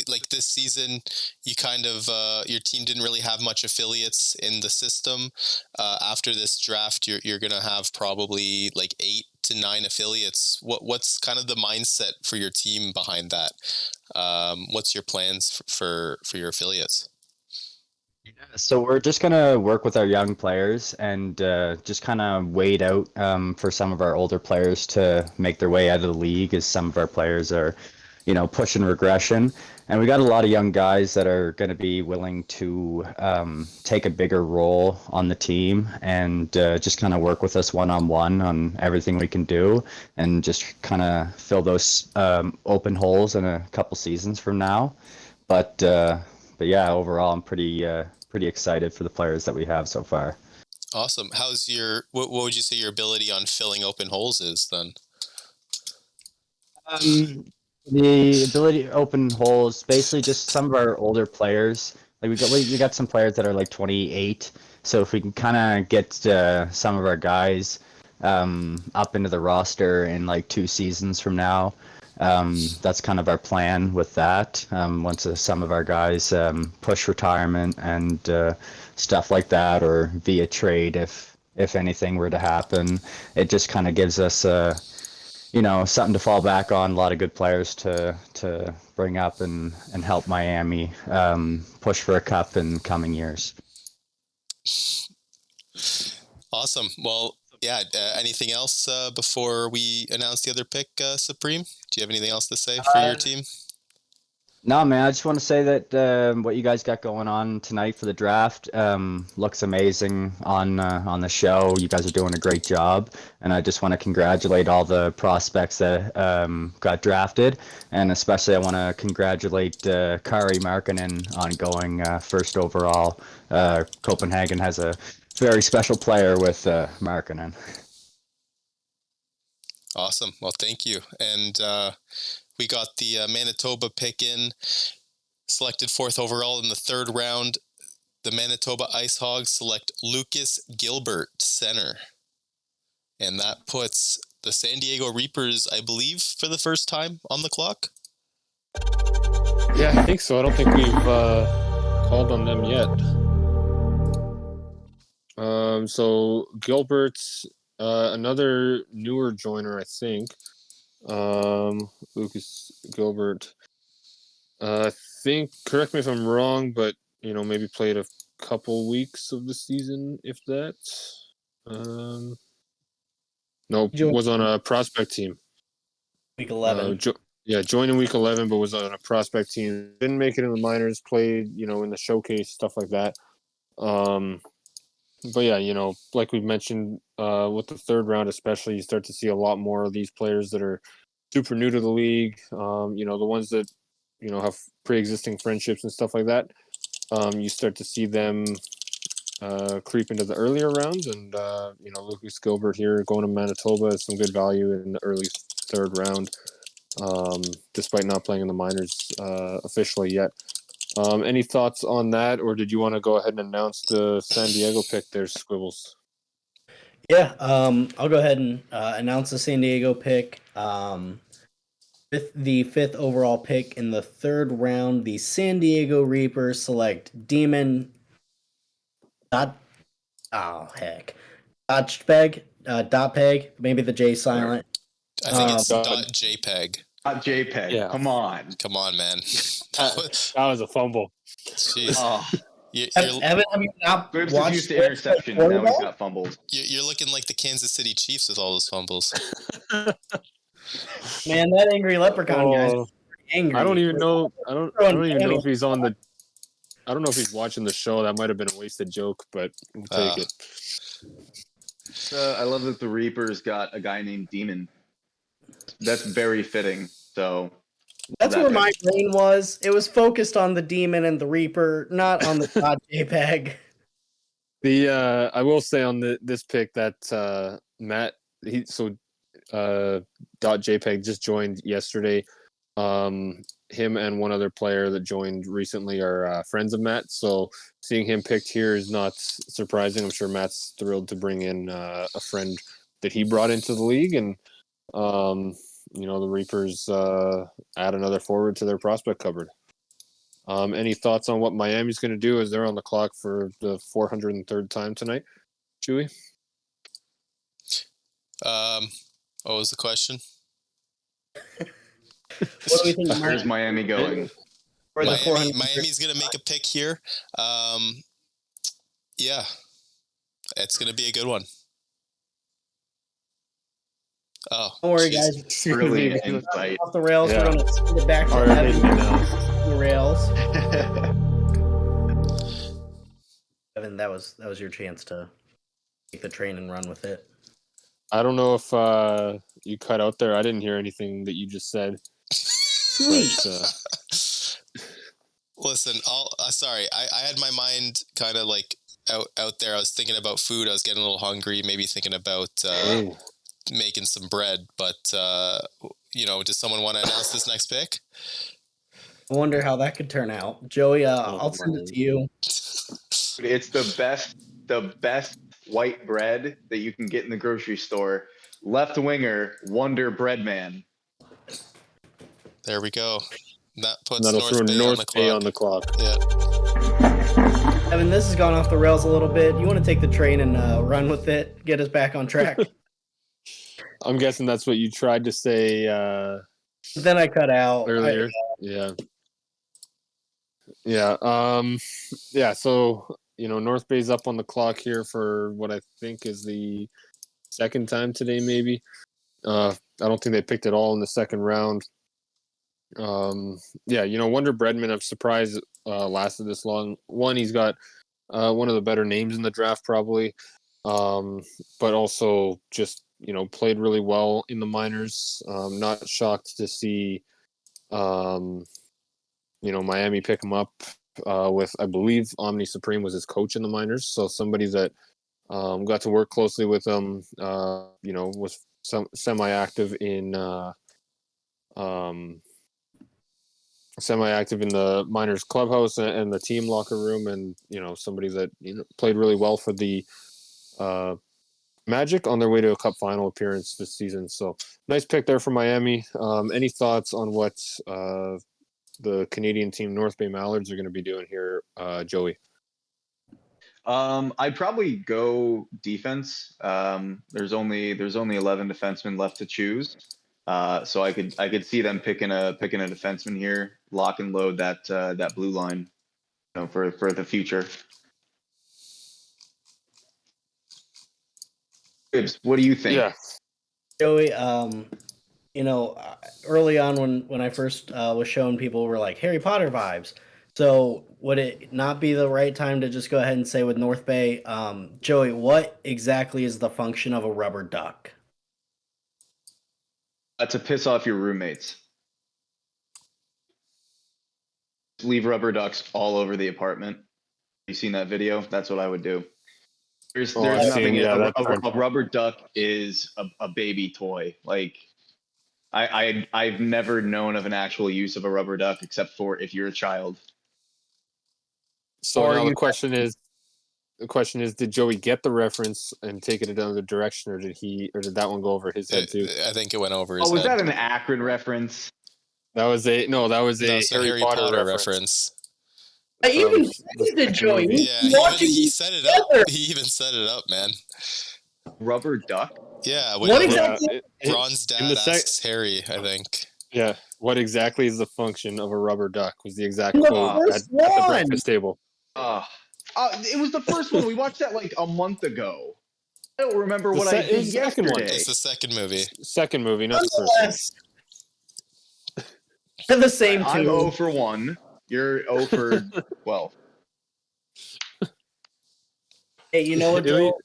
like this season, you kind of your team didn't really have much affiliates in the system. After this draft, you're gonna have probably like 8 to 9 affiliates. What's kind of the mindset for your team behind that? What's your plans for your affiliates? So we're just gonna work with our young players and just kind of wait out for some of our older players to make their way out of the league, as some of our players are, pushing regression. And we got a lot of young guys that are going to be willing to take a bigger role on the team and just kind of work with us one-on-one on everything we can do, and just kind of fill those open holes in a couple seasons from now. But yeah, overall, I'm pretty excited for the players that we have so far. Awesome. How's what would you say your ability on filling open holes is then? The ability to open holes, basically just some of our older players. Like we got some players that are like 28. So if we can kind of get some of our guys up into the roster in like 2 seasons from now, that's kind of our plan with that. Once some of our guys push retirement and stuff like that, or via trade, if anything were to happen, it just kind of gives us something to fall back on. A lot of good players to bring up and help Miami push for a cup in coming years. Awesome. Well, yeah. Anything else before we announce the other pick, Supreme? Do you have anything else to say for your team? No, man, I just want to say that what you guys got going on tonight for the draft looks amazing on the show. You guys are doing a great job, and I just want to congratulate all the prospects that got drafted, and especially I want to congratulate Kari Markkanen on going first overall. Copenhagen has a very special player with Markkanen. Awesome. Well, thank you. And we got the Manitoba pick in, selected 4th overall in the 3rd round. The Manitoba Ice Hogs select Lucas Gilbert, center. And that puts the San Diego Reapers, I believe, for the first time on the clock. Yeah, I think so. I don't think we've called on them yet. So Gilbert's another newer joiner, I think. Lucas Gilbert. I think, correct me if I'm wrong, but maybe played a couple weeks of the season, if that. No, was on a prospect team. Week 11. Joined in week 11, but was on a prospect team. Didn't make it in the minors. Played, in the showcase, stuff like that. But yeah, like we've mentioned, with the 3rd round especially, you start to see a lot more of these players that are super new to the league. The ones that have pre-existing friendships and stuff like that. You start to see them creep into the earlier rounds, and Lucas Gilbert here going to Manitoba is some good value in the early 3rd round, despite not playing in the minors officially yet. Any thoughts on that, or did you want to go ahead and announce the San Diego pick there, Squibbles? Yeah, I'll go ahead and announce the San Diego pick. With the 5th overall pick in the 3rd round, the San Diego Reapers select Demon. Dotpeg, maybe the J silent. I think it's .jpeg. .jpeg. Yeah. Come on. Come on, man. That was a fumble. Jeez. Oh, Evan, have you not Scripps is watched used to Scripps play interceptions. Now he's quarterback? got fumbles. You're looking like the Kansas City Chiefs with all those fumbles. Man, that angry leprechaun guy's Oh, angry. I don't even know. I don't even know Danny. if he's on the. I don't know if he's watching the show. That might have been a wasted joke, but we'll take it. I love that the Reapers got a guy named Demon. That's very fitting. So That's that where my pick. brain was. It was focused on the demon and the reaper, not on the God JPEG. The I will say on this pick that Matt dot JPEG just joined yesterday. Him and one other player that joined recently are friends of Matt. So seeing him picked here is not surprising. I'm sure Matt's thrilled to bring in a friend that he brought into the league, and the Reapers add another forward to their prospect cupboard. Any thoughts on what Miami's going to do as they're on the clock for the 403rd time tonight, Chewy? What was the question? What do we think? Where's Miami going? For the 400? Miami's going to make a pick here. Yeah, it's going to be a good one. Oh, Don't worry, geez. guys. Brilliant insight. Off the rails. Yeah. We're going to send it back to Already Evan. announced. The rails. Evan, that was your chance to take the train and run with it. I don't know if you cut out there. I didn't hear anything that you just said. Sweet. But, Listen, sorry, I had my mind kind of like out there. I was thinking about food. I was getting a little hungry, maybe thinking about making some bread. But, does someone want to announce this next pick? I wonder how that could turn out. Joey, I'll send it to you. It's the best white bread that you can get in the grocery store. Left winger, Wonder Breadman. There we go. That puts that'll North throw Bay North on the Bay clock. on the clock. Yeah. Evan, this has gone off the rails a little bit. You want to take the train and run with it, get us back on track? I'm guessing that's what you tried to say Then I cut out earlier. Yeah. So North Bay's up on the clock here for what I think is the second time today, maybe. I don't think they picked it all in the second round. Wonder Breadman, I'm surprised lasted this long. One, he's got one of the better names in the draft, probably, but also just played really well in the minors. Not shocked to see Miami pick him up with, I believe, Omni Supreme was his coach in the minors, so somebody that got to work closely with him. Was semi-active in the minors clubhouse and the team locker room, and somebody that played really well for the Magic on their way to a cup final appearance this season. So nice pick there for Miami. Any thoughts on what the Canadian team North Bay Mallards are going to be doing here, Joey? I'd probably go defense. There's only 11 defensemen left to choose. So I could see them picking a defenseman here, lock and load that blue line, for the future. Gibbs, what do you think? Yeah. Joey, early on when I first was shown, people were like Harry Potter vibes. So would it not be the right time to just go ahead and say with North Bay, Joey, what exactly is the function of a rubber duck? To piss off your roommates. Leave rubber ducks all over the apartment. You seen that video? That's what I would do. There's nothing. A rubber duck is a baby toy. Like I've never known of an actual use of a rubber duck except for if you're a child. So now the question is, did Joey get the reference and take it another direction, or did that one go over his head too? I think it went over his head. Oh, was that an head. Akron reference? That was a Harry Potter reference. I even did, Joey. Yeah, he set it up. He even set it up, man. Rubber duck? Yeah. What exactly? Ron's dad asks Harry, I think. Yeah. What exactly is the function of a rubber duck? Was the exact quote at the breakfast table. It was the first one. We watched that like a month ago. I don't remember what I It was did the second one. yesterday. It's the second movie. Second movie, not the first one. Nonetheless, they're the same I'm two. 0 for 1. You're 0 for 12. Hey, you know what, At least- Joel?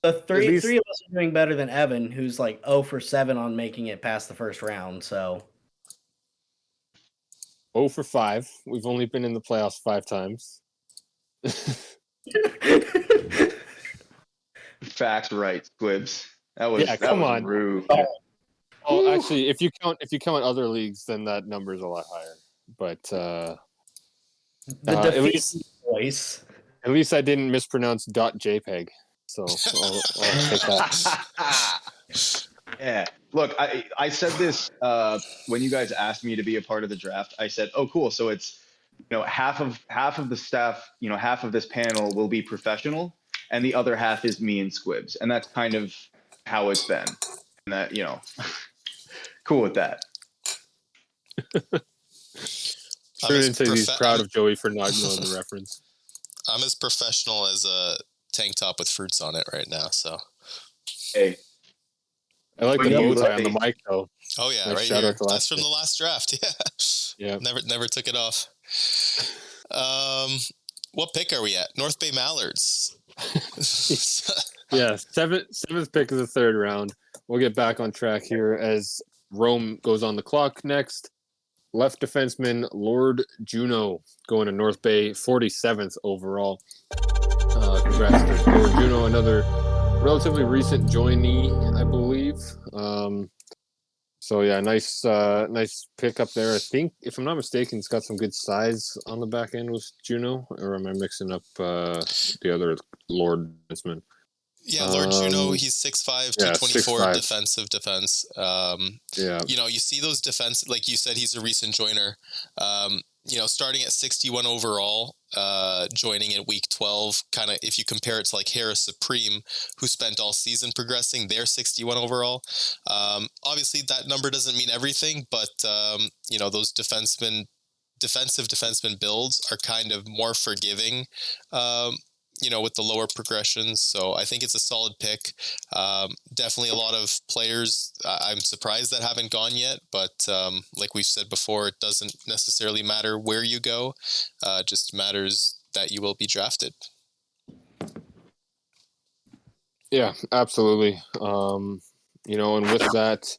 The three least- of us are doing better than Evan, who's like 0 for 7 on making it past the first round. So 0 for 5. We've only been in the playoffs 5 times. Facts right, Squibs. That was come was on. rude. Oh, actually, if you count other leagues, then that number is a lot higher. But the at defeat voice. least I didn't mispronounce .jpeg. So I'll take that. Yeah. Look, I said this when you guys asked me to be a part of the draft. I said, "Oh, cool. So it's half of the staff, half of this panel will be professional, and the other half is me and Squibs." And that's kind of how it's been. And that cool with that. Shouldn't say he's proud of Joey for not knowing the reference. I'm as professional as a tank top with fruits on it right now. So, hey, I like the bow tie on the mic though. Oh yeah, nice right shout here. out to That's from the last draft. Yeah. Yeah. Never took it off. What pick are we at? North Bay Mallards. Yeah, seventh pick of the third round. We'll get back on track here as Rome goes on the clock next. Left defenseman Lord Juno going to North Bay, 47th overall. Congrats to Lord Juno, another relatively recent joinee, I believe. So yeah, nice pick up there. I think, if I'm not mistaken, it's got some good size on the back end with Juno, or am I mixing up the other Lord defenseman? Yeah, Lord Juno, he's 6'5", 224 6'5". defensive defense. Yeah. You see those defense, like you said, he's a recent joiner. Starting at 61 overall, joining in week 12, kind of if you compare it to like Harris Supreme, who spent all season progressing, they're 61 overall. Obviously, that number doesn't mean everything, but those defensive defenseman builds are kind of more forgiving. With the lower progressions. So I think it's a solid pick. Definitely a lot of players I'm surprised that haven't gone yet, but like we've said before, it doesn't necessarily matter where you go. Just matters that you will be drafted. Yeah, absolutely. And with that,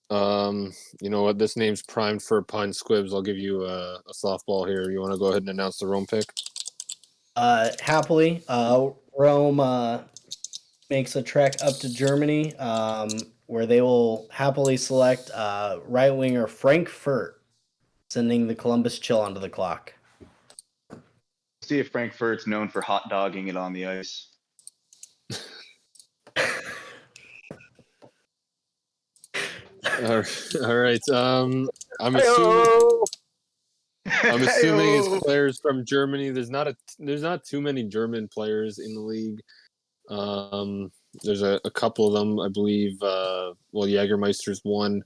what, this name's primed for a pun. Squibs, I'll give you a softball here. You want to go ahead and announce the Rome pick? Happily, Rome makes a trek up to Germany, where they will happily select right winger Frank Furt, sending the Columbus Chill onto the clock. See if Frankfurt's known for hot dogging it on the ice. All right. I'm assuming it's players from Germany. There's not too many German players in the league. There's a couple of them, I believe. Jägermeister's one.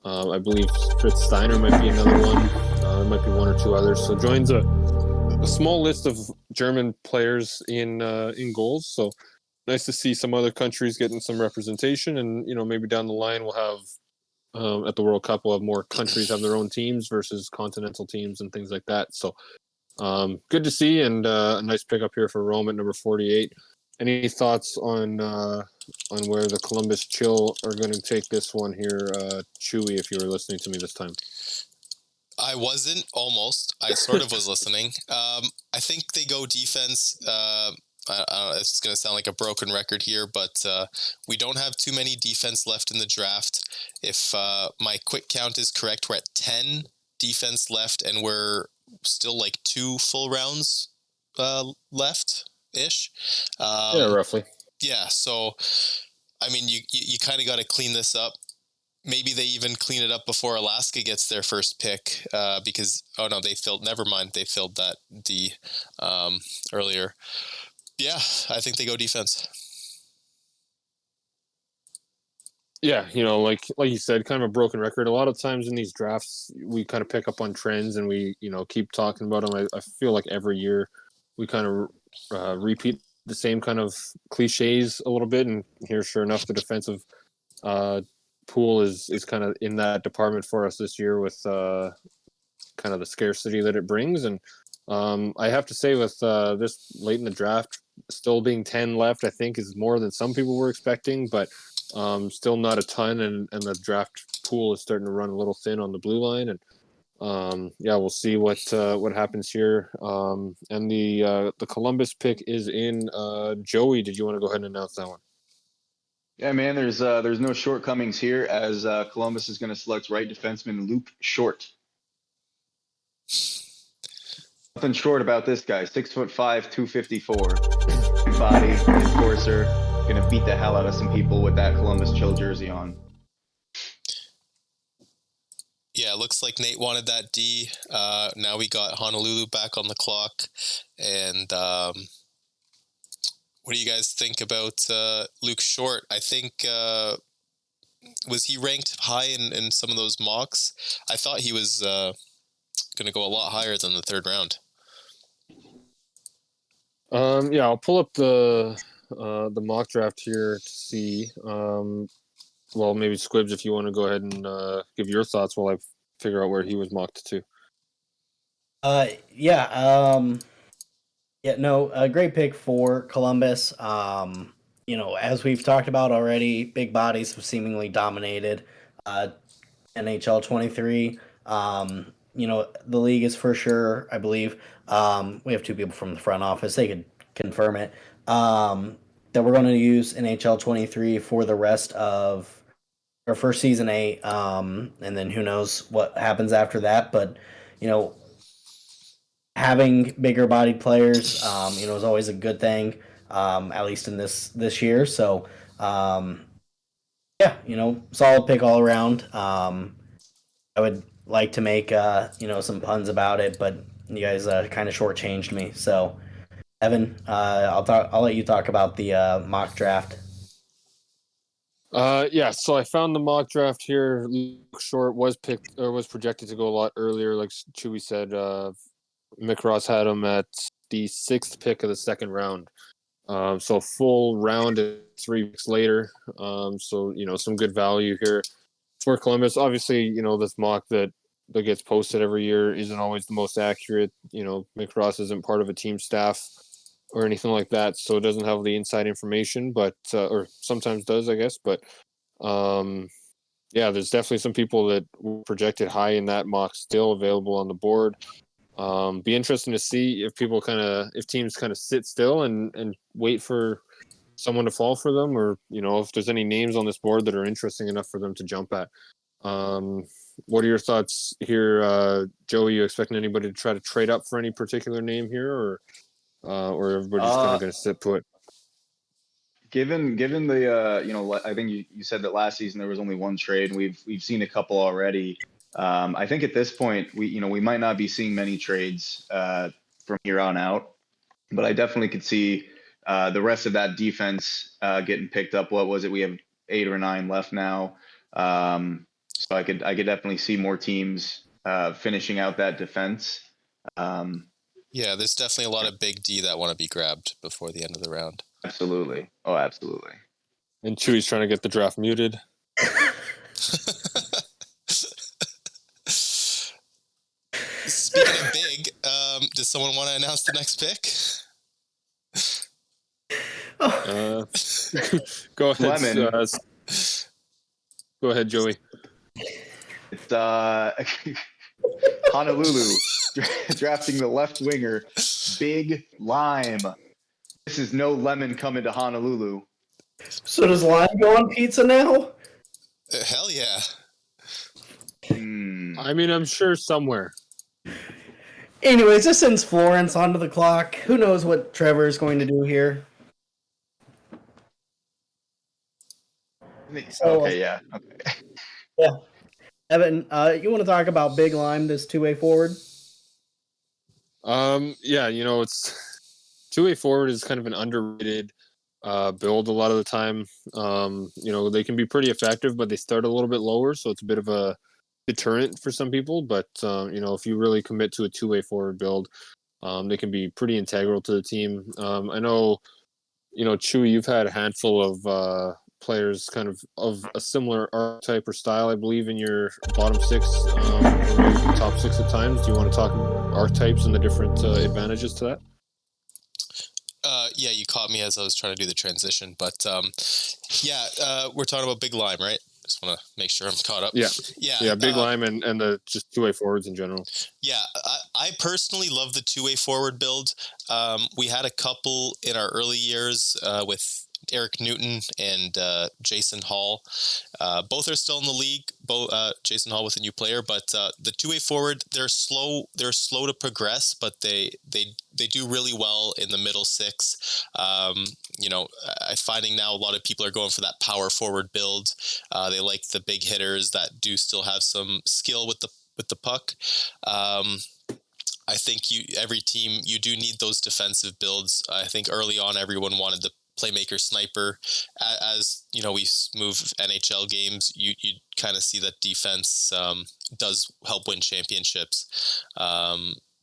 I believe Fritz Steiner might be another one. There might be one or two others. So joins a small list of German players in goals. So nice to see some other countries getting some representation, and maybe down the line we'll have at the World Cup we'll have more countries have their own teams versus continental teams and things like that. So good to see, and a nice pickup here for Rome at number 48. Any thoughts on where the Columbus Chill are going to take this one here, Chewy, if you were listening to me this time? I wasn't, almost. I sort of was listening. I think they go defense. It's going to sound like a broken record here, but we don't have too many defense left in the draft. If my quick count is correct, we're at 10 defense left, and we're still like 2 full rounds left-ish. Yeah, roughly. Yeah, so, I mean, you kind of got to clean this up. Maybe they even clean it up before Alaska gets their first pick, because, never mind, they filled that D earlier. Yeah, I think they go defense. Yeah, like you said, kind of a broken record. A lot of times in these drafts, we kind of pick up on trends and we, keep talking about them. I feel like every year we kind of repeat the same kind of cliches a little bit, and here, sure enough, the defensive pool is kind of in that department for us this year with kind of the scarcity that it brings. And I have to say, with this late in the draft, still being 10 left, I think is more than some people were expecting, but still not a ton. And the draft pool is starting to run a little thin on the blue line. And yeah, we'll see what happens here. And the Columbus pick is in. Joey, did you want to go ahead and announce that one? Yeah, man. There's no shortcomings here, as Columbus is going to select right defenseman Luke Short. Nothing short about this guy. 6'5", 254. Big body, enforcer. Gonna beat the hell out of some people with that Columbus Chill jersey on. Yeah, looks like Nate wanted that D. Now we got Honolulu back on the clock. And what do you guys think about Luke Short? I think, was he ranked high in some of those mocks? I thought he was going to go a lot higher than the third round. Yeah, I'll pull up the mock draft here to see. Well, maybe Squibs, if you want to go ahead and give your thoughts while I figure out where he was mocked to. Yeah. Yeah. No, a great pick for Columbus. As we've talked about already, big bodies have seemingly dominated NHL 23. The league is for sure, I believe. We have two people from the front office. They could confirm it. That we're going to use NHL 23 for the rest of or for season 8. And then who knows what happens after that. But, having bigger bodied players, is always a good thing, at least in this year. So, yeah, solid pick all around. I would like to make some puns about it, but you guys kind of shortchanged me. So, Evan, I'll let you talk about the mock draft. Yeah, so I found the mock draft here. Luke Short was picked or was projected to go a lot earlier, like Chewy said. Mick Ross had him at the 6th pick of the second round. So full round 3 weeks later. So some good value here for Columbus. Obviously, this mock that gets posted every year isn't always the most accurate. Mick Ross isn't part of a team staff or anything like that, so it doesn't have the inside information, but or sometimes does, I guess. But yeah, there's definitely some people that were projected high in that mock still available on the board. Be interesting to see if teams kind of sit still and wait for someone to fall for them, or if there's any names on this board that are interesting enough for them to jump at. What are your thoughts here, Joey? You expecting anybody to try to trade up for any particular name here, or everybody's kind of going to sit put? Given the I think you said that last season there was only one trade, and we've seen a couple already. I think at this point we might not be seeing many trades from here on out, but I definitely could see the rest of that defense getting picked up. What was it? We have 8 or 9 left now, so I could definitely see more teams finishing out that defense. Yeah, there's definitely a lot of big D that want to be grabbed before the end of the round. Absolutely. Oh, absolutely. And Chewy's trying to get the draft muted. Speaking of big, does someone want to announce the next pick? Go ahead. Lemon. Go ahead, Joey. It's Honolulu drafting the left winger, Big Lime. This is no Lemon coming to Honolulu. So does lime go on pizza now? Hell yeah. I mean, I'm sure somewhere. Anyways, this sends Florence onto the clock. Who knows what Trevor is going to do here? Okay, yeah. Okay. Yeah. Evan, you want to talk about Big Lime, this two-way forward? Yeah, it's two-way forward is kind of an underrated build a lot of the time. They can be pretty effective, but they start a little bit lower, so it's a bit of a deterrent for some people. But if you really commit to a two-way forward build, They can be pretty integral to the team. I know, Chewy, you've had a handful of players kind of a similar archetype or style, I believe, in your bottom six, or maybe top six at times. Do you want to talk archetypes and the different advantages to that? Yeah, you caught me as I was trying to do the transition, but we're talking about Big Lime, right? Just want to make sure I'm caught up. Yeah, Big Lime and the just two-way forwards in general. Yeah, I personally love the two-way forward build. We had a couple in our early years with Eric Newton and Jason Hall. Both are still in the league. Jason Hall with a new player, but the two-way forward, they're slow. They're slow to progress, but they do really well in the middle six. I'm finding now a lot of people are going for that power forward build. They like the big hitters that do still have some skill with the puck. I think every team, you do need those defensive builds. I think early on everyone wanted the playmaker sniper. As we move NHL games, you kind of see that defense does help win championships.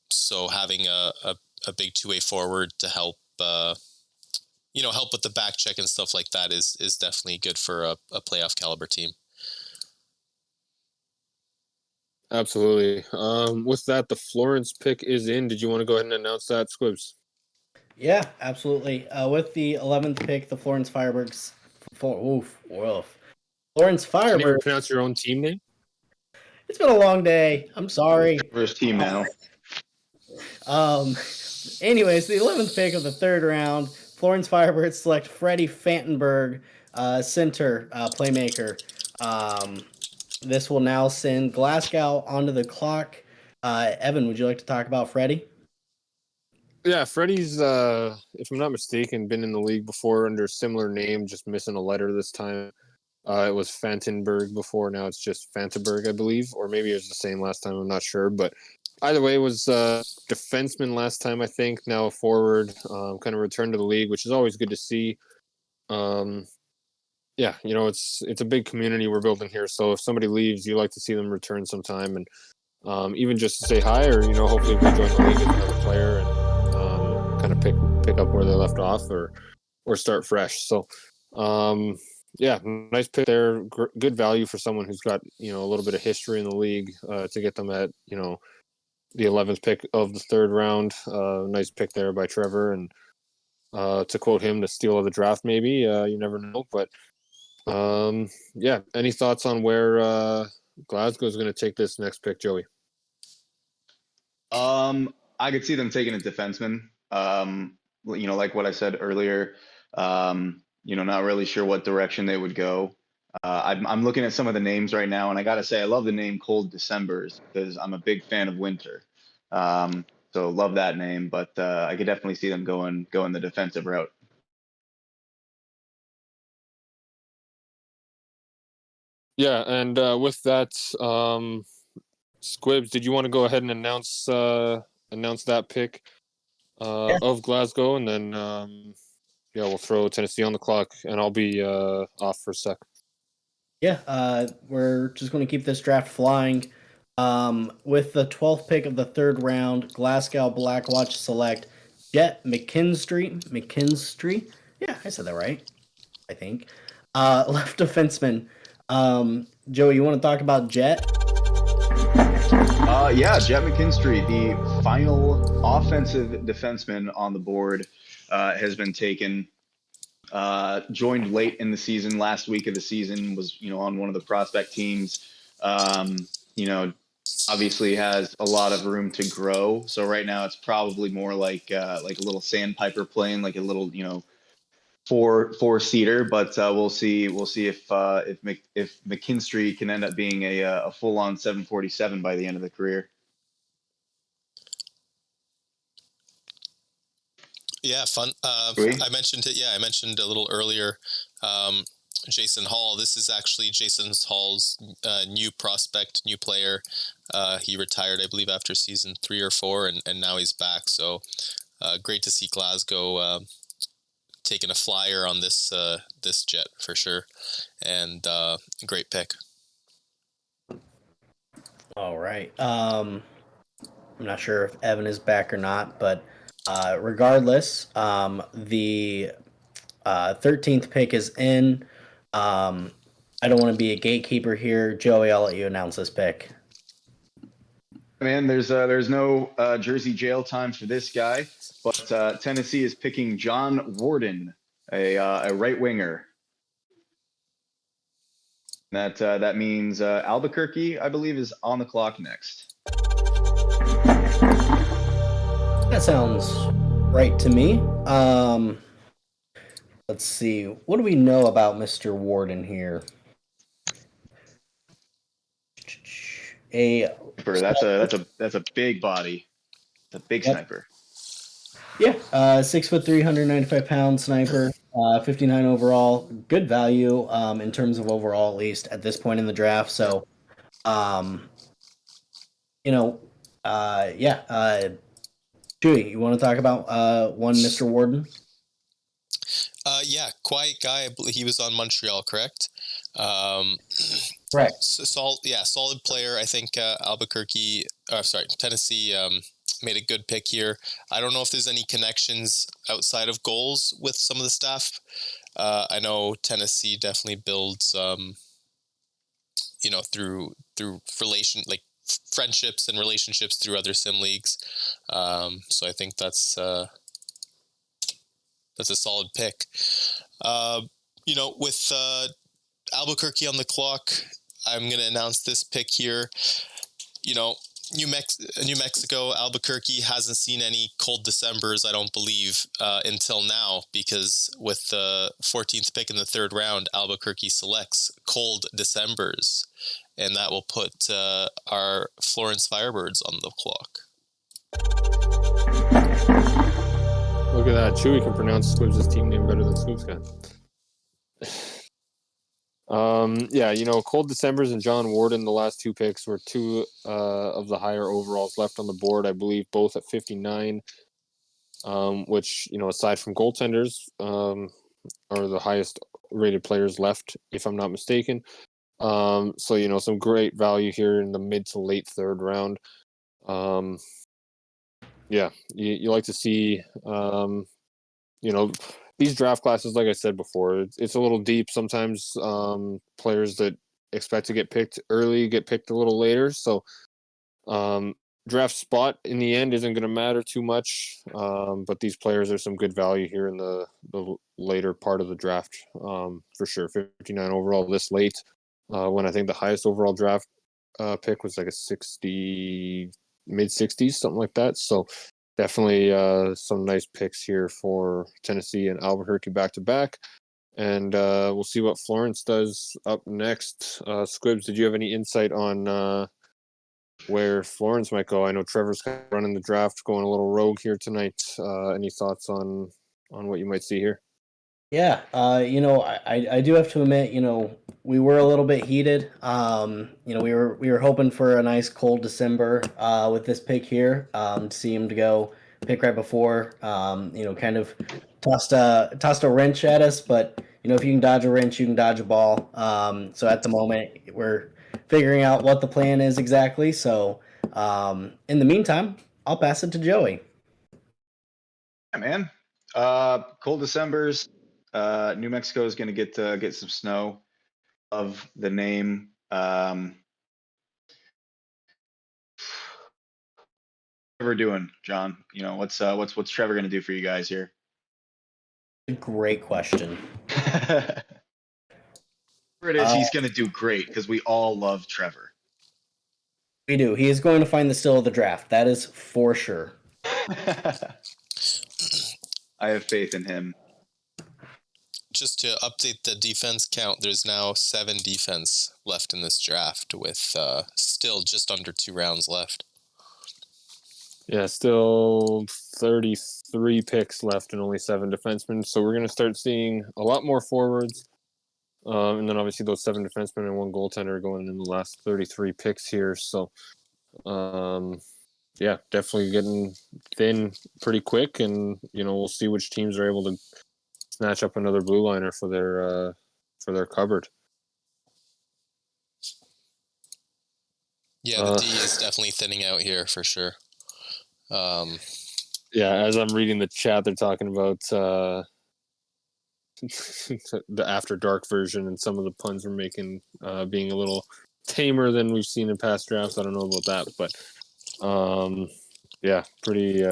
So having a big two-way forward to help help with the back check and stuff like that is definitely good for a playoff caliber team. Absolutely. With that, the Florence pick is in. Did you want to go ahead and announce that, Squibs? Yeah, absolutely. With the 11th pick, the Florence Firebirds. Florence Can you Firebirds. pronounce your own team name? It's been a long day. I'm sorry. First team now. Anyways, the 11th pick of the third round, Florence Firebirds select Freddie Fantenberg, center playmaker. This will now send Glasgow onto the clock. Evan, would you like to talk about Freddie? Yeah, Freddie's, if I'm not mistaken, been in the league before under a similar name, just missing a letter this time. It was Fantenberg before. Now it's just Fantenberg, I believe, or maybe it was the same last time. I'm not sure, but either way, it was defenseman last time, I think. Now a forward, kind of returned to the league, which is always good to see. Yeah, it's a big community we're building here. So if somebody leaves, you like to see them return sometime, and even just to say hi, or hopefully rejoin the league as another player and kind of pick up where they left off, or start fresh. So yeah, nice pick there. Good value for someone who's got a little bit of history in the league to get them at the 11th pick of the third round. Nice pick there by Trevor, and to quote him, the steal of the draft. Maybe you never know, but yeah. Any thoughts on where Glasgow is going to take this next pick, Joey? I could see them taking a defenseman. Like what I said earlier, not really sure what direction they would go. I'm looking at some of the names right now, and I gotta say, I love the name Cold Decembers because I'm a big fan of winter. So love that name, but I could definitely see them going the defensive route. Yeah, and with that, Squibs, did you want to go ahead and announce that pick of Glasgow, and then we'll throw Tennessee on the clock, and I'll be off for a sec. Yeah, we're just going to keep this draft flying. With the 12th pick of the third round, Glasgow Blackwatch select Jet McKinstry. Yeah, I said that right, I think. Left defenseman. Joey, you want to talk about Jet? Yeah, Jet McKinstry, the final offensive defenseman on the board, has been taken. Joined late in the season, last week of the season, was on one of the prospect teams. Obviously has a lot of room to grow. So right now it's probably more like a little sandpiper playing, like a little four seater. But we'll see if McKinstry can end up being a full on 747 by the end of the career. Yeah, fun. I mentioned it. Yeah, I mentioned a little earlier. Jason Hall. This is actually Jason Hall's new prospect, new player. He retired, I believe, after season 3 or 4, and now he's back. So great to see Glasgow taking a flyer on this Jet for sure, and great pick. All right. I'm not sure if Evan is back or not, but regardless, the 13th pick is in. I don't want to be a gatekeeper here. Joey, I'll let you announce this pick. Man, there's no Jersey jail time for this guy, but Tennessee is picking John Warden, a right winger. That means Albuquerque, I believe, is on the clock next. That sounds right to me. Let's see. What do we know about Mr. Warden here? That's a big body. It's a big sniper. Yeah, 6'3", 195-pound sniper, 59 overall. Good value in terms of overall, at least at this point in the draft. So, Chewy, you want to talk about one Mr. Warden? Yeah, quiet guy. I believe he was on Montreal, correct? Correct. Solid player. I think Tennessee made a good pick here. I don't know if there's any connections outside of Gohls with some of the staff. I know Tennessee definitely builds, through friendships and relationships through other sim leagues. So I think that's a solid pick. With Albuquerque on the clock, I'm going to announce this pick here. New Mexico, Albuquerque hasn't seen any cold Decembers, I don't believe, until now, because with the 14th pick in the third round, Albuquerque selects cold Decembers, and that will put our Florence Firebirds on the clock. Look at that. Chewy can pronounce Squibs' team name better than Squibs can. Cold Decembers and John Warden, the last two picks, were two of the higher overalls left on the board, I believe, both at 59, which, aside from goaltenders, are the highest rated players left, if I'm not mistaken. Some great value here in the mid to late third round. You like to see, these draft classes, like I said before, it's a little deep. Sometimes players that expect to get picked early get picked a little later. So draft spot in the end isn't going to matter too much. But these players are some good value here in the later part of the draft, for sure. 59 overall this late, when I think the highest overall draft pick was like a 60, mid 60s, something like that. So definitely some nice picks here for Tennessee and Albuquerque back to back. And we'll see what Florence does up next. Squibs, did you have any insight on where Florence might go? I know Trevor's kind of running the draft, going a little rogue here tonight. Any thoughts on what you might see here? Yeah, I do have to admit, we were a little bit heated. We were hoping for a nice cold December with this pick here. To see him to go pick right before, kind of tossed a wrench at us. But if you can dodge a wrench, you can dodge a ball. So at the moment, we're figuring out what the plan is exactly. So in the meantime, I'll pass it to Joey. Yeah, man. Cold Decembers. New Mexico is going to get some snow. Of the name. What we're doing, John? What's Trevor going to do for you guys here? Great question. Whatever it is, he's going to do great because we all love Trevor. We do. He is going to find the steal of the draft. That is for sure. I have faith in him. Just to update the defense count, there's now 7 defense left in this draft, with still just under 2 rounds left. Yeah, still 33 picks left and only 7 defensemen. So we're going to start seeing a lot more forwards. And then obviously those 7 defensemen and 1 goaltender going in the last 33 picks here. So, definitely getting thin pretty quick. And, we'll see which teams are able to snatch up another blue liner for their cupboard. Yeah, the D is definitely thinning out here for sure. Yeah, as I'm reading the chat, they're talking about the After Dark version, and some of the puns we're making being a little tamer than we've seen in past drafts. I don't know about that, but yeah, pretty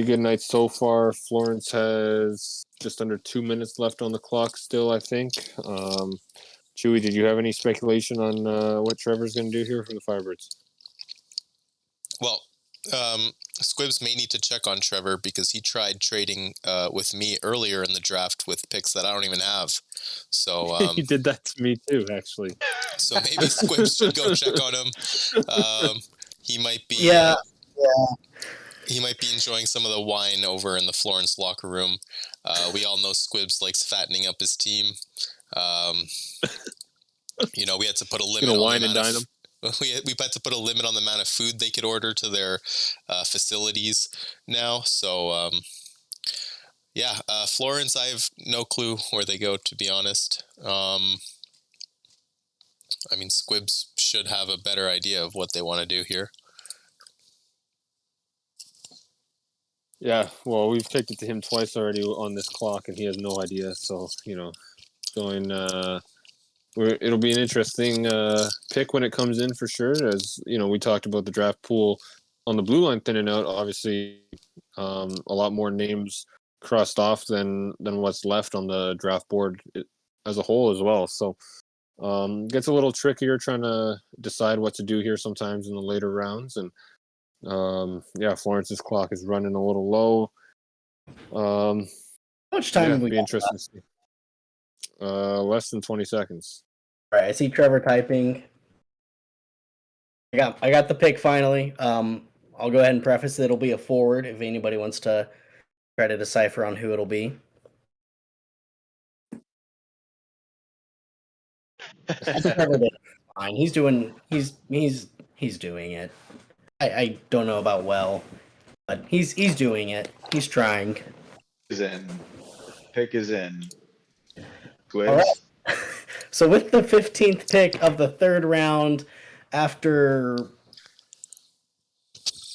good night so far. Florence has just under 2 minutes left on the clock still, I think. Chewy, did you have any speculation on what Trevor's going to do here for the Firebirds? Well, Squibs may need to check on Trevor because he tried trading with me earlier in the draft with picks that I don't even have. So He did that to me too, actually. So maybe Squibs should go check on him. He might be he might be enjoying some of the wine over in the Florence locker room. We all know Squibs likes fattening up his team. We had to put a limit on wine the and amount dine of, we had to put a limit on the amount of food they could order to their facilities now. So Florence, I have no clue where they go, to be honest. Squibs should have a better idea of what they want to do here. Yeah, well, we've kicked it to him twice already on this clock, and he has no idea. So, going. It'll be an interesting pick when it comes in for sure. As we talked about the draft pool on the blue line thinning out. Obviously, a lot more names crossed off than what's left on the draft board as a whole as well. So, gets a little trickier trying to decide what to do here sometimes in the later rounds. And Florence's clock is running a little low. How much time have we be got interesting to see. Less than 20 seconds. All right, I see Trevor typing. I got the pick finally. I'll go ahead and preface it. It'll be a forward if anybody wants to try to decipher on who it'll be. Trevor did fine. He's doing it. I don't know about well, but he's doing it. He's trying. Pick is in. Squibs. All right. So with the 15th pick of the third round, after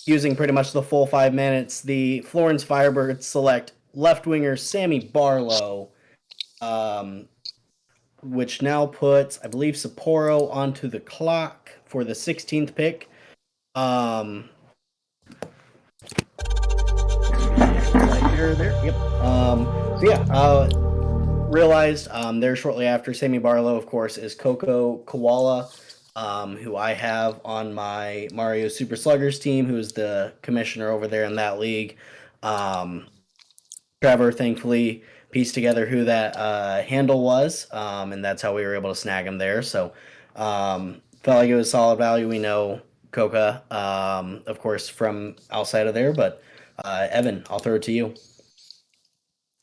using pretty much the full 5 minutes, the Florence Firebirds select left winger Sammy Barlow, which now puts, I believe, Sapporo onto the clock for the 16th pick. There. Yep. Realized there shortly after Sammy Barlow, of course, is Coco Koala, who I have on my Mario Super Sluggers team, who is the commissioner over there in that league. Trevor, thankfully, pieced together who that handle was, and that's how we were able to snag him there. So felt like it was solid value. We know Coca, of course, from outside of there, but Evan, I'll throw it to you.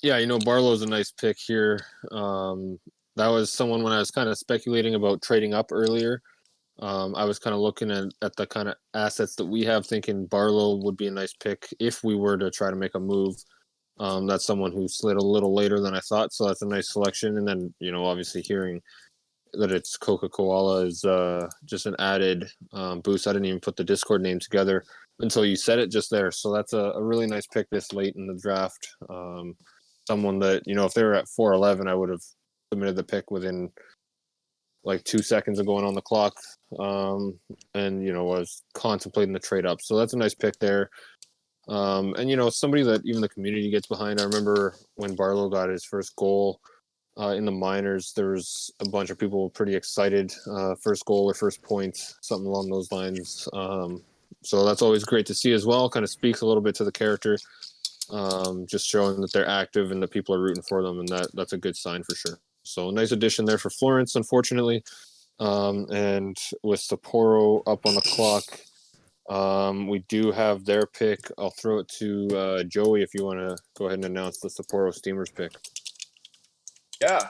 Yeah, Barlow's a nice pick here. That was someone when I was kind of speculating about trading up earlier. I was kind of looking at the kind of assets that we have, thinking Barlow would be a nice pick if we were to try to make a move. That's someone who slid a little later than I thought, so that's a nice selection. And then, obviously hearing that it's Coca-Cola is just an added boost. I didn't even put the Discord name together until you said it just there. So that's a really nice pick this late in the draft. Someone that, if they were at 4'11", I would have submitted the pick within like 2 seconds of going on the clock, and, was contemplating the trade up. So that's a nice pick there. And, somebody that even the community gets behind. I remember when Barlow got his first goal in the minors, there was a bunch of people pretty excited. First goal or first point, something along those lines. So that's always great to see as well. Kind of speaks a little bit to the character. Just showing that they're active and that people are rooting for them, and that's a good sign for sure. So nice addition there for Florence, unfortunately. And with Sapporo up on the clock, we do have their pick. I'll throw it to Joey if you want to go ahead and announce the Sapporo Steamers pick. Yeah,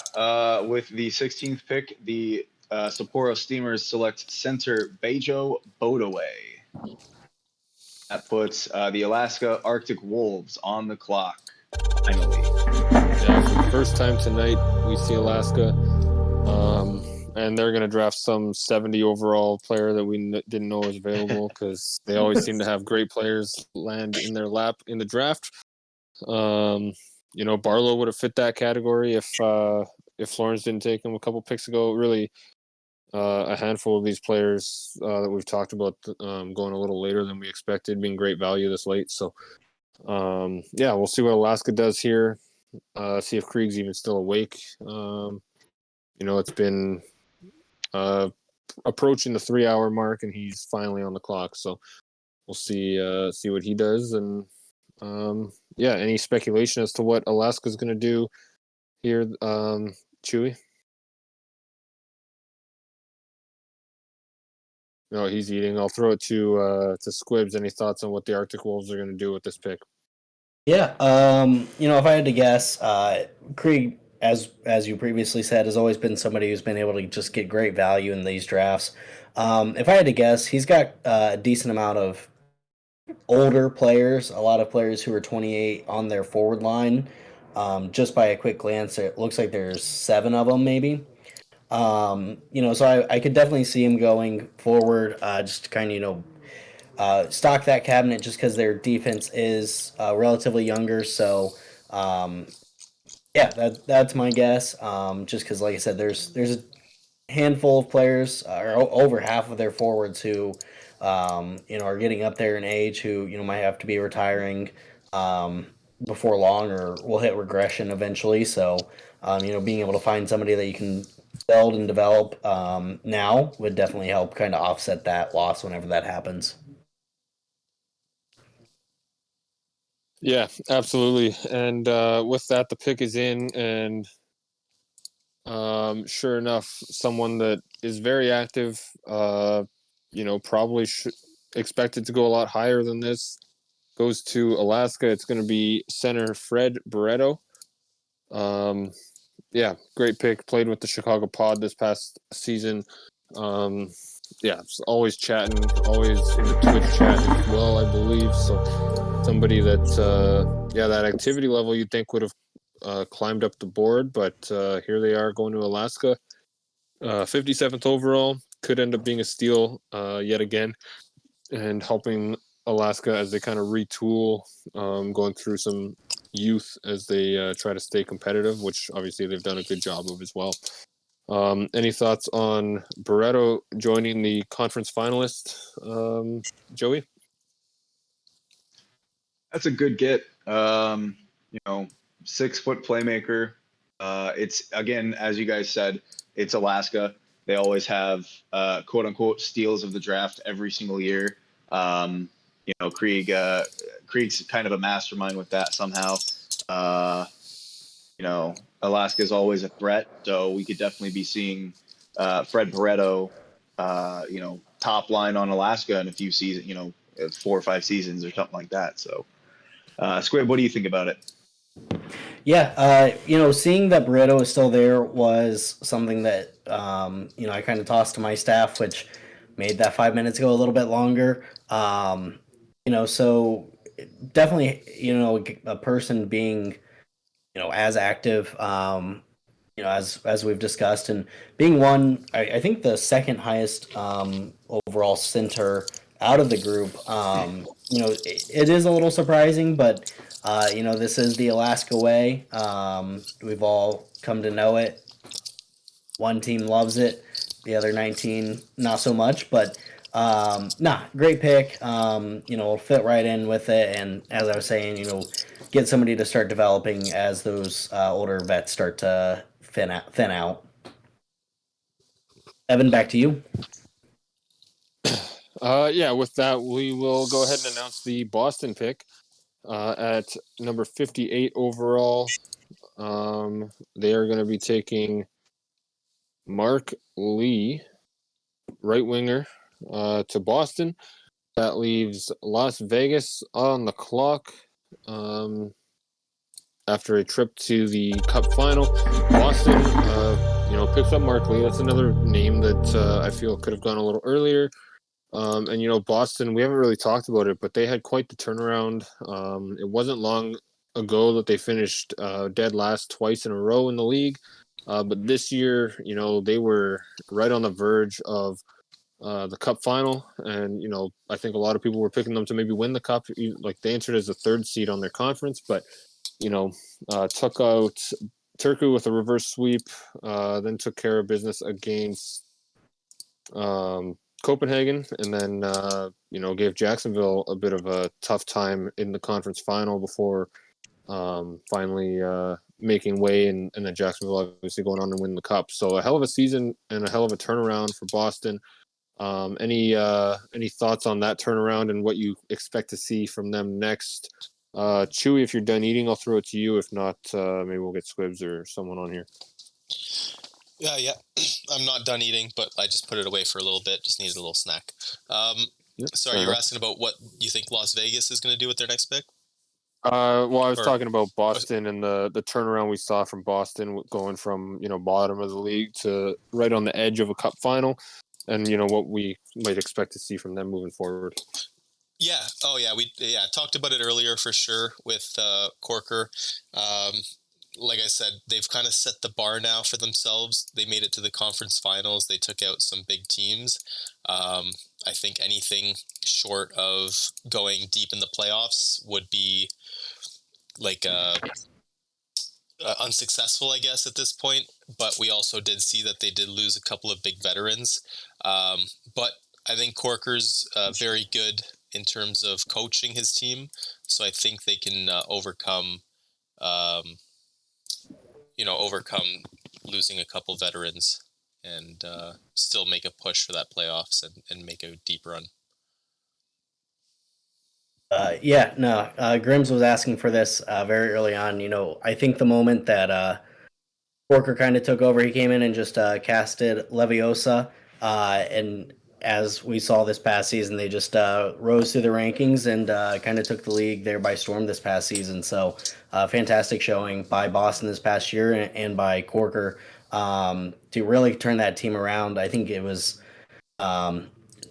with the 16th pick, the Sapporo Steamers select center Bejo Bodaway. That puts the Alaska Arctic Wolves on the clock, finally. Yeah, for the first time tonight, we see Alaska. and they're going to draft some 70 overall player that we didn't know was available because they always seem to have great players land in their lap in the draft. Barlow would have fit that category if Florence didn't take him a couple picks ago. Really, a handful of these players that we've talked about going a little later than we expected, being great value this late. So, we'll see what Alaska does here. See if Krieg's even still awake. It's been approaching the 3-hour mark, and he's finally on the clock. So we'll see what he does, and any speculation as to what Alaska's going to do here, Chewy? No, he's eating. I'll throw it to Squibs. Any thoughts on what the Arctic Wolves are going to do with this pick? Yeah, if I had to guess, Krieg, as you previously said, has always been somebody who's been able to just get great value in these drafts. If I had to guess, he's got a decent amount of older players, a lot of players who are 28 on their forward line. Just by a quick glance, it looks like there's 7 of them, maybe. So I could definitely see him going forward, just to kind of stock that cabinet just because their defense is relatively younger. So, that's my guess. Just because, like I said, there's a handful of players, or over half of their forwards who, are getting up there in age, who might have to be retiring before long, or will hit regression eventually. So, being able to find somebody that you can build and develop now would definitely help kind of offset that loss whenever that happens. Yeah, absolutely. And with that, the pick is in, and sure enough, someone that is very active, probably expected to go a lot higher than this, goes to Alaska. It's going to be center Fred Barreto. Great pick. Played with the Chicago Pod this past season. Always chatting, always in the Twitch chat as well, I believe. So somebody that, that activity level you'd think would have climbed up the board, but here they are going to Alaska. 57th overall, could end up being a steal yet again, and helping Alaska as they kind of retool, going through some youth as they try to stay competitive, which obviously they've done a good job of as well. Any thoughts on Barreto joining the conference finalist, Joey? That's a good get. 6-foot playmaker. It's, again, as you guys said, it's Alaska. They always have quote unquote steals of the draft every single year. Krieg's kind of a mastermind with that somehow. Alaska is always a threat, so we could definitely be seeing Fred Barreto, top line on Alaska in a few seasons, 4 or 5 seasons or something like that. So, Squib, what do you think about it? Yeah, seeing that Barreto is still there was something that, I kind of tossed to my staff, which made that 5 minutes go a little bit longer. So definitely, a person being, as active, as we've discussed, and being I think the second highest overall center out of the group. It is a little surprising, but this is the Alaska way. We've all come to know it. One team loves it, the other 19 not so much. But great pick. Will fit right in with it, and as I was saying, get somebody to start developing as those older vets start to thin out. Evan, back to you. With that, we will go ahead and announce the Boston pick at number 58 overall. They are going to be taking Mark Lee, right winger, to Boston. That leaves Las Vegas on the clock. After a trip to the Cup final, Boston, picks up Mark Lee. That's another name that I feel could have gone a little earlier. Boston, we haven't really talked about it, but they had quite the turnaround. It wasn't long ago that they finished dead last twice in a row in the league. But this year, they were right on the verge of the Cup final, and I think a lot of people were picking them to maybe win the Cup. Like they entered as the third seed on their conference, but took out Turku with a reverse sweep, then took care of business against Copenhagen, and then gave Jacksonville a bit of a tough time in the conference final before finally making way, and then Jacksonville obviously going on and win the Cup. So a hell of a season and a hell of a turnaround for Boston. Any thoughts on that turnaround and what you expect to see from them next? Chewy, if you're done eating, I'll throw it to you. If not, maybe we'll get Squibs or someone on here. Yeah. I'm not done eating, but I just put it away for a little bit. Just needed a little snack. Sorry, you were asking about what you think Las Vegas is going to do with their next pick? Well, I was talking about Boston and the turnaround we saw from Boston going from, bottom of the league to right on the edge of a Cup final, and, what we might expect to see from them moving forward. Yeah. Oh, yeah. We talked about it earlier for sure with Corker. Like I said, they've kind of set the bar now for themselves. They made it to the conference finals. They took out some big teams. I think anything short of going deep in the playoffs would be like unsuccessful, I guess, at this point. But we also did see that they did lose a couple of big veterans. But I think Corker's very good in terms of coaching his team. So I think they can overcome losing a couple veterans and still make a push for that playoffs and make a deep run. Grims was asking for this very early on. I think the moment that Porker kind of took over, he came in and just casted Leviosa, and as we saw this past season, they just rose through the rankings and kind of took the league there by storm this past season. So, fantastic showing by Boston this past year and by Corker to really turn that team around. I think it was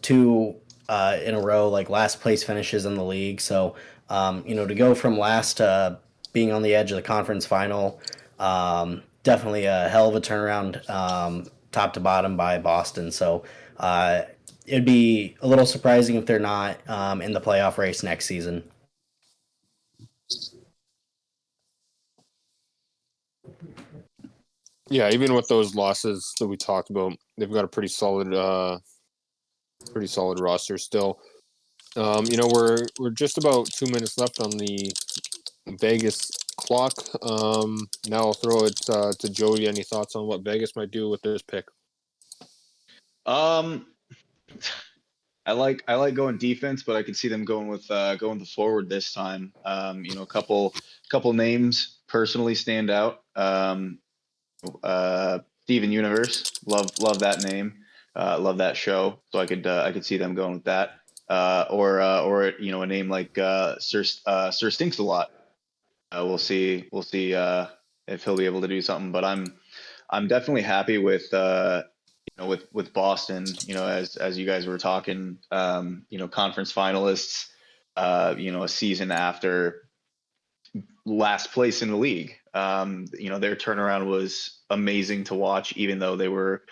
two in a row, like last place finishes in the league. So, to go from last to being on the edge of the conference final, definitely a hell of a turnaround, top to bottom by Boston. So, it'd be a little surprising if they're not in the playoff race next season. Yeah, even with those losses that we talked about, they've got a pretty solid roster still. We're just about 2 minutes left on the Vegas clock. Now I'll throw it to Joey. Any thoughts on what Vegas might do with this pick? I like going defense, but I could see them going with the forward this time. A couple names personally stand out. Steven Universe, love that name, love that show. So I could see them going with that. Or a name like Sir Stinks a lot. We'll see if he'll be able to do something. But I'm definitely happy with with Boston. As you guys were talking, conference finalists. A season after last place in the league. Their turnaround was amazing to watch, even though they were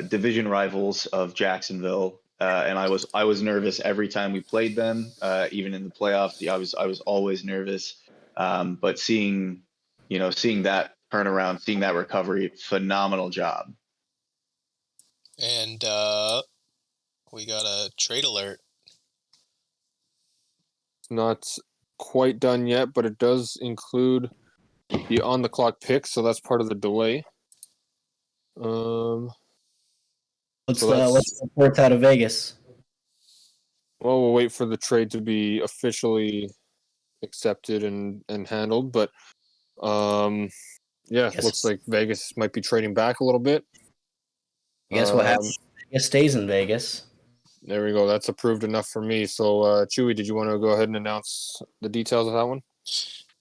division rivals of Jacksonville. And I was nervous every time we played them, even in the playoffs. I was always nervous. But seeing that turnaround, seeing that recovery, phenomenal job. And we got a trade alert. Not quite done yet, but it does include the on the clock pick, so that's part of the delay. Let's report out of Vegas. Well, we'll wait for the trade to be officially accepted and handled, but looks like Vegas might be trading back a little bit. I guess what happens? Vegas stays in Vegas. There we go. That's approved enough for me. So, Chewy, did you want to go ahead and announce the details of that one?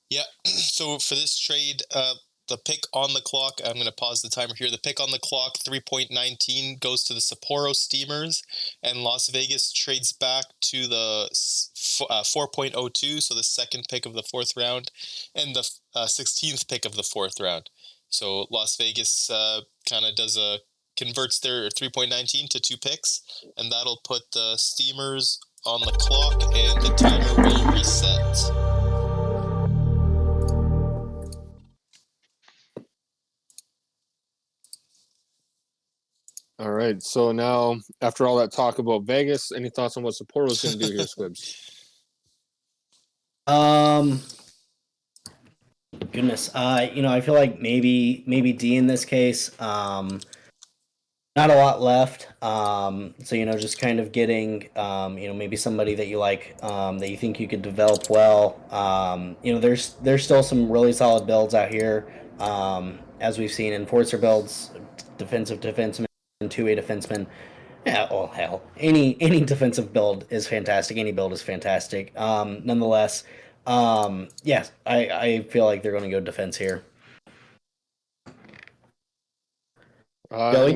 Yeah. So for this trade, the pick on the clock, I'm going to pause the timer here. The pick on the clock, 3.19, goes to the Sapporo Steamers, and Las Vegas trades back to the 4.02, so the second pick of the fourth round, and the 16th pick of the fourth round. So Las Vegas kind of converts their 3.19 to 2 picks, and that'll put the Steamers on the clock, and the timer will reset. All right. So now, after all that talk about Vegas, any thoughts on what Sapporo's going to do here, Squibs? Goodness. I feel like maybe D in this case. Not a lot left. So just kind of getting maybe somebody that you like, that you think you could develop well. There's still some really solid builds out here. As we've seen, enforcer builds, defensive defenseman, 2A defenseman. Yeah, well, hell, any defensive build is fantastic. Any build is fantastic. Nonetheless, yes, I feel like they're going to go defense here. Joey? I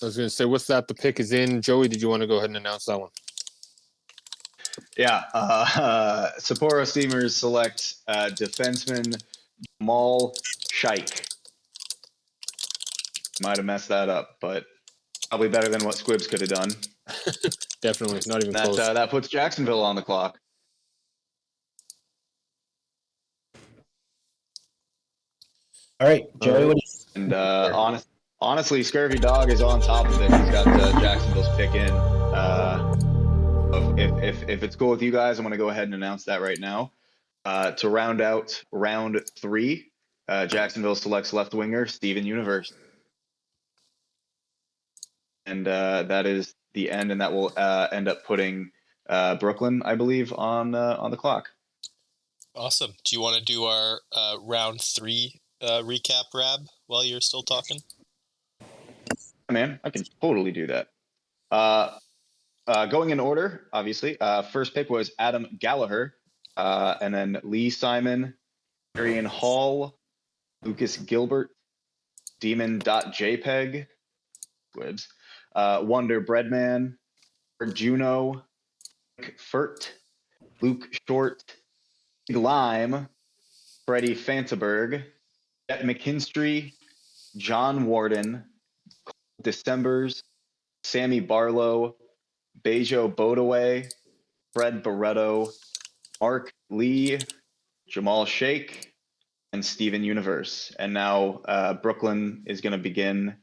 was going to say, with that, the pick is in. Joey, did you want to go ahead and announce that one? Yeah, Sapporo Steamers select defenseman Jamal Shaik. Might have messed that up, but probably better than what Squibs could have done. Definitely, not even close. That puts Jacksonville on the clock. All right, Joey, what do you And honestly, Scurvy Dog is on top of it. He's got Jacksonville's pick in. If it's cool with you guys, I'm going to go ahead and announce that right now. To round out round 3, Jacksonville selects left winger Steven Universe. And that is the end, and that will end up putting Brooklyn, I believe, on the clock. Awesome. Do you want to do our round 3 recap, Rab, while you're still talking? Man, I can totally do that. Going in order, obviously. First pick was Adam Gallagher, and then Lee Simon, Arian Hall, Lucas Gilbert, Demon.jpg, Squibs, Wonder Breadman, Juno, Furt, Luke Short, Lime, Freddie Fantaberg, Jet McKinstry, John Warden, Decembers, Sammy Barlow, Bejo Bodaway, Fred Barretto, Mark Lee, Jamal Sheikh, and Steven Universe. And now Brooklyn is going to begin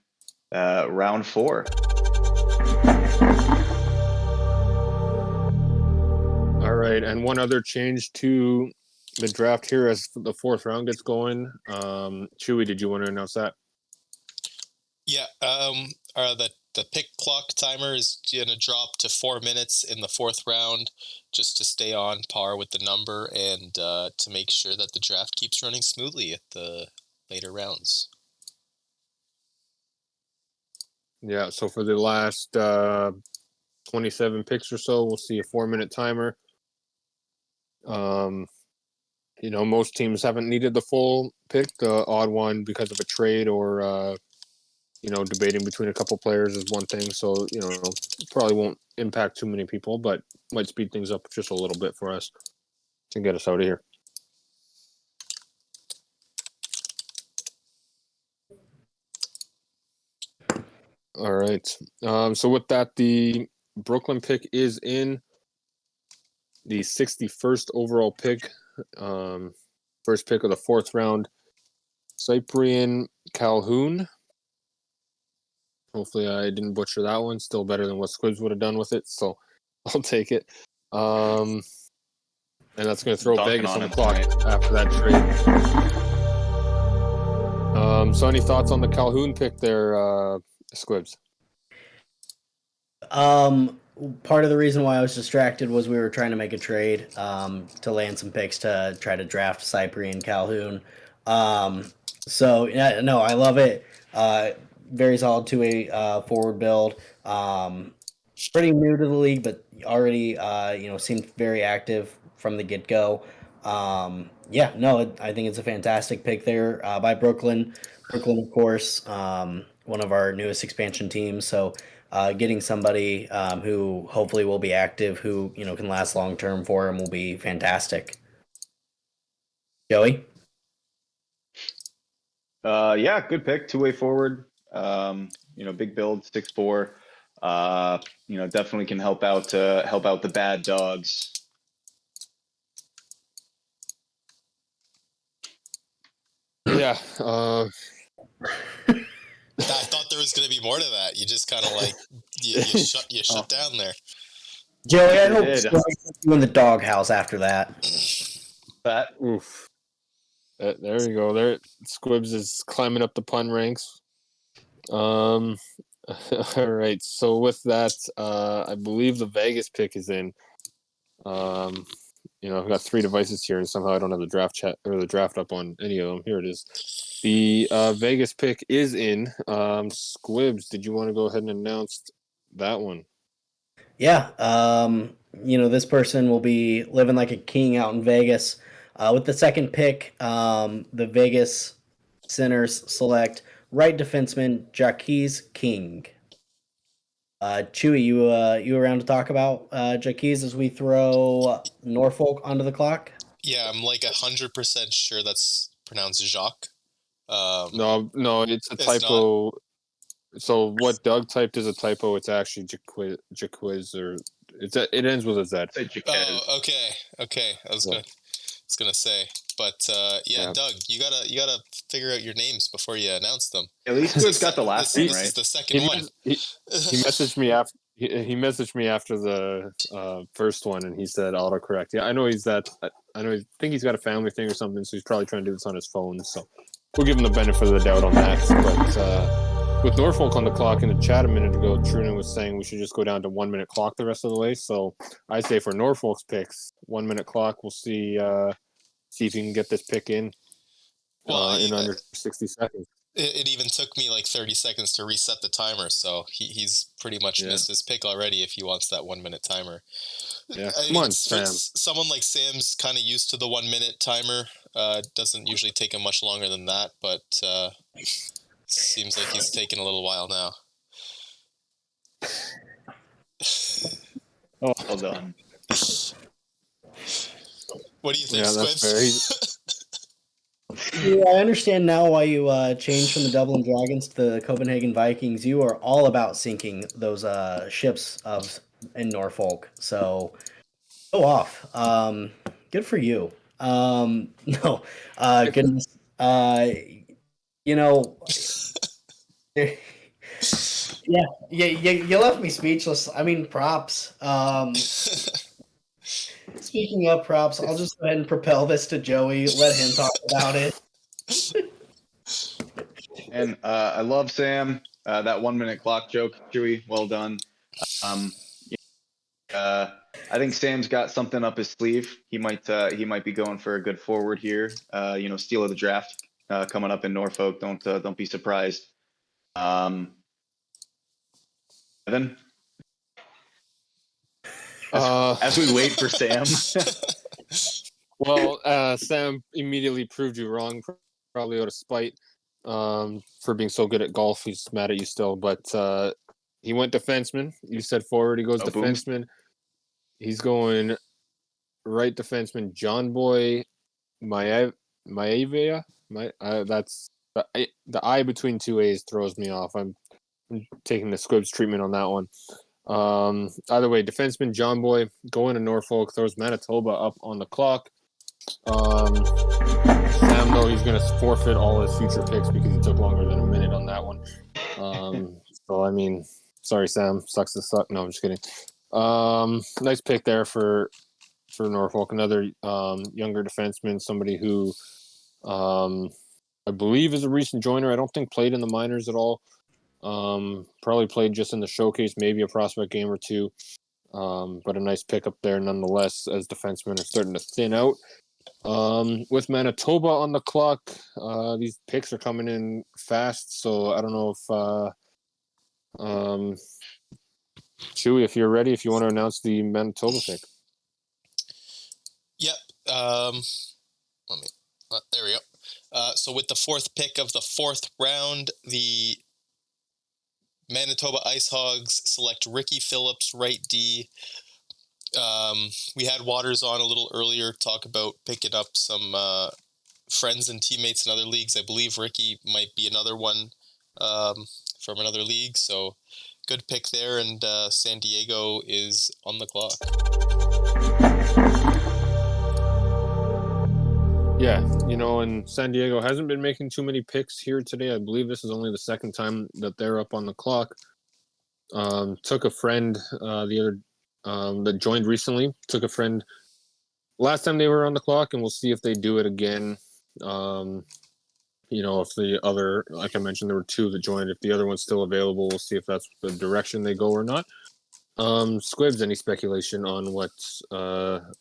round 4. All right, and one other change to the draft here as the 4th round gets going. Chewy, did you want to announce that? Yeah, the pick clock timer is going to drop to 4 minutes in the 4th round, just to stay on par with the number and to make sure that the draft keeps running smoothly at the later rounds. Yeah, so for the last 27 picks or so, we'll see a 4-minute timer. Most teams haven't needed the full pick. The odd one because of a trade or debating between a couple players is one thing. So probably won't impact too many people, but might speed things up just a little bit for us to get us out of here. All right. So with that, the Brooklyn pick is in. The 61st overall pick, first pick of the 4th round, Cyprian Calhoun. Hopefully I didn't butcher that one. Still better than what Squibs would have done with it, so I'll take it. And that's going to throw Vegas on the clock after that trade. So any thoughts on the Calhoun pick there, Squibs? Part of the reason why I was distracted was we were trying to make a trade to land some picks to try to draft Cyprian Calhoun. So yeah, no, I love it. Very solid 2A forward build. Pretty new to the league, but already seemed very active from the get go. Yeah, no, I think it's a fantastic pick there by Brooklyn. Brooklyn, of course, one of our newest expansion teams. So getting somebody who hopefully will be active, who can last long term for him, will be fantastic. Joey? Yeah, good pick. Two-way forward. Big build, 6'4". Definitely can help out the bad dogs. Yeah. I thought there was going to be more to that. You just kind of like you shut down there. Joey, I Sure hope did. Joey puts you in the doghouse after that. That Oof. There we go. There, Squibs is climbing up the pun ranks. All right. So with that, I believe the Vegas pick is in. I've got 3 devices here, and somehow I don't have the draft chat or the draft up on any of them. Here it is. The Vegas pick is in. Squibs, did you want to go ahead and announce that one? Yeah. This person will be living like a king out in Vegas. With the second pick, the Vegas Sinners select right defenseman Jaquez King. Chewy, you around to talk about Jaquez as we throw Norfolk onto the clock? Yeah, I'm like 100% sure that's pronounced Jacques. No, it's a It's typo. So what Doug typed is a typo. It's actually Jaquiz, or it ends with a Z. say Jaquez. Oh, okay. I was gonna say, but yeah, Doug, you gotta figure out your names before you announce them. At least Squib's got the last name This right. is the second one. He messaged me after. He messaged me after the first one, and he said autocorrect. Yeah, I know he's that. I know. I think he's got a family thing or something, so he's probably trying to do this on his phone. So we'll give him the benefit of the doubt on that. But with Norfolk on the clock in the chat a minute ago, Trunan was saying we should just go down to 1 minute clock the rest of the way. So I say for Norfolk's picks, 1 minute clock. We'll see if you can get this pick in in under 60 seconds. It even took me like 30 seconds to reset the timer, so he's pretty much missed his pick already if he wants that 1 minute timer. Yeah, come on, Sam. Someone like Sam's kind of used to the 1 minute timer. Doesn't usually take him much longer than that, but seems like he's taking a little while now. Oh, Well done. What do you think, yeah, Squibs? Yeah, I understand now why you changed from the Dublin Dragons to the Copenhagen Vikings. You are all about sinking those ships in Norfolk. So go off. Good for you. No, goodness. You know, yeah, you left me speechless. I mean, props. Speaking of props, I'll just go ahead and propel this to Joey. Let him talk about it. And I love Sam. That 1 minute clock joke, Chewy, well done. I think Sam's got something up his sleeve. He might be going for a good forward here. Steal of the draft coming up in Norfolk. Don't be surprised. Evan, as we wait for Sam. Well, Sam immediately proved you wrong, probably out of spite, for being so good at golf. He's mad at you still, but he went defenseman. You said forward. He goes defenseman. He's going right defenseman. John Boy Maevia. That's the I between 2 A's throws me off. I'm taking the Squibs treatment on that one. Either way, defenseman John Boy going to Norfolk, throws Manitoba up on the clock. Sam, though, he's going to forfeit all his future picks because he took longer than a minute on that one. So, I mean, sorry, Sam. Sucks to suck. No, I'm just kidding. Nice pick there for Norfolk. Another younger defenseman, somebody who I believe is a recent joiner. I don't think played in the minors at all. Probably played just in the showcase, maybe a prospect game or two. But a nice pickup there nonetheless, as defensemen are starting to thin out. With Manitoba on the clock, these picks are coming in fast, so I don't know if Chewy, if you're ready, if you want to announce the Manitoba pick. Yep. There we go. So with the fourth pick of the fourth round, the Manitoba Ice Hogs select Ricky Phillips, right D. We had Waters on a little earlier, talk about picking up some friends and teammates in other leagues. I believe Ricky might be another one from another league. So good pick there, and San Diego is on the clock. Yeah, and San Diego hasn't been making too many picks here today. I believe this is only the second time that they're up on the clock. Took a friend that joined recently. Took a friend last time they were on the clock, and we'll see if they do it again. If the other, like I mentioned, there were two that joined. If the other one's still available, we'll see if that's the direction they go or not. Squibs, any speculation on what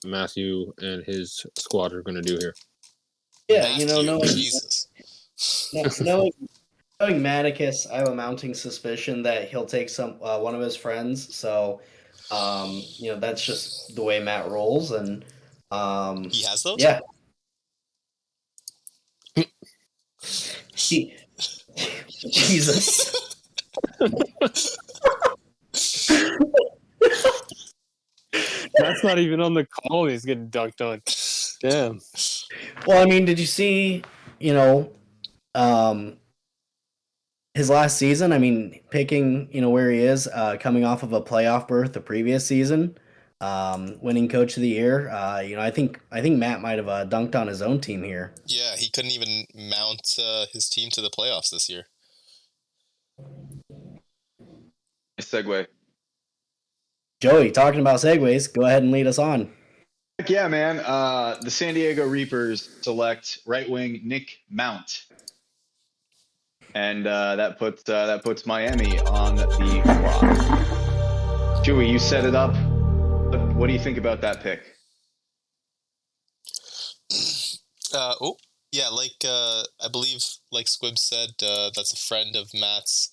Matthew and his squad are going to do here? Yeah, Matthew, Jesus. knowing Maticus, I have a mounting suspicion that he'll take one of his friends. So, that's just the way Matt rolls, and He has those? yeah. Jesus. That's not even on the call. He's getting dunked on. Damn. Well, I mean, did you see, his last season? I mean, picking, where he is, coming off of a playoff berth the previous season, winning Coach of the Year. I think Matt might have dunked on his own team here. Yeah, he couldn't even mount his team to the playoffs this year. Segue. Joey, talking about segues, go ahead and lead us on. Heck yeah, man. The San Diego Reapers select right wing Nick Mount, and that puts Miami on the clock. Chewy, you set it up. What do you think about that pick? I believe, like Squib said, that's a friend of Matt's,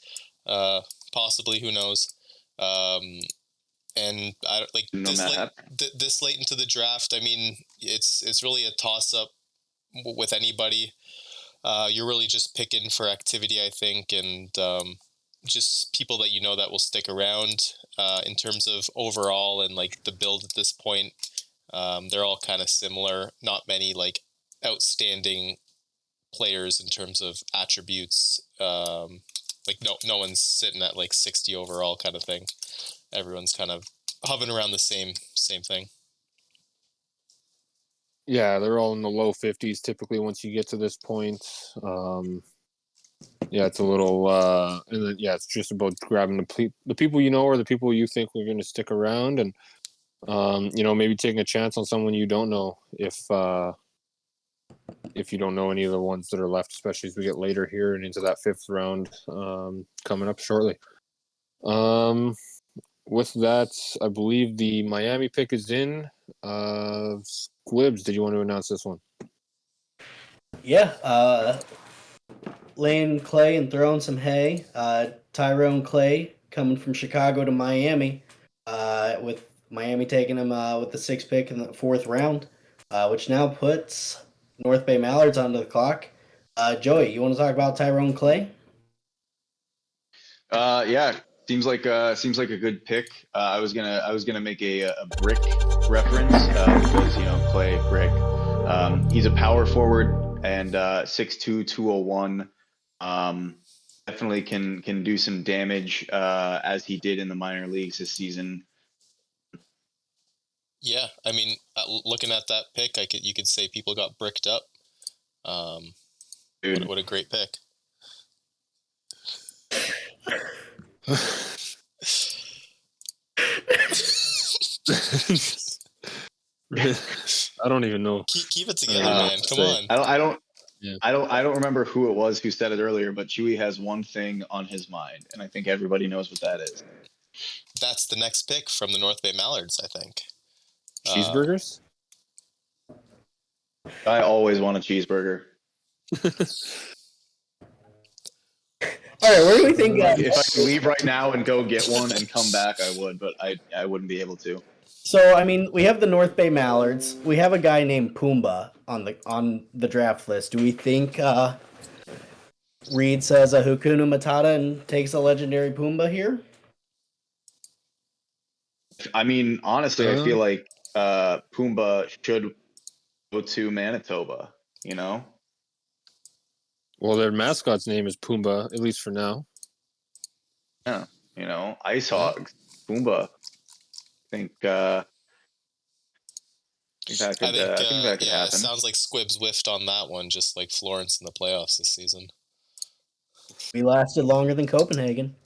possibly, who knows. And I like this late into the draft. I mean, it's really a toss up with anybody. You're really just picking for activity, I think, and just people that that will stick around. In terms of overall and like the build at this point, they're all kind of similar. Not many like outstanding players in terms of attributes. Like no one's sitting at like 60 overall kind of thing. Everyone's kind of hovering around the same thing. Yeah, they're all in the low 50s typically once you get to this point. It's a little and then it's just about grabbing the people or the people you think are going to stick around, and maybe taking a chance on someone you don't know if you don't know any of the ones that are left, especially as we get later here and into that fifth round coming up shortly. With that, I believe the Miami pick is in. Squibs, did you want to announce this one? Yeah, laying clay and throwing some hay. Tyrone Clay coming from Chicago to Miami, with Miami taking him with the 6th pick in the 4th round, which now puts North Bay Mallards onto the clock. Joey, you want to talk about Tyrone Clay? Yeah, seems like a good pick. I was gonna make a brick reference because Clay brick. He's a power forward and 6'2", 201. Definitely can do some damage as he did in the minor leagues this season. Yeah, I mean, looking at that pick, you could say people got bricked up. What a great pick. I don't even know. Keep it together, man. Come on. I don't remember who it was who said it earlier, but Chewy has one thing on his mind, and I think everybody knows what that is. That's the next pick from the North Bay Mallards, I think. Cheeseburgers? I always want a cheeseburger. All right, where do we think? If I could leave right now and go get one and come back, I would, but I wouldn't be able to. So, I mean, we have the North Bay Mallards. We have a guy named Pumbaa on the draft list. Do we think Reed says a Hakuna Matata and takes a legendary Pumbaa here? I mean, honestly, I feel like Pumbaa should go to Manitoba. Well, their mascot's name is Pumbaa, at least for now. Yeah, Ice Hogs, Pumbaa. I think that I could think, I think that could yeah, it happen. sounds like Squibs whiffed on that one, just like Florence in the playoffs this season. We lasted longer than Copenhagen.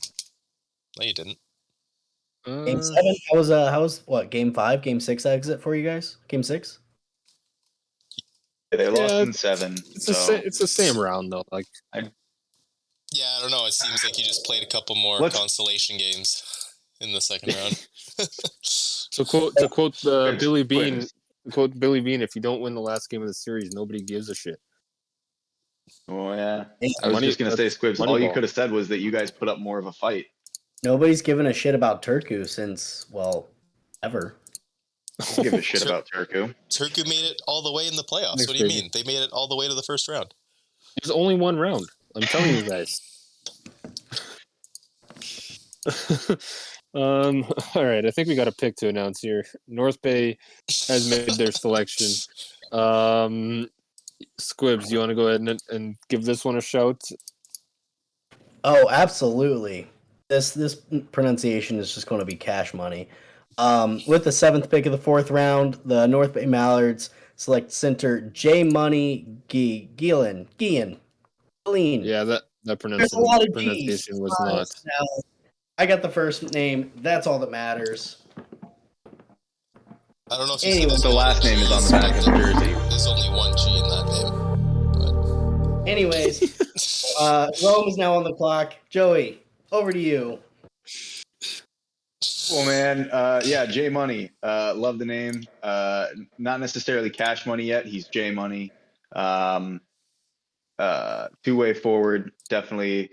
No, you didn't. Game 7. How was what? Game 5, Game 6 exit for you guys? Game 6. They lost Yeah, in 7, It's so the same round though. Like Yeah, I don't know. It seems like you just played a couple more Let's- consolation games in the second round. to quote Squibs, Billy Bean. Squibs. Quote Billy Bean: "If you don't win the last game of the series, nobody gives a shit." Oh yeah, Yeah. I was Money- just gonna say, that's Squibs. All you Moneyball. could have said was that you guys put up more of a fight. Nobody's given a shit about Turku since, well, ever. Don't give a shit about Turku. Turku made it all the way in the playoffs. Thanks, What do you baby. mean? They made it all the way to the first round. There's only one round. I'm telling you guys. All right, I think we got a pick to announce here. North Bay has made their selection. Squibs, you want to go ahead and give this one a shout? Oh, absolutely. This pronunciation is just going to be cash money. With the 7th pick of the 4th round, the North Bay Mallards select center J Money Gian. Yeah, that There's a lot of G's. pronunciation was not. Now, I got the first name. That's all that matters. I don't know if you Anyway. said The last name is on the back of the jersey. There's only one G in that name. Anyways, Rome is now on the clock. Joey, over to you. Well, man, yeah, J Money. Love the name. Not necessarily Cash Money yet. He's J Money. Two-way forward, definitely.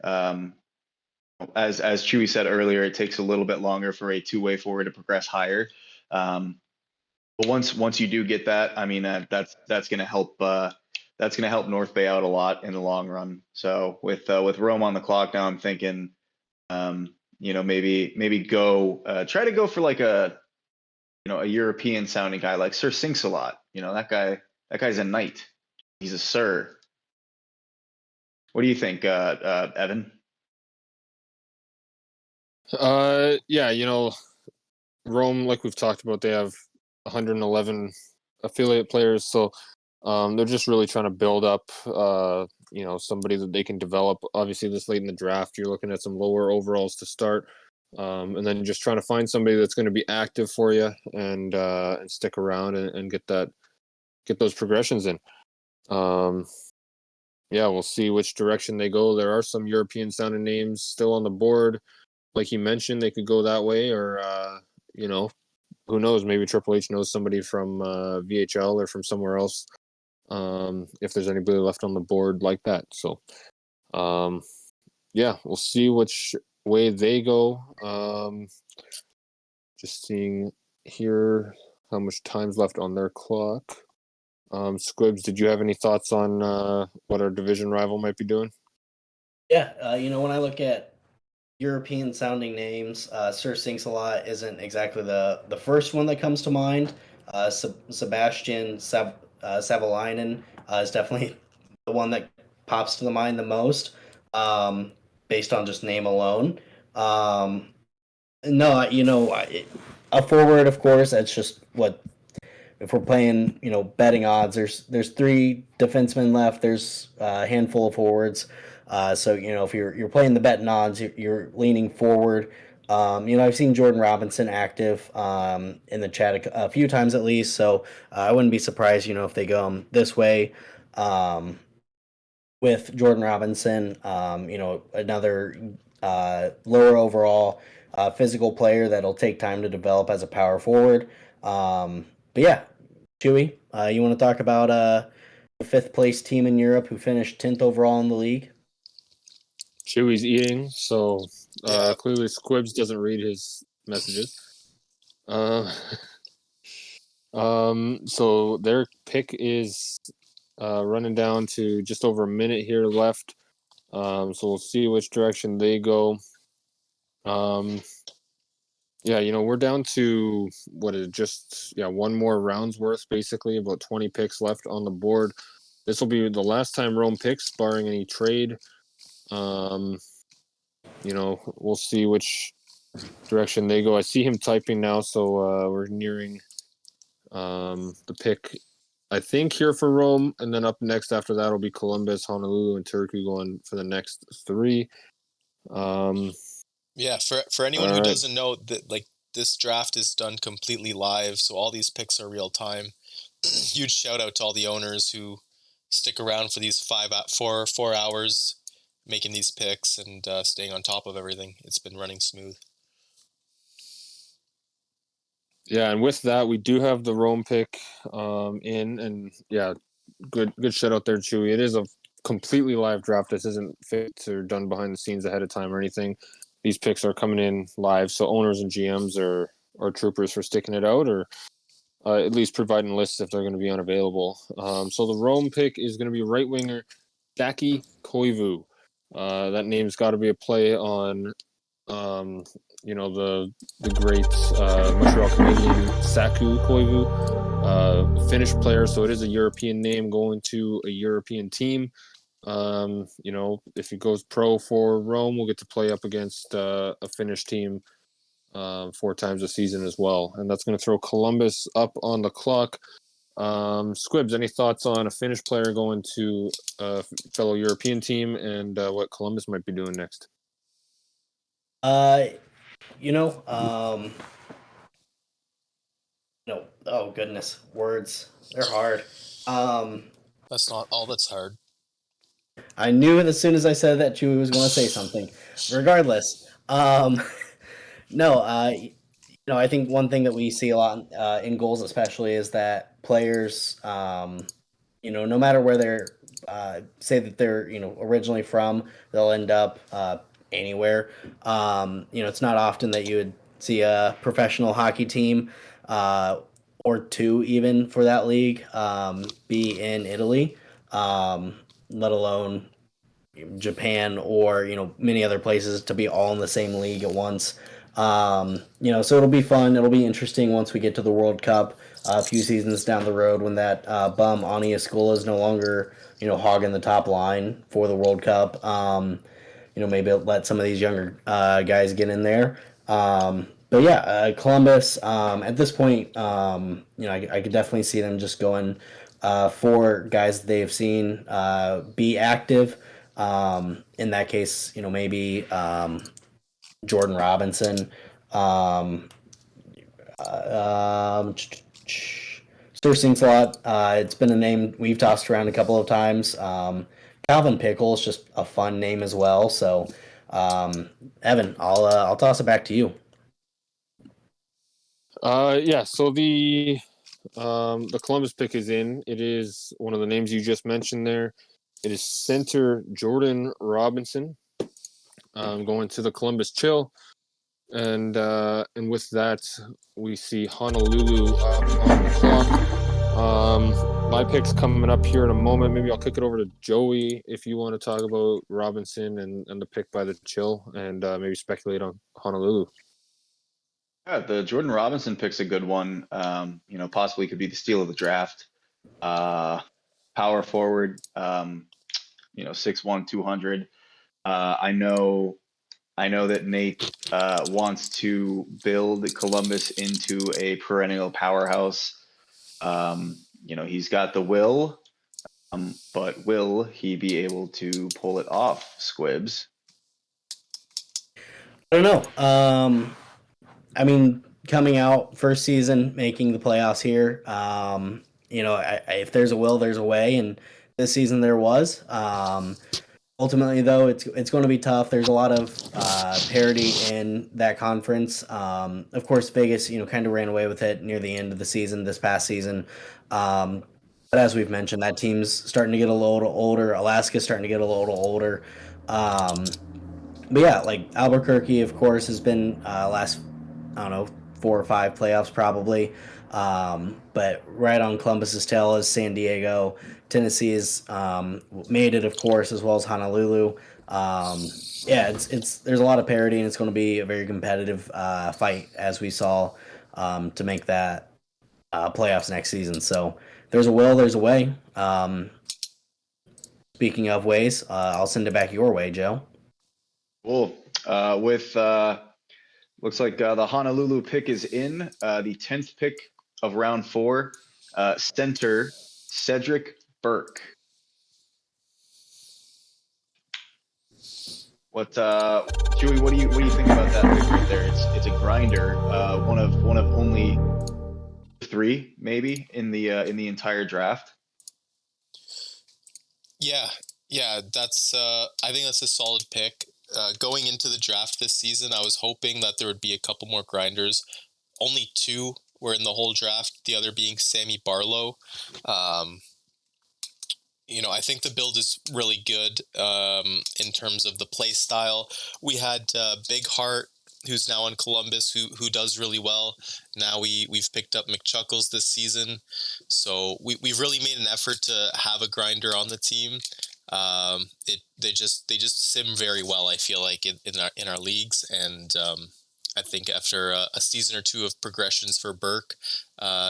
As Chewy said earlier, it takes a little bit longer for a two-way forward to progress higher. But once you do get that, I mean, that's gonna help. That's gonna help North Bay out a lot in the long run. So with Rome on the clock now, I'm thinking, maybe go try to go for like a European sounding guy like Sir Sinks a lot. That guy's a knight. He's a sir. What do you think, Evan? Yeah, Rome, like we've talked about, they have 111 affiliate players, so they're just really trying to build up, somebody that they can develop. Obviously, this late in the draft, you're looking at some lower overalls to start, and then just trying to find somebody that's going to be active for you and stick around and get those progressions in. Yeah, we'll see which direction they go. There are some European sounding names still on the board. Like you mentioned, they could go that way, or who knows? Maybe Triple H knows somebody from VHL or from somewhere else. If there's anybody left on the board like that, so yeah, we'll see which way they go. Just seeing here how much time's left on their clock. Squibs, did you have any thoughts on what our division rival might be doing? Yeah, when I look at European sounding names, Sir Sinks a Lot isn't exactly the first one that comes to mind. Sebastian Savalainen is definitely the one that pops to the mind the most, based on just name alone. No, a forward, of course. That's just what, if we're playing, betting odds. There's 3 defensemen left. There's a handful of forwards. So if you're playing the betting odds, you're leaning forward. I've seen Jordan Robinson active in the chat a few times at least. So I wouldn't be surprised, if they go this way. With Jordan Robinson, another lower overall physical player that'll take time to develop as a power forward. But yeah, Chewy, you want to talk about the 5th place team in Europe who finished 10th overall in the league? Chewy's eating, so Yeah. clearly Squibs doesn't read his messages. So their pick is running down to just over a minute here left. So we'll see which direction they go. Yeah, we're down to one more round's worth, basically about 20 picks left on the board. this will be the last time Rome picks, barring any trade. We'll see which direction they go. I see him typing now, so we're nearing the pick, I think, here for Rome, and then up next after that will be Columbus, Honolulu, and Turkey going for the next three. Yeah, for anyone who doesn't know, that like this draft is done completely live, so all these picks are real time. Huge shout out to all the owners who stick around for these 4 hours making these picks and staying on top of everything. It's been running smooth. Yeah, and with that, we do have the Rome pick in, and yeah, good shout out there, Chewy. It is a completely live draft. This isn't fixed or done behind the scenes ahead of time or anything. These picks are coming in live, so owners and GMs are troopers for sticking it out, or at least providing lists if they're going to be unavailable. So the Rome pick is going to be right winger Jackie Koivu. That name's got to be a play on, the great Montreal Canadian Saku Koivu, Finnish player. So it is a European name going to a European team. If he goes pro for Rome, we'll get to play up against a Finnish team 4 times a season as well. And that's going to throw Columbus up on the clock. Squibs, any thoughts on a Finnish player going to a fellow European team and what Columbus might be doing next? No, oh goodness, words, they're hard. That's not all that's hard. I knew it as soon as I said that Chewie was going to say something. Regardless, no, I think one thing that we see a lot in goals, especially, is that players, no matter where they're, say that they're, originally from, they'll end up anywhere. It's not often that you would see a professional hockey team, or two even for that league, be in Italy, let alone Japan or many other places, to be all in the same league at once. So it'll be fun. It'll be interesting once we get to the World Cup a few seasons down the road, when that bum Ani Escola is no longer hogging the top line for the World Cup. Maybe let some of these younger guys get in there. But yeah, Columbus, at this point, I could definitely see them just going for guys that they've seen be active. In that case, maybe Jordan Robinson, Sir Singslot. It's been a name we've tossed around a couple of times. Calvin Pickle is just a fun name as well. So, Evan, I'll toss it back to you. So the Columbus pick is in. It is one of the names you just mentioned there. It is center Jordan Robinson, going to the Columbus Chill, and with that we see Honolulu up on the clock. My pick's coming up here in a moment. Maybe I'll kick it over to Joey if you want to talk about Robinson and the pick by the Chill, and maybe speculate on Honolulu. Yeah, the Jordan Robinson pick's a good one. Possibly could be the steal of the draft. Power forward, 6'1", 200. I know that Nate wants to build Columbus into a perennial powerhouse. He's got the will, but will he be able to pull it off, Squibs? I don't know. I mean, coming out first season, making the playoffs here. If there's a will, there's a way, and this season there was. Ultimately, though, it's going to be tough. There's a lot of parity in that conference. Of course, Vegas, kind of ran away with it near the end of the season, this past season. But as we've mentioned, that team's starting to get a little older. Alaska's starting to get a little older. But yeah, like Albuquerque, of course, has been last, I don't know, 4 or 5 playoffs probably. But right on Columbus's tail is San Diego. Tennessee has made it, of course, as well as Honolulu. It's there's a lot of parity, and it's going to be a very competitive fight, as we saw, to make that playoffs next season. So there's a will, there's a way. speaking of ways, I'll send it back your way, Joe. Cool. With looks like the Honolulu pick is in. The 10th pick of round 4, center Cedric Burke. Chewy, what do you think about that pick right there? It's a grinder, one of only 3 maybe in the entire draft. Yeah, that's I think that's a solid pick. Going into the draft this season, I was hoping that there would be a couple more grinders. Only 2 were in the whole draft, the other being Sammy Barlow. I think the build is really good in terms of the play style. We had Big Heart, who's now in Columbus, who does really well. Now we've picked up McChuckles this season, so we've really made an effort to have a grinder on the team. They just sim very well, I feel like, in our leagues, and I think after a season or 2 of progressions for Burke,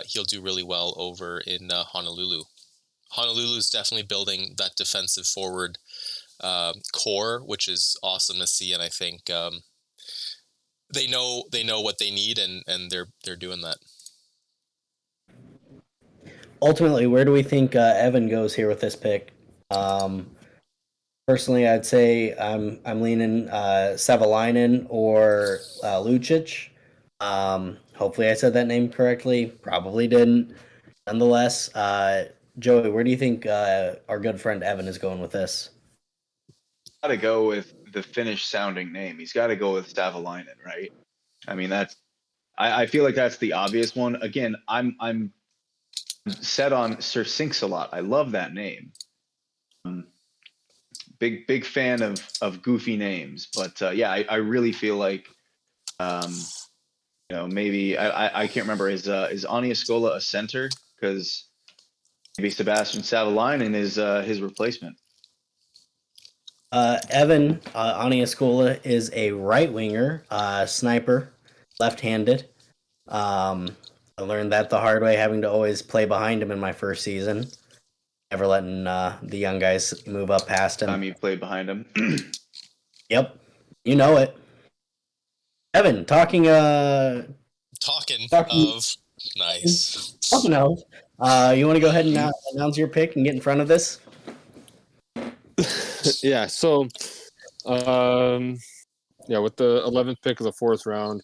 he'll do really well over in Honolulu. Honolulu is definitely building that defensive forward core, which is awesome to see, and I think they know what they need, and they're doing that. Ultimately, where do we think Evan goes here with this pick? Personally, I'd say I'm leaning Savalainen or Lucic. Hopefully, I said that name correctly. Probably didn't. Nonetheless, Joey, where do you think our good friend Evan is going with this? Got to go with the Finnish sounding name. He's got to go with Savalainen, right? I mean, I feel like that's the obvious one. Again, I'm set on Sir Sinks-a-Lot. I love that name. Big fan of goofy names, but yeah, I really feel like maybe I can't remember, is Aniascola a center? Because maybe Sebastian Savalainen is his replacement. Evan Aniascola is a right winger, sniper, left-handed. I learned that the hard way, having to always play behind him in my first season. Never letting the young guys move up past him. Time you played behind him. Yep, you know it. Evan, talking of nice. Talking of, you want to go ahead and announce your pick and get in front of this? Yeah. So, with the 11th pick of the 4th round,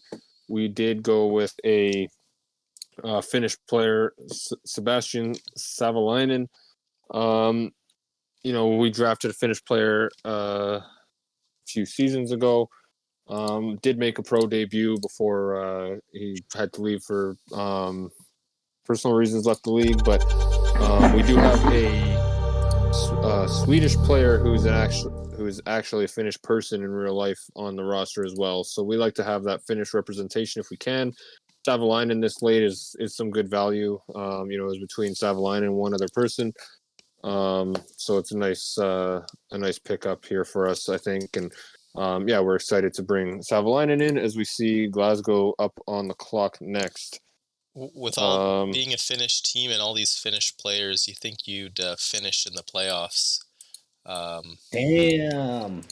we did go with a Finnish player, Sebastian Savalainen. We drafted a Finnish player a few seasons ago. Did make a pro debut before he had to leave for personal reasons, left the league. But we do have a Swedish player who is actually a Finnish person in real life on the roster as well. So we like to have that Finnish representation if we can. Savalainen this late is some good value. Is between Savalainen and one other person. So it's a nice pickup here for us, I think. And we're excited to bring Savalainen in as we see Glasgow up on the clock next. With all being a Finnish team and all these Finnish players, you think you'd finish in the playoffs. Damn.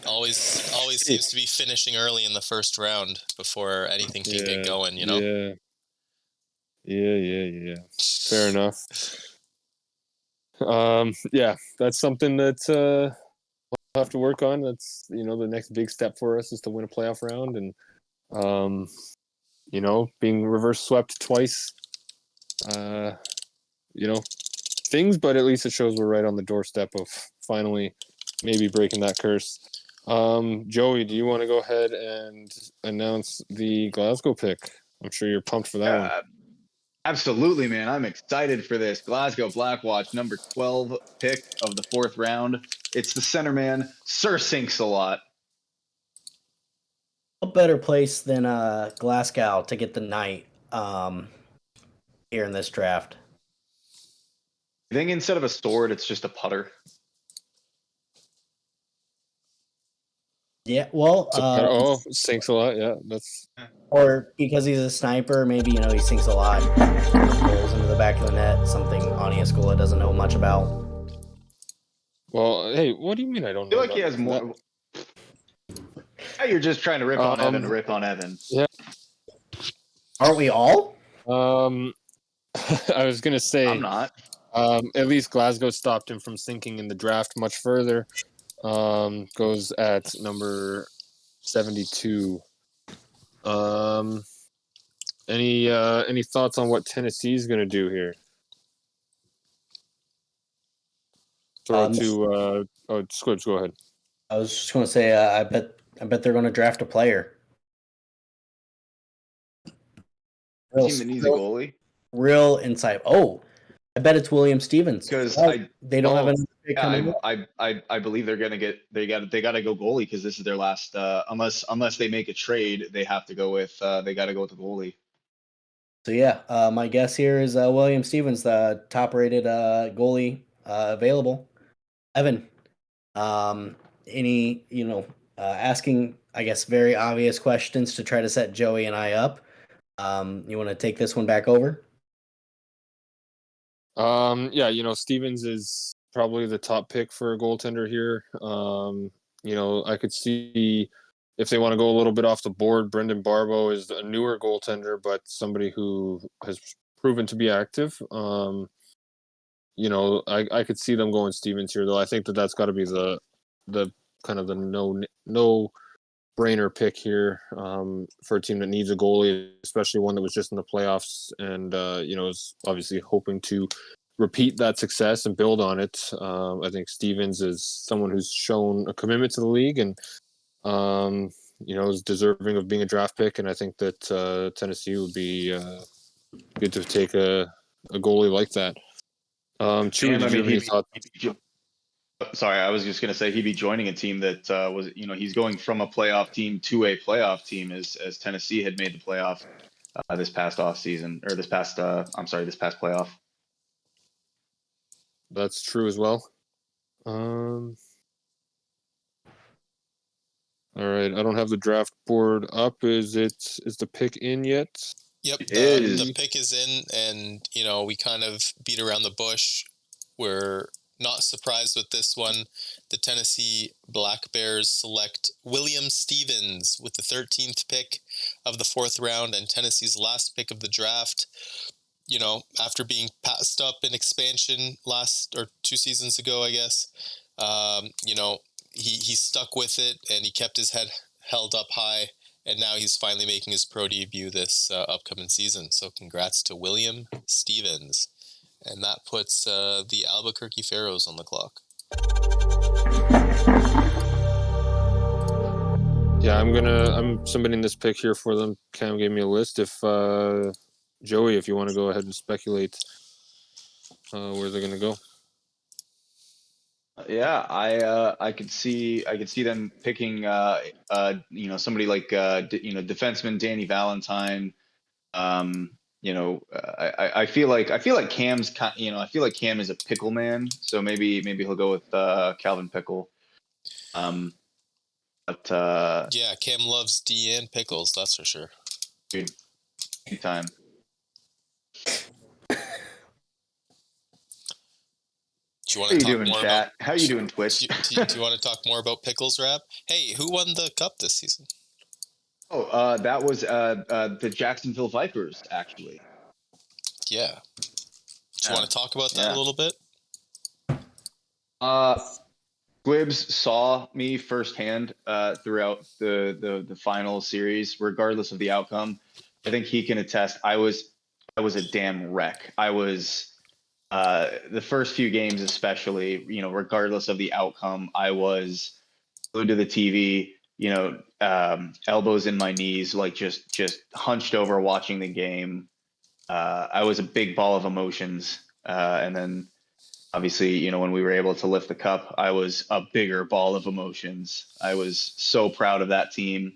Always seems to be finishing early in the first round before anything can get going, Yeah. Fair enough. That's something that we'll have to work on. That's the next big step for us is to win a playoff round, and being reverse swept twice. Things, but at least it shows we're right on the doorstep of finally maybe breaking that curse. Joey, do you want to go ahead and announce the Glasgow pick? I'm sure you're pumped for that one. Absolutely, man. I'm excited for this. Glasgow Blackwatch, number 12 pick of the 4th round. It's the centerman, Sir Sinks-a-Lot. What better place than Glasgow to get the night here in this draft? I think instead of a sword, it's just a putter. Yeah, well, Sinks-a-Lot. Yeah, that's. Or because he's a sniper, maybe he sinks a lot, holes into the back of of the net, something Aniescola doesn't know much about. Well, hey, what do you mean I don't I feel know like he about has that? more. Now you're just trying to rip on Evan to rip on Evan. Yeah. Aren't we all? I was gonna say, I'm not. at least Glasgow stopped him from sinking in the draft much further. Goes at number 72. Any thoughts on what Tennessee's gonna do here? Throw it to Squibs, go ahead. I was just going to say, I bet they're going to draft a player. Real, Team that needs a goalie. real insight. Oh, I bet it's William Stevens. Because they don't have another pick coming up. I believe they're gonna get they got to go goalie because this is their last unless they make a trade they have to go with they got to go with the goalie. So yeah, my guess here is William Stevens, the top-rated goalie available. Evan, any asking, I guess, very obvious questions to try to set Joey and I up. You want to take this one back over? Yeah, Stevens is probably the top pick for a goaltender here. I could see if they want to go a little bit off the board, Brendan Barbo is a newer goaltender, but somebody who has proven to be active. I could see them going Stevens here, though. I think that's got to be the kind of the no brainer pick here for a team that needs a goalie, especially one that was just in the playoffs and is obviously hoping to repeat that success and build on it. I think Stevens is someone who's shown a commitment to the league and is deserving of being a draft pick. And I think that Tennessee would be good to take a goalie like that. Chewy, did you have any thoughts? Sorry, I was just going to say he'd be joining a team that was, he's going from a playoff team to a playoff team as Tennessee had made the playoff this past off season or this past playoff. That's true as well. All right, I don't have the draft board up. Is the pick in yet? Yep, the pick is in, and we kind of beat around the bush. We're not surprised with this one. The Tennessee Black Bears select William Stevens with the 13th pick of the 4th round and Tennessee's last pick of the draft. After being passed up in expansion last or 2 seasons ago, I guess, he stuck with it and he kept his head held up high. And now he's finally making his pro debut this upcoming season. So congrats to William Stevens. And that puts the Albuquerque Pharaohs on the clock. Yeah, I'm submitting this pick here for them. Cam gave me a list. If Joey, if you want to go ahead and speculate where they're gonna go. Yeah, I could see them picking somebody like defenseman Danny Valentine. I feel like Cam's I feel like Cam is a pickle man, so maybe he'll go with Calvin Pickle. But yeah, Cam loves D and pickles, that's for sure. Dude, time. Do you want to talk more chat? How you doing, Twitch? Do you want to talk more about pickles, Rap? Hey, who won the cup this season? Oh, that was the Jacksonville Vipers, actually. Yeah. Do you want to talk about that a little bit? Squibs saw me firsthand throughout the final series, regardless of the outcome. I think he can attest. I was a damn wreck. I was the first few games, especially. Regardless of the outcome, I was glued to the TV. Elbows in my knees, like just hunched over watching the game. I was a big ball of emotions, and then. Obviously, when we were able to lift the cup, I was a bigger ball of emotions. I was so proud of that team.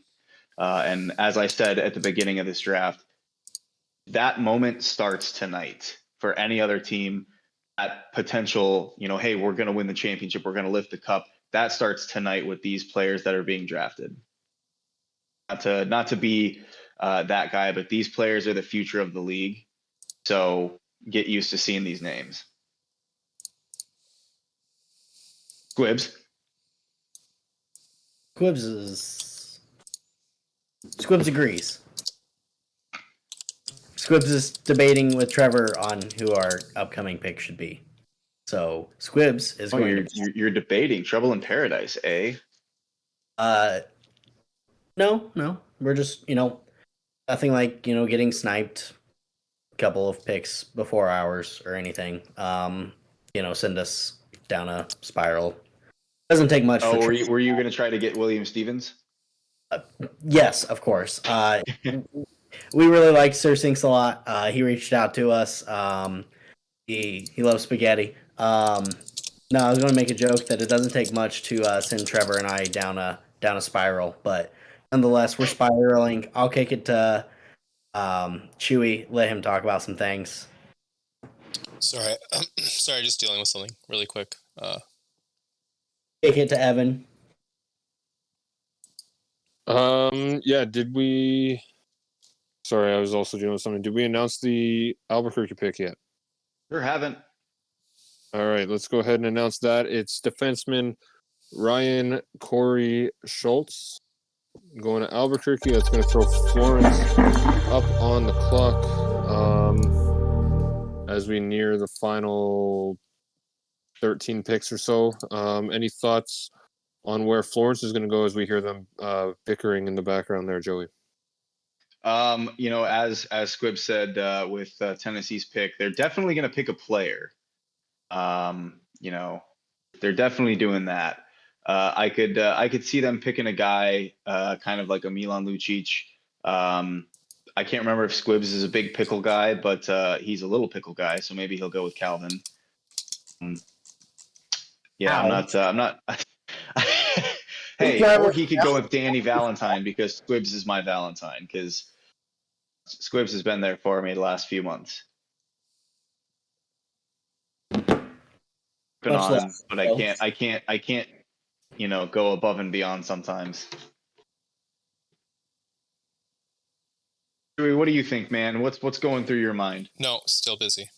And as I said at the beginning of this draft, that moment starts tonight for any other team. That potential, hey, we're going to win the championship. We're going to lift the cup. That starts tonight with these players that are being drafted. Not to be that guy, but these players are the future of the league. So, get used to seeing these names. Squibs. Squibs agrees. Squibs is debating with Trevor on who our upcoming pick should be. So Squibs is going to. You're debating Trouble in Paradise, eh? No. We're just nothing like getting sniped. A couple of picks before ours or anything. Send us down a spiral. Doesn't take much. Oh, were you going to try to get William Stevens? Yes, of course. We really like Sir Sinks a lot. He reached out to us. He loves spaghetti. No, I was going to make a joke that it doesn't take much to send Trevor and I down a spiral, but nonetheless, we're spiraling. I'll kick it to Chewy. Let him talk about some things. Sorry, just dealing with something really quick. Kick it to Evan. Yeah, did we... Sorry, I was also dealing with something. Did we announce the Albuquerque pick yet? Sure haven't. All right, let's go ahead and announce that. It's defenseman Ryan Corey Schultz going to Albuquerque. That's going to throw Florence up on the clock as we near the final 13 picks or so. Any thoughts on where Florence is going to go as we hear them bickering in the background there, Joey? As Squib said with Tennessee's pick, they're definitely going to pick a player. They're definitely doing that. I could see them picking a guy kind of like a Milan Lucic. I can't remember if Squibs is a big pickle guy, but he's a little pickle guy, so maybe he'll go with Calvin. Yeah, I'm not. Hey, or he could go with Danny Valentine because Squibs is my Valentine because Squibs has been there for me the last few months. But I can't, go above and beyond sometimes. What do you think, man? What's going through your mind? No, still busy.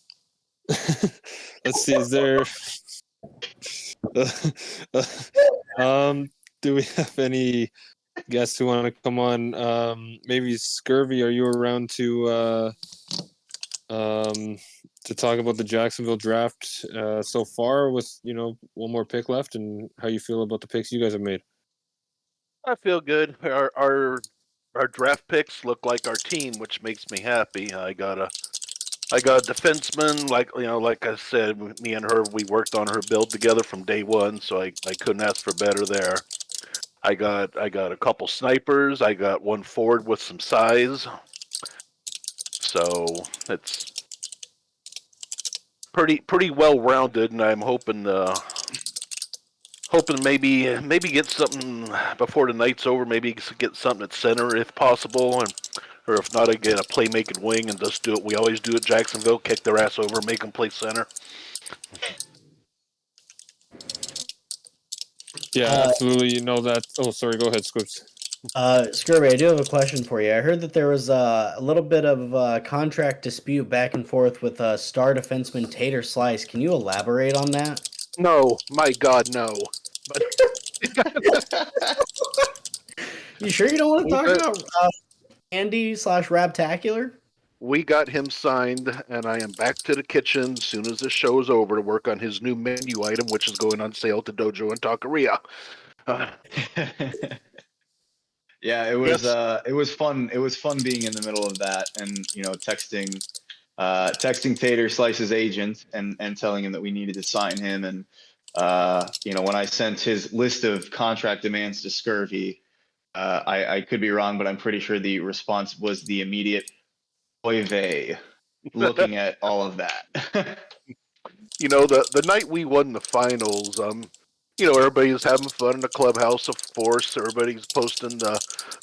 Let's see. Is there? Do we have any guests who want to come on? Maybe Scurvy, are you around to talk about the Jacksonville draft so far with one more pick left and how you feel about the picks you guys have made? I feel good. Our draft picks look like our team, which makes me happy. I got a defenseman, like I said, me and her, we worked on her build together from day one, so I couldn't ask for better there. I got a couple snipers. I got one forward with some size. So it's pretty well rounded, and I'm hoping maybe get something before the night's over. Maybe get something at center if possible, or if not, I get a playmaking wing and just do what we always do at Jacksonville: kick their ass over, make them play center. Yeah, absolutely. You know that. Oh, sorry. Go ahead, Squips. Scurvy, I do have a question for you. I heard that there was a little bit of a contract dispute back and forth with star defenseman Tater Slice. Can you elaborate on that? No, my God, no. But you sure you don't want to talk about Andy/Rabtacular? We got him signed, and I am back to the kitchen as soon as this show is over to work on his new menu item, which is going on sale to Dojo and Taqueria. Yeah, it was fun. It was fun being in the middle of that and texting Tater Slice's agent and telling him that we needed to sign him. And when I sent his list of contract demands to Scurvy, I could be wrong, but I'm pretty sure the response was the immediate oy vey, looking at all of that. The night we won the finals, everybody was having fun in the clubhouse, of course. Everybody's posting the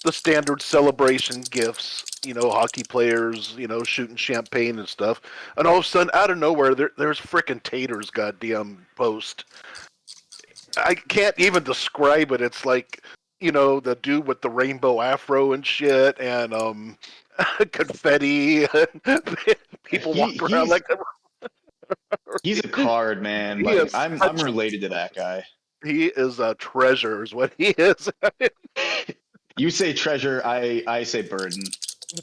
standard celebration gifts, hockey players, shooting champagne and stuff. And all of a sudden, out of nowhere, there's frickin' Tater's goddamn post. I can't even describe it. It's like, the dude with the rainbow afro and shit, and confetti, and people walk around like He's a card, man. He Like is I'm such- related to that guy. he is a treasure, is what he is. You say treasure, I say burden.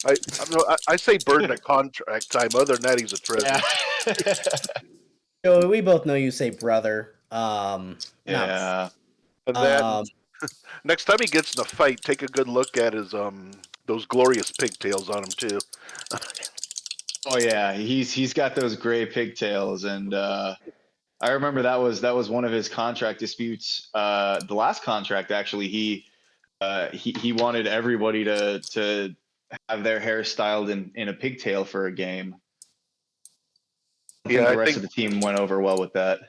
I say burden at contract time. Other than that, he's a treasure. Yeah. Joey, we both know you say brother. Yeah. And then Um, next time he gets in a fight, take a good look at his those glorious pigtails on him too. Oh yeah, he's got those gray pigtails, and I remember that was one of his contract disputes. The last contract, actually, he wanted everybody to have their hair styled in a pigtail for a game. I think Yeah, the I rest think of the team went over well with that.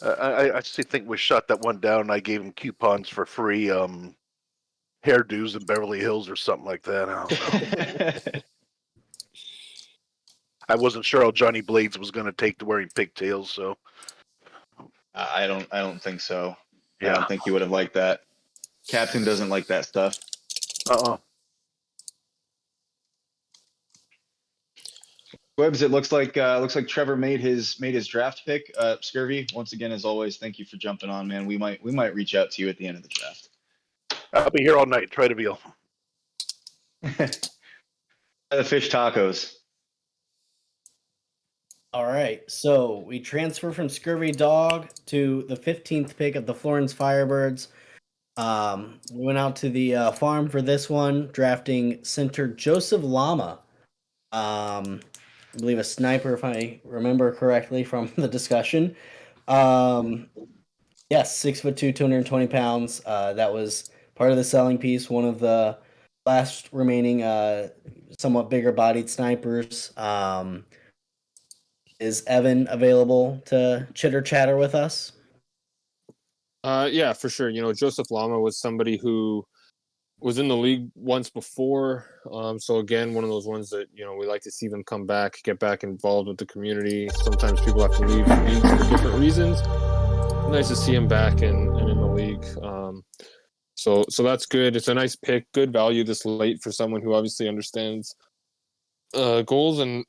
I actually think we shot that one down. I gave him coupons for free hairdos in Beverly Hills or something like that. I don't know. I wasn't sure how Johnny Blades was going to take to wearing pigtails, so I don't think so. I yeah. don't think he would have liked that. Captain doesn't like that stuff. Webbs, it looks like Trevor made his draft pick. Scurvy, once again, as always, thank you for jumping on, man. We might reach out to you at the end of the draft. I'll be here all night. Try to be. The fish tacos. all right, so we transfer from Scurvy Dog to the 15th pick of the Florence Firebirds. We went out to the farm for this one, drafting center Joseph Lama. I believe a sniper, if I remember correctly from the discussion. Yes, 6'2", 220 pounds. That was part of the selling piece. One of the last remaining, somewhat bigger bodied snipers. Is Evan available to chitter chatter with us? Yeah, for sure. Joseph Lama was somebody who was in the league once before. So again, one of those ones that we like to see them come back, get back involved with the community. Sometimes people have to leave leagues for different reasons. Nice to see him back and in the league. So that's good. It's a nice pick, good value this late for someone who obviously understands goals and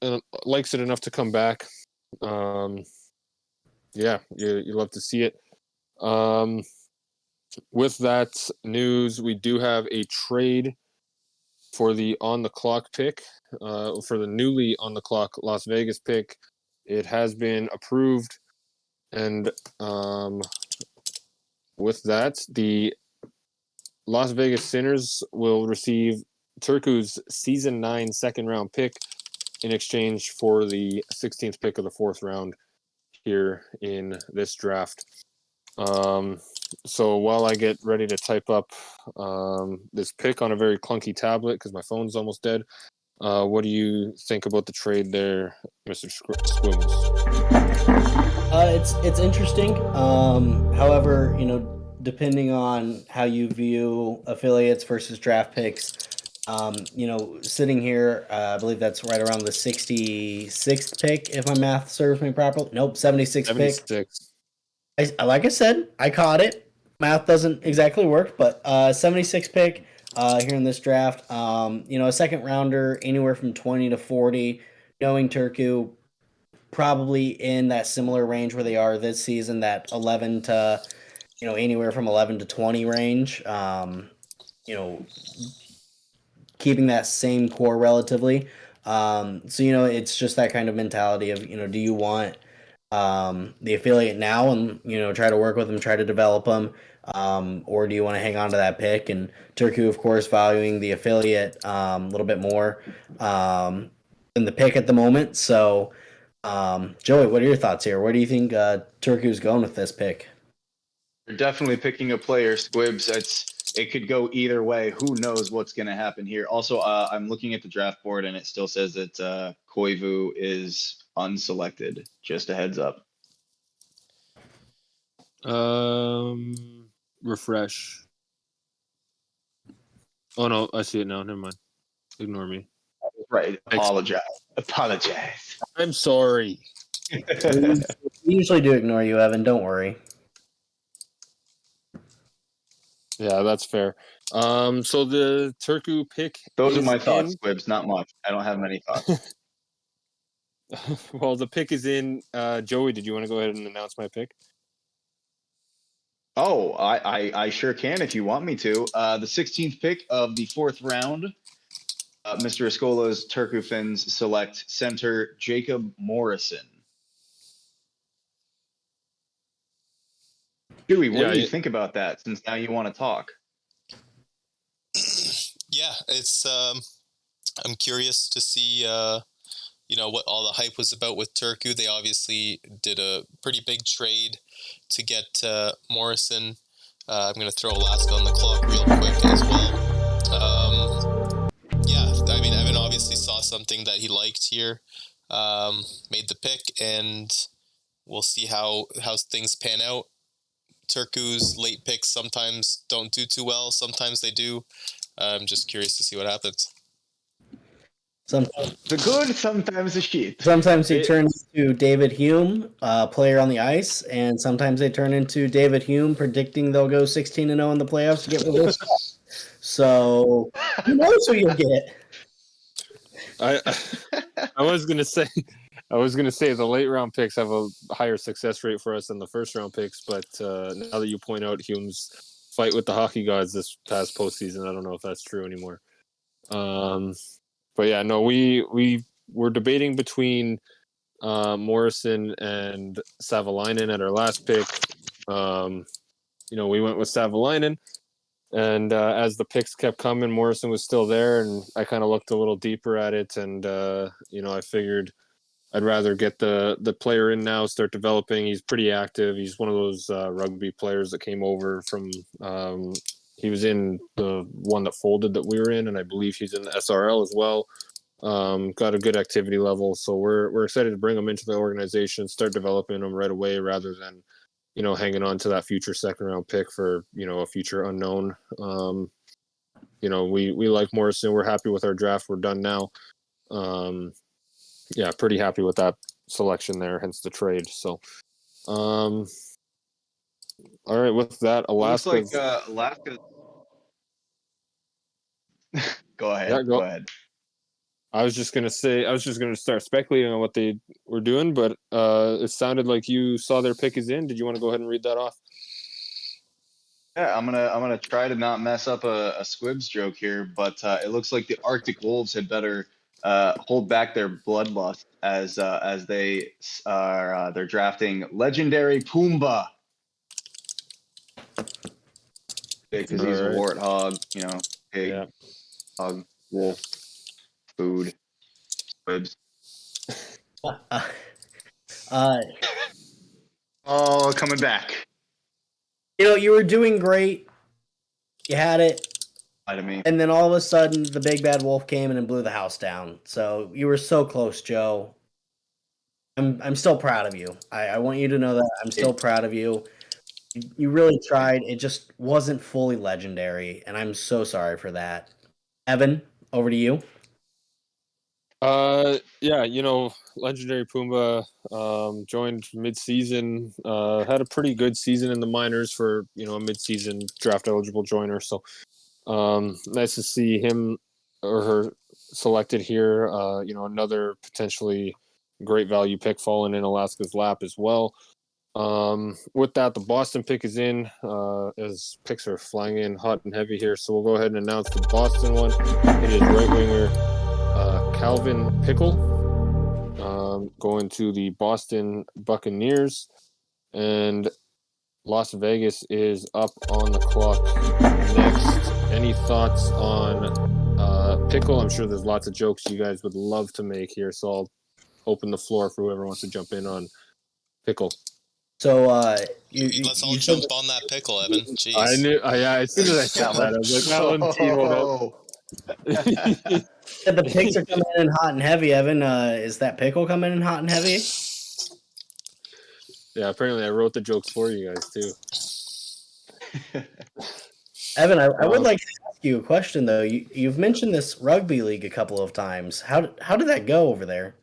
likes it enough to come back. Yeah, you love to see it. With that news, we do have a trade for the on the clock pick, for the newly on the clock Las Vegas pick. It has been approved, and with that, the Las Vegas Sinners will receive Turku's season 9 second round pick in exchange for the 16th pick of the 4th round here in this draft. So while I get ready to type up this pick on a very clunky tablet because my phone's almost dead, what do you think about the trade there, Mr. Squibbles? It's interesting. However, depending on how you view affiliates versus draft picks, sitting here, I believe that's right around the 66th pick, if my math serves me properly. Nope, 76th pick. 76. Like I said, I caught it. Math doesn't exactly work, but 76 pick here in this draft. A second rounder, anywhere from 20 to 40. Knowing Turku, probably in that similar range where they are this season, that 11 to, anywhere from 11 to 20 range. Keeping that same core relatively. It's just that kind of mentality of, do you want the affiliate now and try to work with them, try to develop them, or do you want to hang on to that pick? And Turku, of course, valuing the affiliate a little bit more than the pick at the moment. So, Joey, what are your thoughts here? Where do you think Turku's going with this pick? You're definitely picking a player, Squibs. It could go either way. Who knows what's going to happen here? Also, I'm looking at the draft board and it still says that Koivu is unselected. Just a heads up. Refresh. Oh no, I see it now. Never mind. Ignore me. Right. Apologize. I'm sorry. We usually do ignore you, Evan. Don't worry. Yeah, that's fair. So the Turku pick Those are is my thoughts, in. Squibs. Not much. I don't have many thoughts. Well, the pick is in. Joey, did you want to go ahead and announce my pick? Oh, I sure can if you want me to. The 16th pick of the 4th round, Mr. Escola's Turku Finns select center Jacob Morrison. Dewey, what Yeah, do you think about that? Since now you want to talk. Yeah, it's I'm curious to see what all the hype was about with Turku. They obviously did a pretty big trade to get Morrison. I'm going to throw Alaska on the clock real quick as well. Yeah, I mean, Evan obviously saw something that he liked here, made the pick, and we'll see how things pan out. Turku's late picks sometimes don't do too well. Sometimes they do. I'm just curious to see what happens. Sometimes, The good, sometimes the shit. sometimes he turns into David Hume, player on the ice, and sometimes they turn into David Hume predicting they'll go 16-0 in the playoffs to get reverse. So who knows who you'll get? I was gonna say, the late round picks have a higher success rate for us than the first round picks, but now that you point out Hume's fight with the hockey gods this past postseason, I don't know if that's true anymore. But yeah, no, we were debating between Morrison and Savalainen at our last pick. We went with Savalainen. And as the picks kept coming, Morrison was still there, and I kind of looked a little deeper at it, and I figured I'd rather get the player in now, start developing. He's pretty active. He's one of those rugby players that came over from. He was in the one that folded that we were in, and I believe he's in the SRL as well. Got a good activity level, so we're excited to bring him into the organization, start developing him right away, rather than hanging on to that future second round pick for, a future unknown. We like Morrison. We're happy with our draft. We're done now. Yeah, pretty happy with that selection there, hence the trade. So, all right, with that, It looks Alaska. like Alaska. Go ahead. Yeah, Go ahead. I was just gonna start speculating on what they were doing, but it sounded like you saw their pick is in. Did you want to go ahead and read that off? Yeah, I'm gonna try to not mess up a Squibs joke here, but it looks like the Arctic Wolves had better hold back their bloodlust as they are they're drafting legendary Pumbaa because he's a All right. warthog, pig, Yeah. hog, wolf, food, Squibs. Oh, coming back. You were doing great. You had it. Lie to me. And then all of a sudden, the big bad wolf came in and blew the house down. So you were so close, Joe. I'm still proud of you. I want you to know that I'm still proud of you. You really tried. It just wasn't fully legendary, and I'm so sorry for that. Evan, over to you. Yeah, legendary Pumbaa joined mid-season. Had a pretty good season in the minors for a mid-season draft eligible joiner. So nice to see him or her selected here. Another potentially great value pick falling in Alaska's lap as well. With that, the Boston pick is in. As picks are flying in hot and heavy here, so we'll go ahead and announce the Boston one. It is right winger Calvin Pickle, going to the Boston Buccaneers, and Las Vegas is up on the clock next. Any thoughts on Pickle? I'm sure there's lots of jokes you guys would love to make here, so I'll open the floor for whoever wants to jump in on Pickle. So Let's all jump on that pickle, Evan. Jeez. I knew. As soon as I said that, I was like, that one teamed up. The picks are coming in hot and heavy, Evan. Is that pickle coming in hot and heavy? Yeah, apparently I wrote the jokes for you guys too. Evan, I would like to ask you a question though. You've mentioned this rugby league a couple of times. How did that go over there?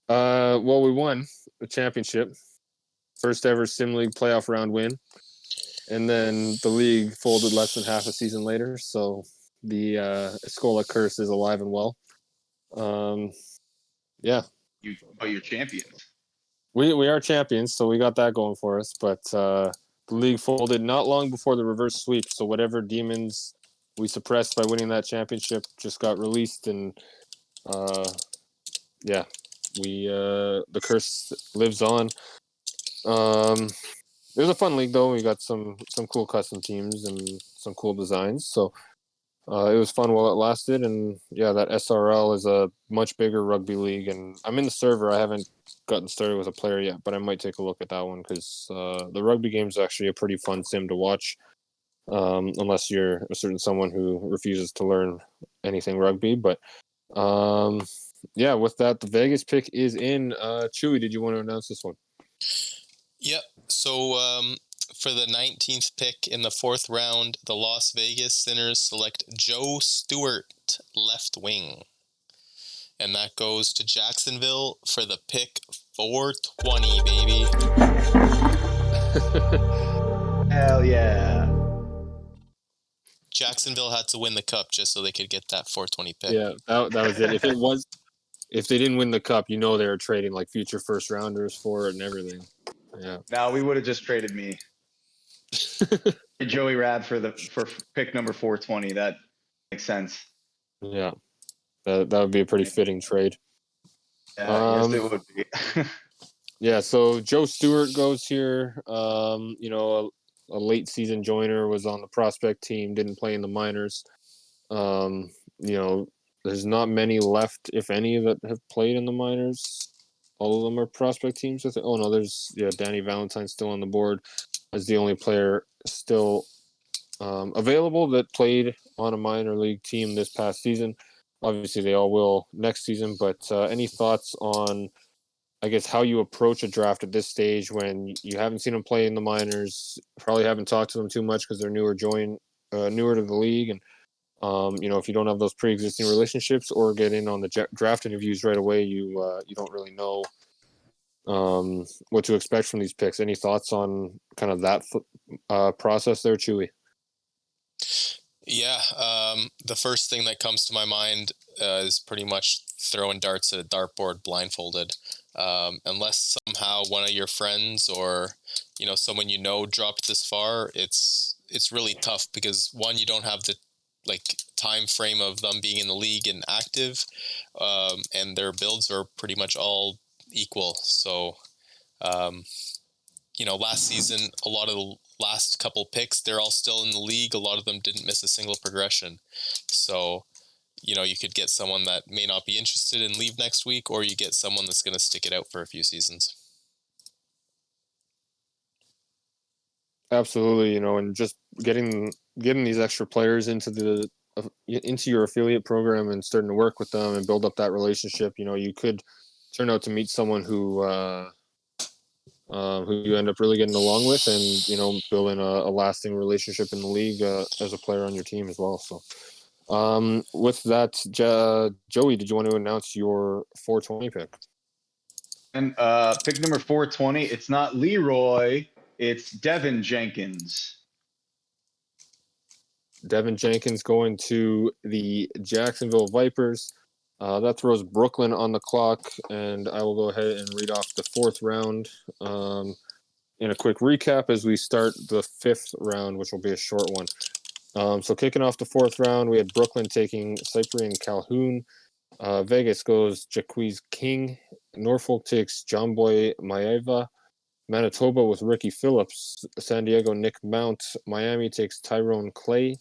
Well, we won the championship, first ever Sim League playoff round win. And then the league folded less than half a season later, so the Escola curse is alive and well. Yeah, But you're champions. we are champions, so we got that going for us. But the league folded not long before the reverse sweep, so whatever demons we suppressed by winning that championship just got released, and yeah, we the curse lives on. It was a fun league though. We got some cool custom teams and some cool designs, so it was fun while it lasted. And yeah, that SRL is a much bigger rugby league, and I'm in the server. I haven't gotten started with a player yet, but I might take a look at that one because the rugby game is actually a pretty fun sim to watch. Unless you're a certain someone who refuses to learn anything rugby, but yeah, with that, the Vegas pick is in. Chewy, did you want to announce this one? Yep. So for the 19th pick in the 4th round, the Las Vegas Sinners select Joe Stewart, left wing. And that goes to Jacksonville for the pick 420, baby. Hell yeah. Jacksonville had to win the cup just so they could get that 420 pick. Yeah, that was it. If they didn't win the cup, you know they were trading like future first rounders for it and everything. Yeah. Now we would have just traded me. Joey Rad for pick number 420. That makes sense. Yeah. That would be a pretty fitting trade. Yes, it would be. Yeah, so Joe Stewart goes here. You know, a late season joiner, was on the prospect team, didn't play in the minors. You know, there's not many left, if any, that have played in the minors. All of them are prospect teams. Oh no, there's Danny Valentine still on the board as the only player still available that played on a minor league team this past season. Obviously, they all will next season. But any thoughts on, I guess, how you approach a draft at this stage when you haven't seen them play in the minors, probably haven't talked to them too much because they're newer to the league, and you know, if you don't have those pre-existing relationships or get in on the draft interviews right away, you don't really know what to expect from these picks. Any thoughts on kind of that process there, Chewy? Yeah, the first thing that comes to my mind is pretty much throwing darts at a dartboard blindfolded. Unless somehow one of your friends or someone dropped this far, it's really tough because one, you don't have the time frame of them being in the league and active, and their builds are pretty much all equal. So last season, a lot of the last couple picks, they're all still in the league. A lot of them didn't miss a single progression. So, you could get someone that may not be interested and leave next week, or you get someone that's going to stick it out for a few seasons. Absolutely, and just getting these extra players into your affiliate program and starting to work with them and build up that relationship. You could turn out to meet someone who you end up really getting along with, and building a lasting relationship in the league as a player on your team as well. So, with that, Joey, did you want to announce your 420 pick? And pick number 420. It's not Leroy. It's Devin Jenkins. Devin Jenkins going to the Jacksonville Vipers. That throws Brooklyn on the clock, and I will go ahead and read off the 4th round in a quick recap as we start the 5th round, which will be a short one. So kicking off the 4th round, we had Brooklyn taking Cyprian Calhoun. Vegas goes Jaquiz King. Norfolk takes John Boy Maeva. Manitoba with Ricky Phillips. San Diego, Nick Mount. Miami takes Tyrone Clay.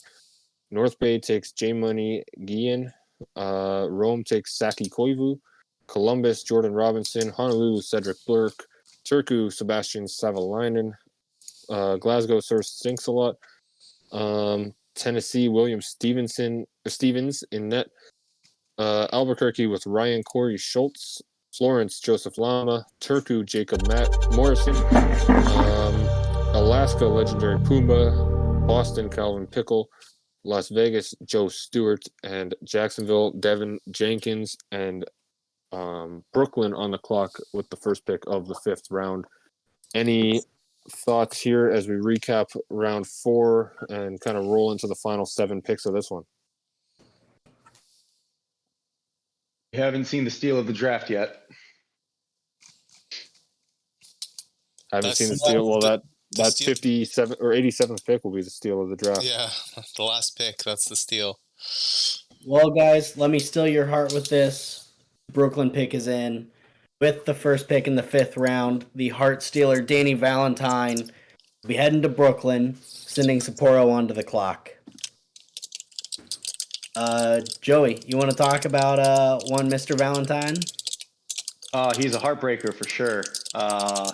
North Bay takes J Money Guillen. Rome takes Saki Koivu. Columbus, Jordan Robinson. Honolulu, Cedric Blurk. Turku, Sebastian Savalainen. Glasgow, Sir Stinks a lot. Tennessee, William Stevens in net. Albuquerque with Ryan Corey Schultz. Florence, Joseph Lama. Turku, Jacob Matt Morrison. Alaska, legendary Pumbaa. Boston, Calvin Pickle. Las Vegas, Joe Stewart. And Jacksonville, Devin Jenkins. And Brooklyn on the clock with the first pick of the 5th round. Any thoughts here as we recap round 4 and kind of roll into the final 7 picks of this one? We haven't seen the steal of the draft yet. I haven't That's seen the steal. Well, that steal- 57 or 87th pick will be the steal of the draft. Yeah, the last pick. That's the steal. Well, guys, let me steal your heart with this. Brooklyn pick is in. With the first pick in the 5th round, the Heart Stealer Danny Valentine will be heading to Brooklyn, sending Sapporo onto the clock. Joey, you want to talk about one Mr. Valentine? He's a heartbreaker for sure. I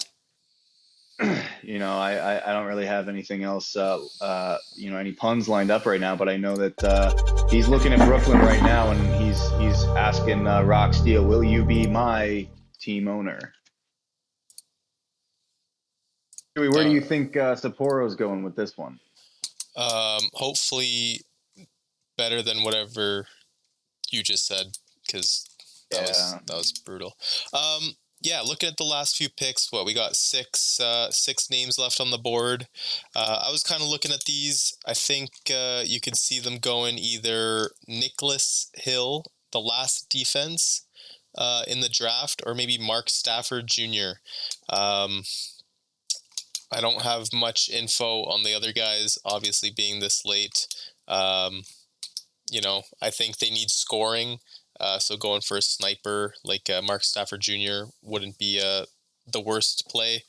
don't really have anything else, any puns lined up right now, but I know that he's looking at Brooklyn right now and he's asking Rock Steel, will you be my team owner? Where do you think Sapporo's going with this one? Hopefully better than whatever you just said, because that was brutal. Looking at the last few picks, we got six names left on the board. I was kind of looking at these. I think you could see them going either Nicholas Hill, the last defense in the draft, or maybe Mark Stafford Jr. I don't have much info on the other guys, obviously being this late. I think they need scoring. So going for a sniper like Mark Stafford Jr. wouldn't be the worst play.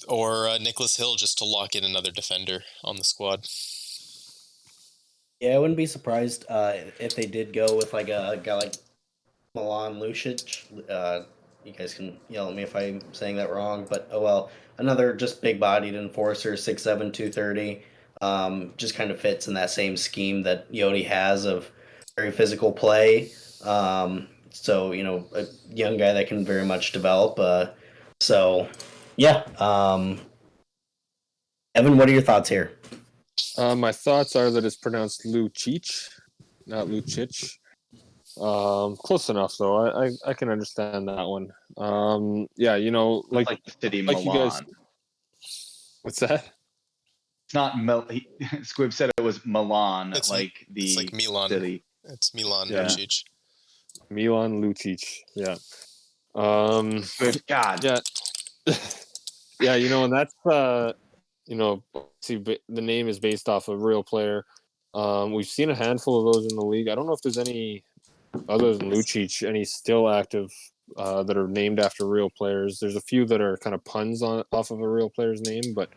Or Nicholas Hill just to lock in another defender on the squad. Yeah, I wouldn't be surprised if they did go with like a guy like Milan Lucic. You guys can yell at me if I'm saying that wrong, but oh well. Another just big-bodied enforcer, 6'7", 230. Just kind of fits in that same scheme that Yodi has of very physical play. A young guy that can very much develop. Evan, what are your thoughts here? My thoughts are that it's pronounced Lucic, not Lucic. Close enough though. I can understand that one. Like the city like Milan. you guys. What's that? It's not Squib said it was Milan, It's like Milan. city. It's Milan Yeah. Lucic. Milan Lucic. Yeah. God. Yeah. Yeah, and that's see, the name is based off a real player. We've seen a handful of those in the league. I don't know if there's any other than Lucic, any still active that are named after real players. There's a few that are kind of puns off of a real player's name, but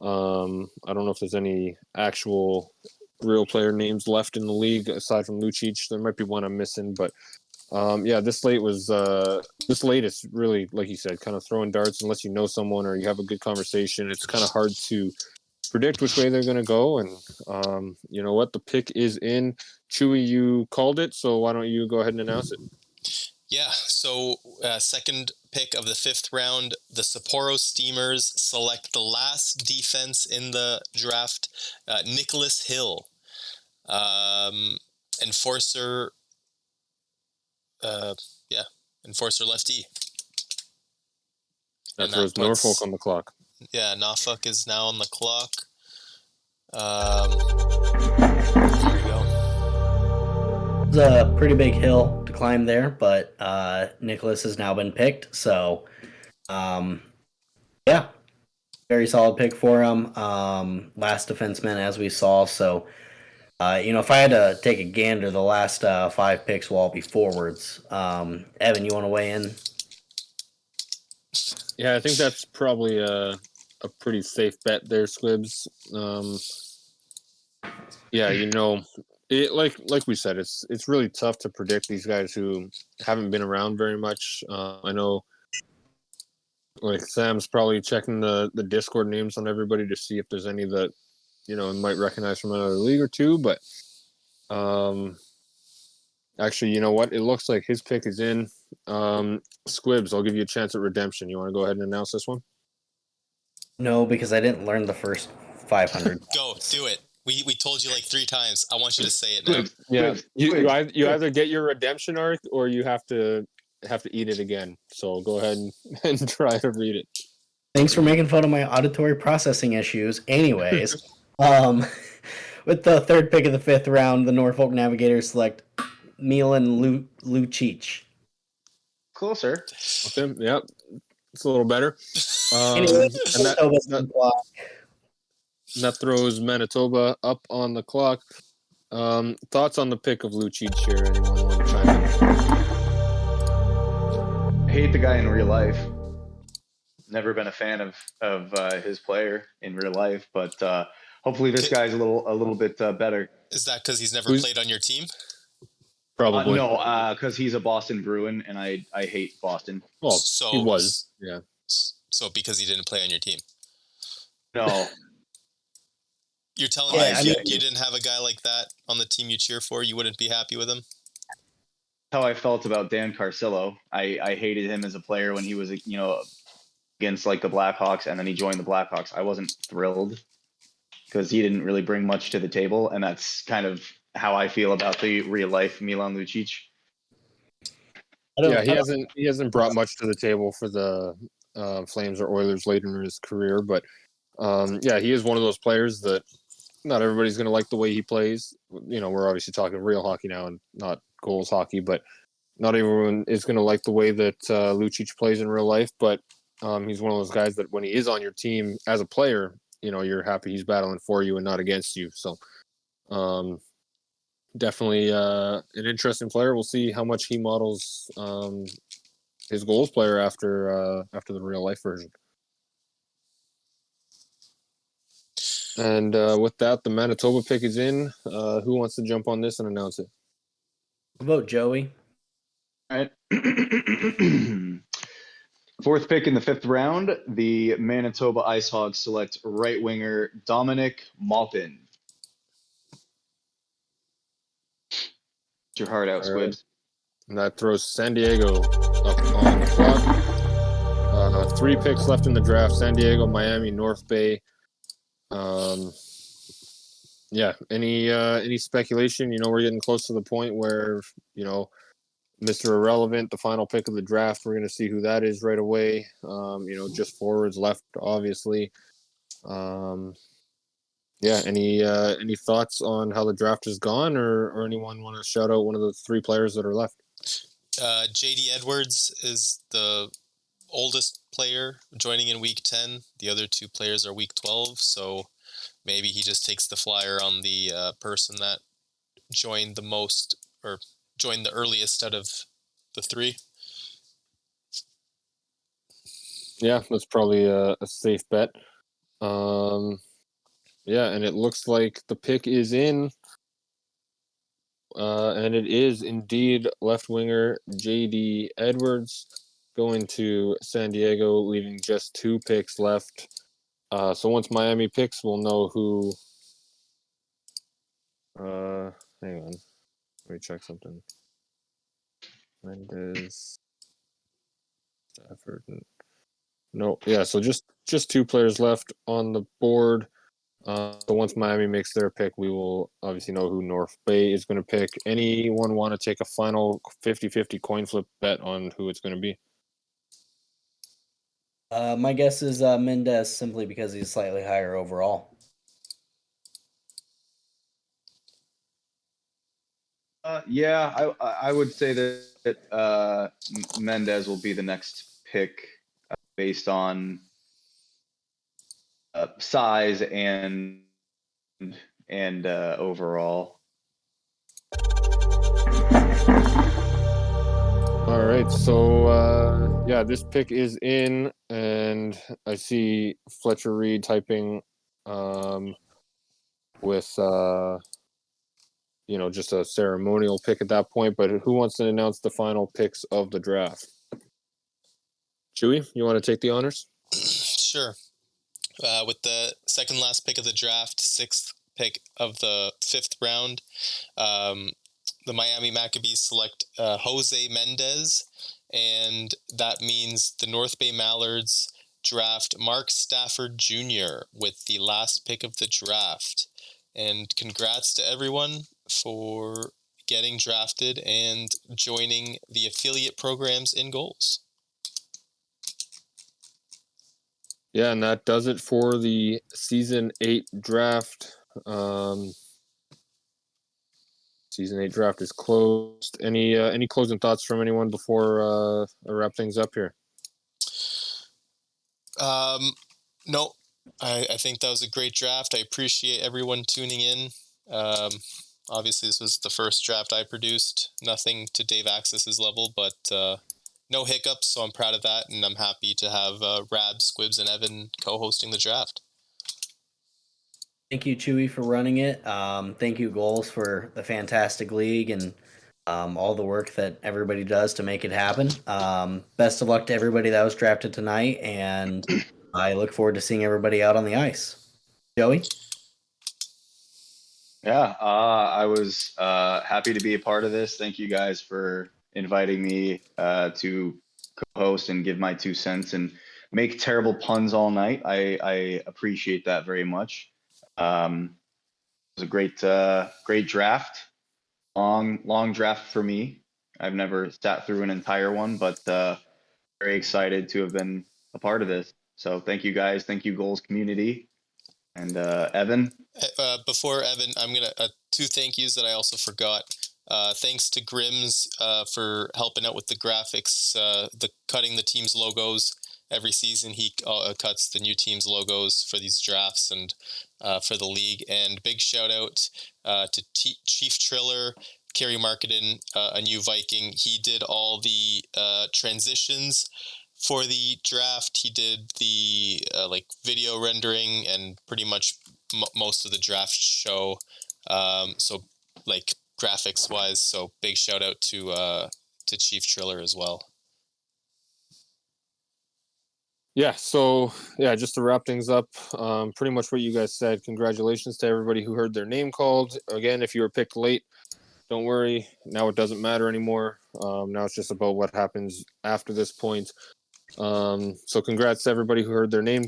I don't know if there's any actual real player names left in the league aside from Lucic. There might be one I'm missing, but this late is really, like you said, kind of throwing darts unless you know someone or you have a good conversation. It's kind of hard to predict which way they're going to go. And you know what? The pick is in. Chewy, you called it, so why don't you go ahead and announce it? Yeah, so second pick of the 5th round, the Sapporo Steamers select the last defense in the draft, Nicholas Hill, enforcer. Enforcer lefty. That throws Norfolk on the clock. Yeah, Norfolk is now on the clock. There we go. It's a pretty big hill to climb there, but Nicholas has now been picked, so very solid pick for him. Last defenseman, as we saw, so if I had to take a gander, the last 5 picks will all be forwards. Evan, you want to weigh in? Yeah, I think that's probably a pretty safe bet there, Squibs. Like we said, it's really tough to predict these guys who haven't been around very much. I know, like Sam's probably checking the Discord names on everybody to see if there's any that might recognize from another league or two. But actually, you know what? It looks like his pick is in. Squibs, I'll give you a chance at redemption. You want to go ahead and announce this one? No, because I didn't learn the first 500. Go, do it. We told you like 3 times. I want you to say it now. Yeah, you either get your redemption arc or you have to eat it again. So go ahead and try to read it. Thanks for making fun of my auditory processing issues. Anyways, with the third pick of the fifth round, the Norfolk Navigators select Milan Lucic. Closer. Okay, yeah, it's a little better. Anyways, And Manitoba's that on the clock. that throws Manitoba up on the clock. Thoughts on the pick of Lucic here? Anyone want to chime in? I hate the guy in real life. Never been a fan of his player in real life, but hopefully this guy's a little bit better. Is that because he's never Who's- played on your team? Probably. No, because he's a Boston Bruin, and I hate Boston. Well, So he was. Yeah. So because he didn't play on your team, No, you're telling Yeah, me if I you, mean- you didn't have a guy like that on the team you cheer for, you wouldn't be happy with him? how I felt about Dan Carcillo. I hated him as a player when he was against like the Blackhawks, and then he joined the Blackhawks. I wasn't thrilled because he didn't really bring much to the table, and that's kind of how I feel about the real life Milan Lucic. Yeah, he hasn't brought much to the table for the Flames or Oilers later in his career, but yeah, he is one of those players that not everybody's going to like the way he plays. You know, we're obviously talking real hockey now and not goals hockey, but not everyone is going to like the way that Lucic plays in real life. But he's one of those guys that when he is on your team as a player, you know, you're happy he's battling for you and not against you. So definitely an interesting player. We'll see how much he models his goals player after the real life version. And with that, the Manitoba pick is in. Who wants to jump on this and announce it? Vote Joey. All right. Fourth pick in the fifth round, the Manitoba Ice Hogs select right winger Dominic Maupin. Get your heart out, All right. Squibs. And that throws San Diego up on the clock. 3 picks left in the draft: San Diego, Miami, North Bay. Yeah. Any speculation? You know, we're getting close to the point where Mr. Irrelevant, the final pick of the draft. We're going to see who that is right away. Just forwards left, obviously. Yeah. Any thoughts on how the draft has gone, or anyone want to shout out one of the 3 players that are left? JD Edwards is the oldest player joining in week 10. The other 2 players are week 12. So maybe he just takes the flyer on the person that joined the most or joined the earliest out of the 3. Yeah, that's probably a safe bet. Yeah, and it looks like the pick is in. And it is indeed left winger JD Edwards going to San Diego, leaving just 2 picks left. So once Miami picks, we'll know who. Hang on, let me check something. Mendez, Stafford. No, yeah. So just 2 players left on the board. So once Miami makes their pick, we will obviously know who North Bay is going to pick. Anyone want to take a final 50-50 coin flip bet on who it's going to be? My guess is Mendez simply because he's slightly higher overall. Yeah, I would say that Mendez will be the next pick based on size and overall. All right, so yeah, this pick is in, and I see Fletcher Reed typing with just a ceremonial pick at that point. But who wants to announce the final picks of the draft? Chewy, you want to take the honors? Sure. With the second last pick of the draft, 6th pick of the 5th round, the Miami Maccabees select Jose Mendez, and that means the North Bay Mallards draft Mark Stafford Jr. with the last pick of the draft. And congrats to everyone for getting drafted and joining the affiliate programs in Gohls. Yeah, and that does it for the Season 8 draft. Season 8 draft is closed. Any closing thoughts from anyone before I wrap things up here? No, I think that was a great draft. I appreciate everyone tuning in. Obviously, this was the first draft I produced. Nothing to Dave Axis's level, but no hiccups, so I'm proud of that, and I'm happy to have Rab, Squibs, and Evan co-hosting the draft. Thank you, Chewy, for running it. Thank you, Goals, for the fantastic league and all the work that everybody does to make it happen. Best of luck to everybody that was drafted tonight, and I look forward to seeing everybody out on the ice. Joey? Yeah, I was happy to be a part of this. Thank you guys for inviting me to co-host and give my 2 cents and make terrible puns all night. I appreciate that very much. It was a great draft. Long draft for me. I've never sat through an entire one, but very excited to have been a part of this. So thank you guys. Thank you, Goals community. And Evan. Before Evan, I'm gonna two thank yous that I also forgot. Thanks to Grims for helping out with the graphics, the cutting the team's logos every season. He cuts the new team's logos for these drafts and for the league. And big shout out to Chief Triller, Kerry Marketing, a new Viking. He did all the transitions for the draft. He did the like video rendering and pretty much most of the draft show. So like graphics wise, so big shout out to Chief Triller as well. Yeah, so just to wrap things up, pretty much what you guys said. Congratulations to everybody who heard their name called. Again, if you were picked late, don't worry. Now it doesn't matter anymore. Now it's just about what happens after this point. So congrats to everybody who heard their name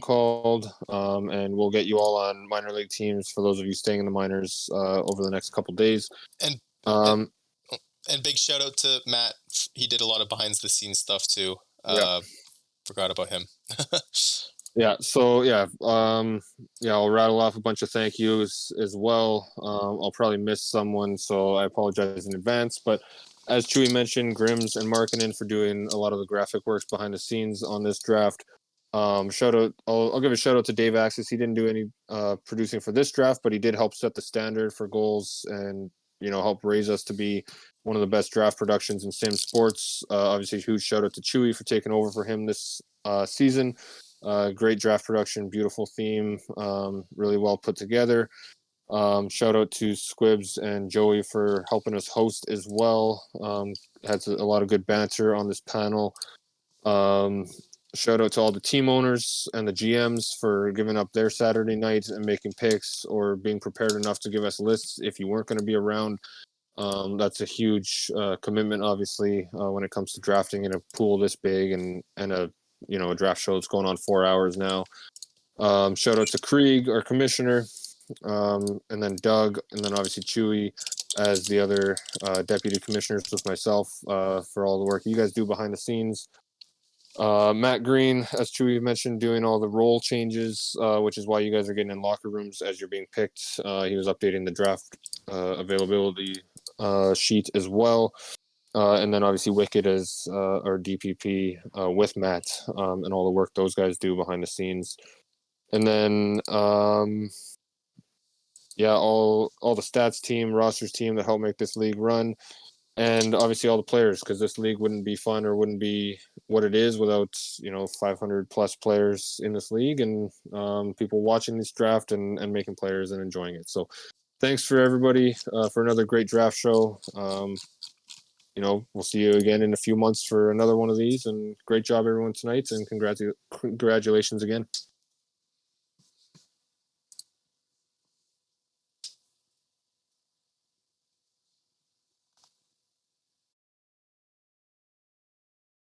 called, and we'll get you all on minor league teams for those of you staying in the minors over the next couple days. And big shout out to Matt. He did a lot of behind the scenes stuff too. Forgot about him. I'll rattle off a bunch of thank yous as well. I'll probably miss someone, so I apologize in advance. But as Chewy mentioned, Grims and Markkinen for doing a lot of the graphic works behind the scenes on this draft. Shout out! I'll give a shout out to Dave Axis. He didn't do any producing for this draft, but he did help set the standard for Goals and help raise us to be one of the best draft productions in sim sports. Obviously, huge shout out to Chewy for taking over for him this season. Great draft production, beautiful theme, really well put together. Shout out to Squibs and Joey for helping us host as well. Had a lot of good banter on this panel. Shout out to all the team owners and the GMs for giving up their Saturday nights and making picks or being prepared enough to give us lists if you weren't going to be around. That's a huge commitment, obviously, when it comes to drafting in a pool this big and a draft show that's going on 4 hours now. Shout out to Krieg, our commissioner, and then Doug, and then obviously Chewy as the other deputy commissioners with myself for all the work you guys do behind the scenes. Matt Green, as Chewy mentioned, doing all the role changes, which is why you guys are getting in locker rooms as you're being picked. He was updating the draft availability sheet as well. And then obviously Wicked as our DPP with Matt and all the work those guys do behind the scenes. And then, all the stats team, rosters team that help make this league run. And obviously all the players, because this league wouldn't be fun or wouldn't be what it is without 500 plus players in this league and people watching this draft and making players and enjoying it. So thanks for everybody for another great draft show. We'll see you again in a few months for another one of these. And great job everyone tonight, and congratulations again.